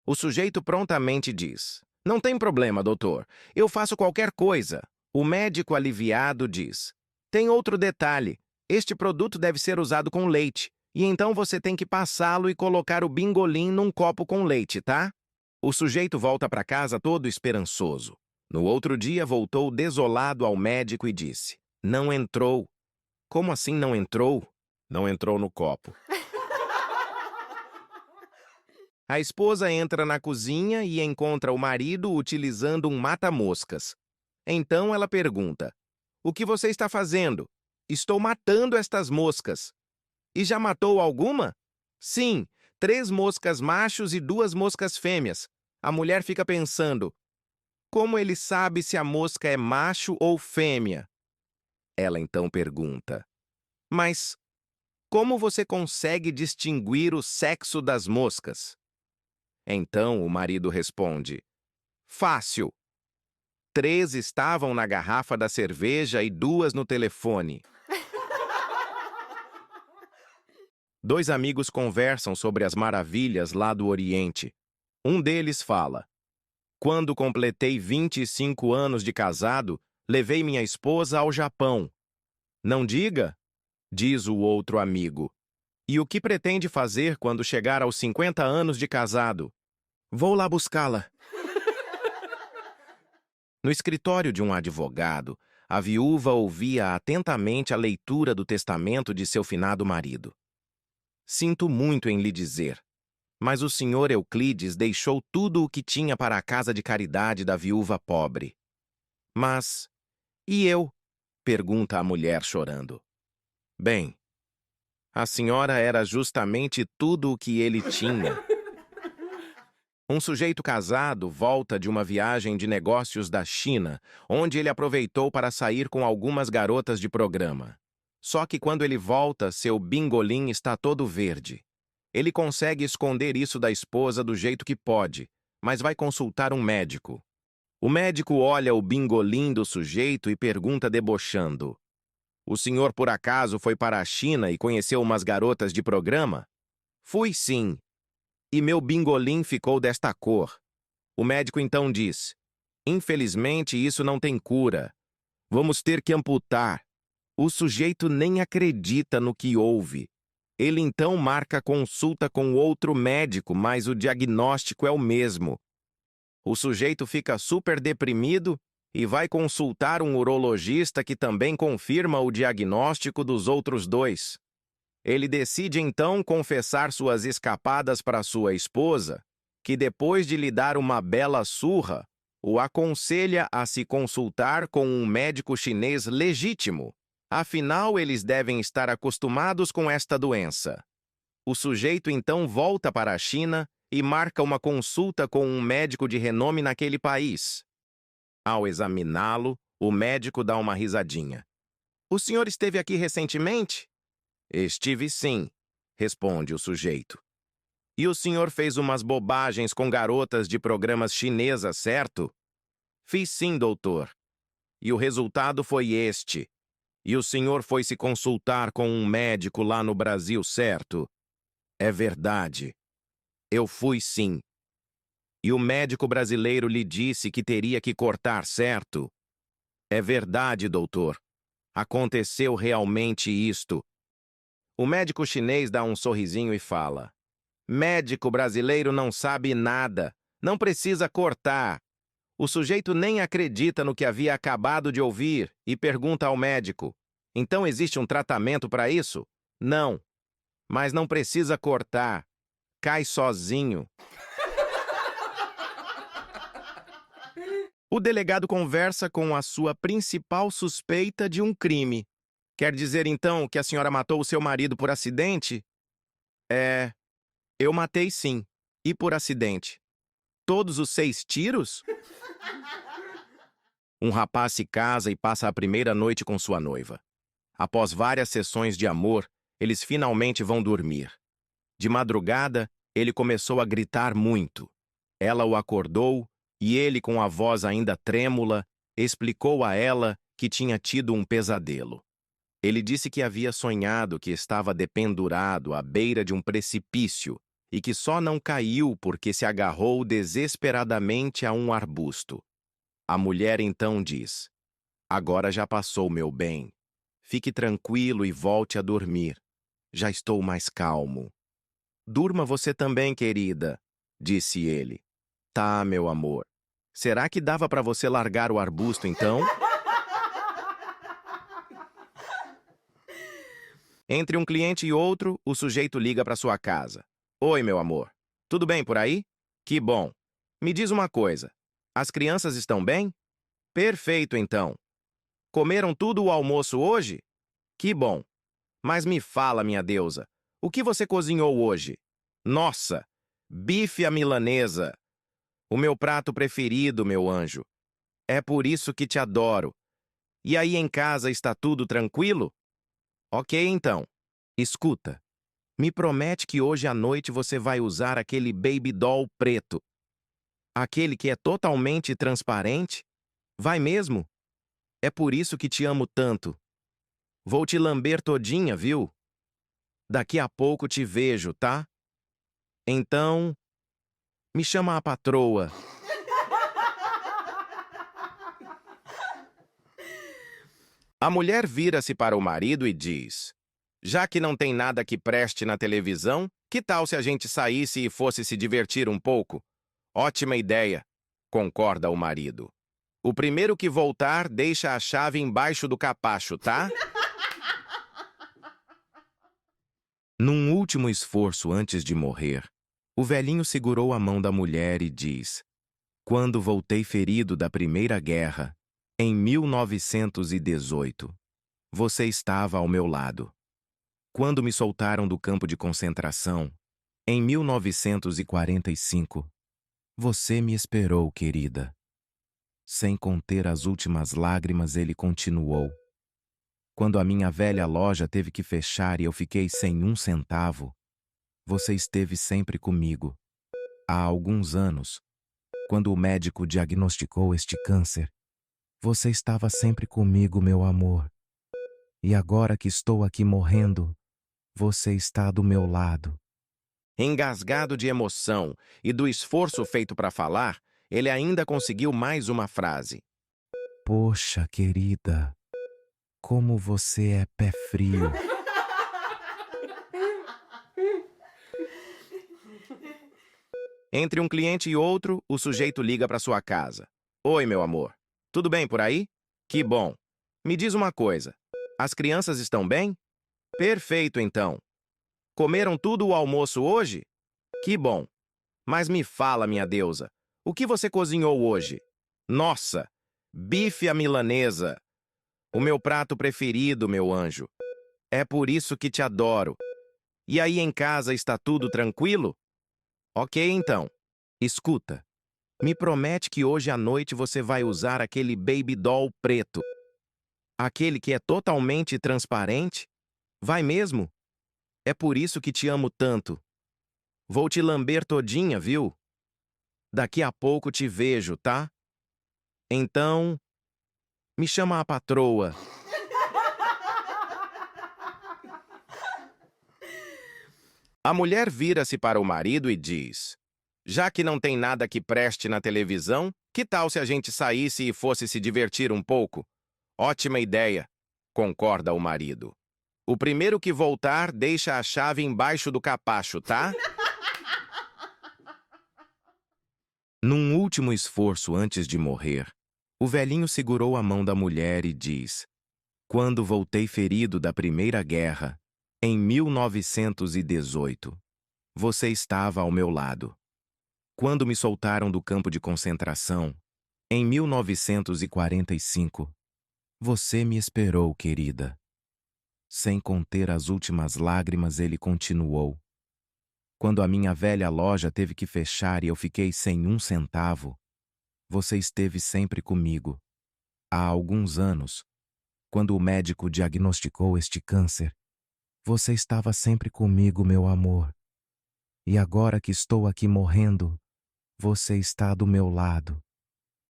O sujeito prontamente diz: Não tem problema, doutor. Eu faço qualquer coisa. O médico aliviado diz: Tem outro detalhe. Este produto deve ser usado com leite. E então você tem que passá-lo e colocar o bingolim num copo com leite, tá? O sujeito volta para casa todo esperançoso. No outro dia, voltou desolado ao médico e disse: Não entrou. Como assim não entrou? Não entrou no copo. A esposa entra na cozinha e encontra o marido utilizando um mata-moscas. Então ela pergunta: O que você está fazendo? Estou matando estas moscas. E já matou alguma? Sim, 3 moscas machos e 2 moscas fêmeas. A mulher fica pensando: Como ele sabe se a mosca é macho ou fêmea? Ela então pergunta: Mas como você consegue distinguir o sexo das moscas? Então o marido responde: Fácil. 3 estavam na garrafa da cerveja e 2 no telefone. 2 amigos conversam sobre as maravilhas lá do Oriente. Um deles fala: Quando completei 25 anos de casado, levei minha esposa ao Japão. Não diga, diz o outro amigo. E o que pretende fazer quando chegar aos 50 anos de casado? Vou lá buscá-la. No escritório de um advogado, a viúva ouvia atentamente a leitura do testamento de seu finado marido. Sinto muito em lhe dizer, mas o senhor Euclides deixou tudo o que tinha para a casa de caridade da viúva pobre. Mas, e eu? Pergunta a mulher chorando. Bem, a senhora era justamente tudo o que ele tinha. Um sujeito casado volta de uma viagem de negócios da China, onde ele aproveitou para sair com algumas garotas de programa. Só que quando ele volta, seu bingolim está todo verde. Ele consegue esconder isso da esposa do jeito que pode, mas vai consultar um médico. O médico olha o bingolim do sujeito e pergunta debochando: O senhor por acaso foi para a China e conheceu umas garotas de programa? Fui sim. E meu bingolim ficou desta cor. O médico então diz: Infelizmente isso não tem cura. Vamos ter que amputar. O sujeito nem acredita no que ouve. Ele então marca consulta com outro médico, mas o diagnóstico é o mesmo. O sujeito fica super deprimido e vai consultar um urologista que também confirma o diagnóstico dos outros 2. Ele decide então confessar suas escapadas para sua esposa, que depois de lhe dar uma bela surra, o aconselha a se consultar com um médico chinês legítimo. Afinal, eles devem estar acostumados com esta doença. O sujeito então volta para a China e marca uma consulta com um médico de renome naquele país. Ao examiná-lo, o médico dá uma risadinha. O senhor esteve aqui recentemente? Estive sim, responde o sujeito. E o senhor fez umas bobagens com garotas de programas chinesas, certo? Fiz sim, doutor. E o resultado foi este. E o senhor foi se consultar com um médico lá no Brasil, certo? É verdade. Eu fui sim. E o médico brasileiro lhe disse que teria que cortar, certo? É verdade, doutor. Aconteceu realmente isto. O médico chinês dá um sorrisinho e fala: Médico brasileiro não sabe nada. Não precisa cortar. O sujeito nem acredita no que havia acabado de ouvir e pergunta ao médico: Então existe um tratamento para isso? Não. Mas não precisa cortar. Cai sozinho. O delegado conversa com a sua principal suspeita de um crime. Quer dizer, então, que a senhora matou o seu marido por acidente? Eu matei sim. E por acidente. Todos os 6 tiros? Um rapaz se casa e passa a primeira noite com sua noiva. Após várias sessões de amor, eles finalmente vão dormir. De madrugada, ele começou a gritar muito. Ela o acordou e ele, com a voz ainda trêmula, explicou a ela que tinha tido um pesadelo. Ele disse que havia sonhado que estava dependurado à beira de um precipício e que só não caiu porque se agarrou desesperadamente a um arbusto. A mulher então diz: "Agora já passou, meu bem. Fique tranquilo e volte a dormir. Já estou mais calmo." "Durma você também, querida", disse ele. "Tá, meu amor. Será que dava para você largar o arbusto então?" Entre um cliente e outro, o sujeito liga para sua casa. "Oi, meu amor. Tudo bem por aí? Que bom. Me diz uma coisa. As crianças estão bem? Perfeito, então. Comeram tudo o almoço hoje? Que bom. Mas me fala, minha deusa, o que você cozinhou hoje?" "Nossa, bife à milanesa. O meu prato preferido, meu anjo. É por isso que te adoro. E aí em casa está tudo tranquilo?" "Ok, então. Escuta. Me promete que hoje à noite você vai usar aquele baby doll preto. Aquele que é totalmente transparente? Vai mesmo? É por isso que te amo tanto. Vou te lamber todinha, viu? Daqui a pouco te vejo, tá? Então, me chama a patroa." A mulher vira-se para o marido e diz: "Já que não tem nada que preste na televisão, que tal se a gente saísse e fosse se divertir um pouco?" "Ótima ideia", concorda o marido. "O primeiro que voltar deixa a chave embaixo do capacho, tá?" Num último esforço antes de morrer, o velhinho segurou a mão da mulher e diz: "Quando voltei ferido da Primeira Guerra, em 1918, você estava ao meu lado. Quando me soltaram do campo de concentração, em 1945, você me esperou, querida." Sem conter as últimas lágrimas, ele continuou: "Quando a minha velha loja teve que fechar e eu fiquei sem um centavo, você esteve sempre comigo. Há alguns anos, quando o médico diagnosticou este câncer, você estava sempre comigo, meu amor. E agora que estou aqui morrendo, você está do meu lado." Engasgado de emoção e do esforço feito para falar, ele ainda conseguiu mais uma frase: "Poxa, querida, como você é pé frio." Entre um cliente e outro, o sujeito liga para sua casa. "Oi, meu amor. Tudo bem por aí? Que bom. Me diz uma coisa. As crianças estão bem?" "Perfeito, então. Comeram tudo o almoço hoje? Que bom. Mas me fala, minha deusa, o que você cozinhou hoje?" "Nossa, bife à milanesa. O meu prato preferido, meu anjo. É por isso que te adoro. E aí em casa está tudo tranquilo?" "Ok, então. Escuta. Me promete que hoje à noite você vai usar aquele baby doll preto. Aquele que é totalmente transparente? Vai mesmo? É por isso que te amo tanto. Vou te lamber todinha, viu? Daqui a pouco te vejo, tá? Então, me chama a patroa." A mulher vira-se para o marido e diz: "Já que não tem nada que preste na televisão, que tal se a gente saísse e fosse se divertir um pouco?" "Ótima ideia", concorda o marido. "O primeiro que voltar deixa a chave embaixo do capacho, tá?" Num último esforço antes de morrer, o velhinho segurou a mão da mulher e diz: "Quando voltei ferido da Primeira Guerra, em 1918, você estava ao meu lado. Quando me soltaram do campo de concentração, em 1945, você me esperou, querida." Sem conter as últimas lágrimas, ele continuou: "Quando a minha velha loja teve que fechar e eu fiquei sem um centavo, você esteve sempre comigo. Há alguns anos, quando o médico diagnosticou este câncer, você estava sempre comigo, meu amor. E agora que estou aqui morrendo, você está do meu lado.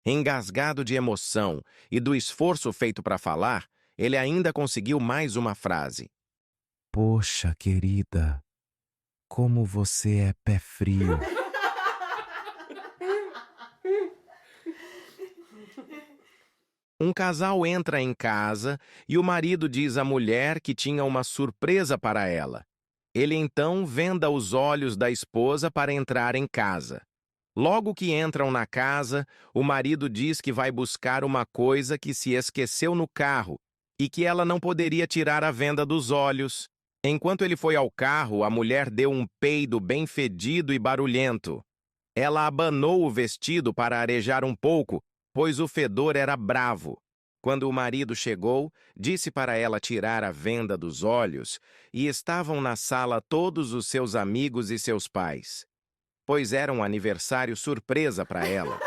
Engasgado de emoção e do esforço feito para falar, ele ainda conseguiu mais uma frase. Poxa, querida, como você é pé frio. Um casal entra em casa e o marido diz à mulher que tinha uma surpresa para ela. Ele então venda os olhos da esposa para entrar em casa. Logo que entram na casa, o marido diz que vai buscar uma coisa que se esqueceu no carro e que ela não poderia tirar a venda dos olhos. Enquanto ele foi ao carro, a mulher deu um peido bem fedido e barulhento. Ela abanou o vestido para arejar um pouco, pois o fedor era bravo. Quando o marido chegou, disse para ela tirar a venda dos olhos, e estavam na sala todos os seus amigos e seus pais, pois era um aniversário surpresa para ela.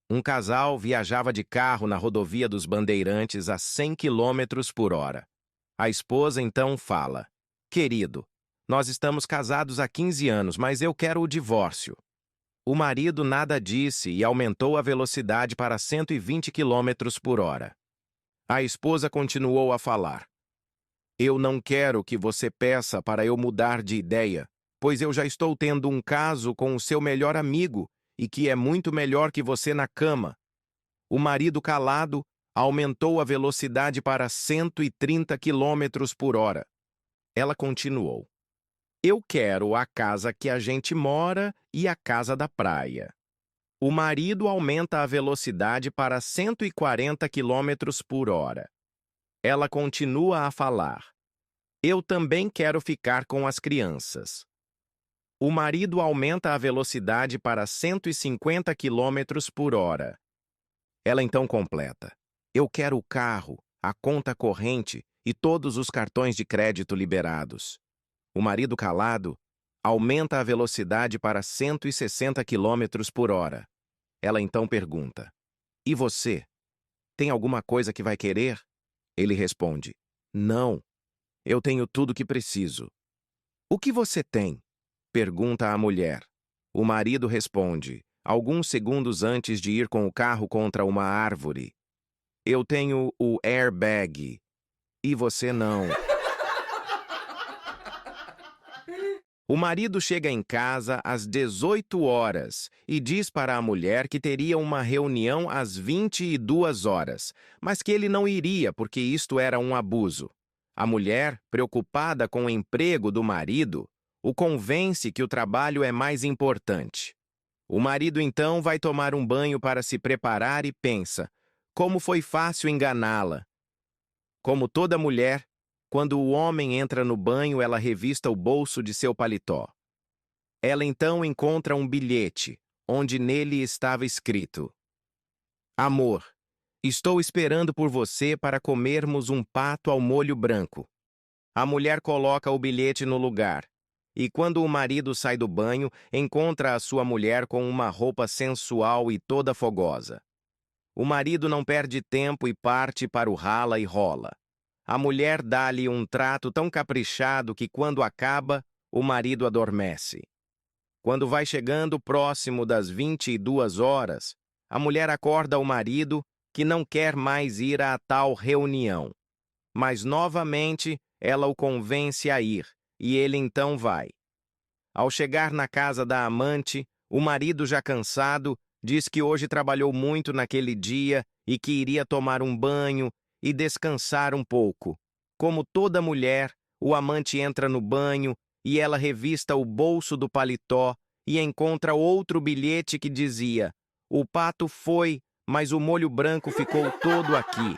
Um casal viajava de carro na rodovia dos Bandeirantes a 100 quilômetros por hora. A esposa então fala: Querido, nós estamos casados há 15 anos, mas eu quero o divórcio. O marido nada disse e aumentou a velocidade para 120 quilômetros por hora. A esposa continuou a falar: Eu não quero que você peça para eu mudar de ideia, pois eu já estou tendo um caso com o seu melhor amigo e que é muito melhor que você na cama. O marido calado aumentou a velocidade para 130 quilômetros por hora. Ela continuou: Eu quero a casa que a gente mora e a casa da praia. O marido aumenta a velocidade para 140 quilômetros por hora. Ela continua a falar: Eu também quero ficar com as crianças. O marido aumenta a velocidade para 150 quilômetros por hora. Ela então completa: Eu quero o carro, a conta corrente e todos os cartões de crédito liberados. O marido calado aumenta a velocidade para 160 quilômetros por hora. Ela então pergunta: E você? Tem alguma coisa que vai querer? Ele responde: Não, eu tenho tudo que preciso. O que você tem? Pergunta a mulher. O marido responde, alguns segundos antes de ir com o carro contra uma árvore: Eu tenho o airbag. E você não. O marido chega em casa às 18 horas e diz para a mulher que teria uma reunião às 22 horas, mas que ele não iria porque isto era um abuso. A mulher, preocupada com o emprego do marido, o convence que o trabalho é mais importante. O marido então vai tomar um banho para se preparar e pensa: como foi fácil enganá-la. Como toda mulher, quando o homem entra no banho, ela revista o bolso de seu paletó. Ela então encontra um bilhete, onde nele estava escrito: Amor, estou esperando por você para comermos um pato ao molho branco. A mulher coloca o bilhete no lugar, e quando o marido sai do banho, encontra a sua mulher com uma roupa sensual e toda fogosa. O marido não perde tempo e parte para o rala e rola. A mulher dá-lhe um trato tão caprichado que, quando acaba, o marido adormece. Quando vai chegando próximo das 22 horas, a mulher acorda o marido, que não quer mais ir a tal reunião. Mas, novamente, ela o convence a ir, e ele então vai. Ao chegar na casa da amante, o marido, já cansado, diz que hoje trabalhou muito naquele dia e que iria tomar um banho e descansar um pouco. Como toda mulher, o amante entra no banho e ela revista o bolso do paletó e encontra outro bilhete que dizia: O pato foi, mas o molho branco ficou todo aqui.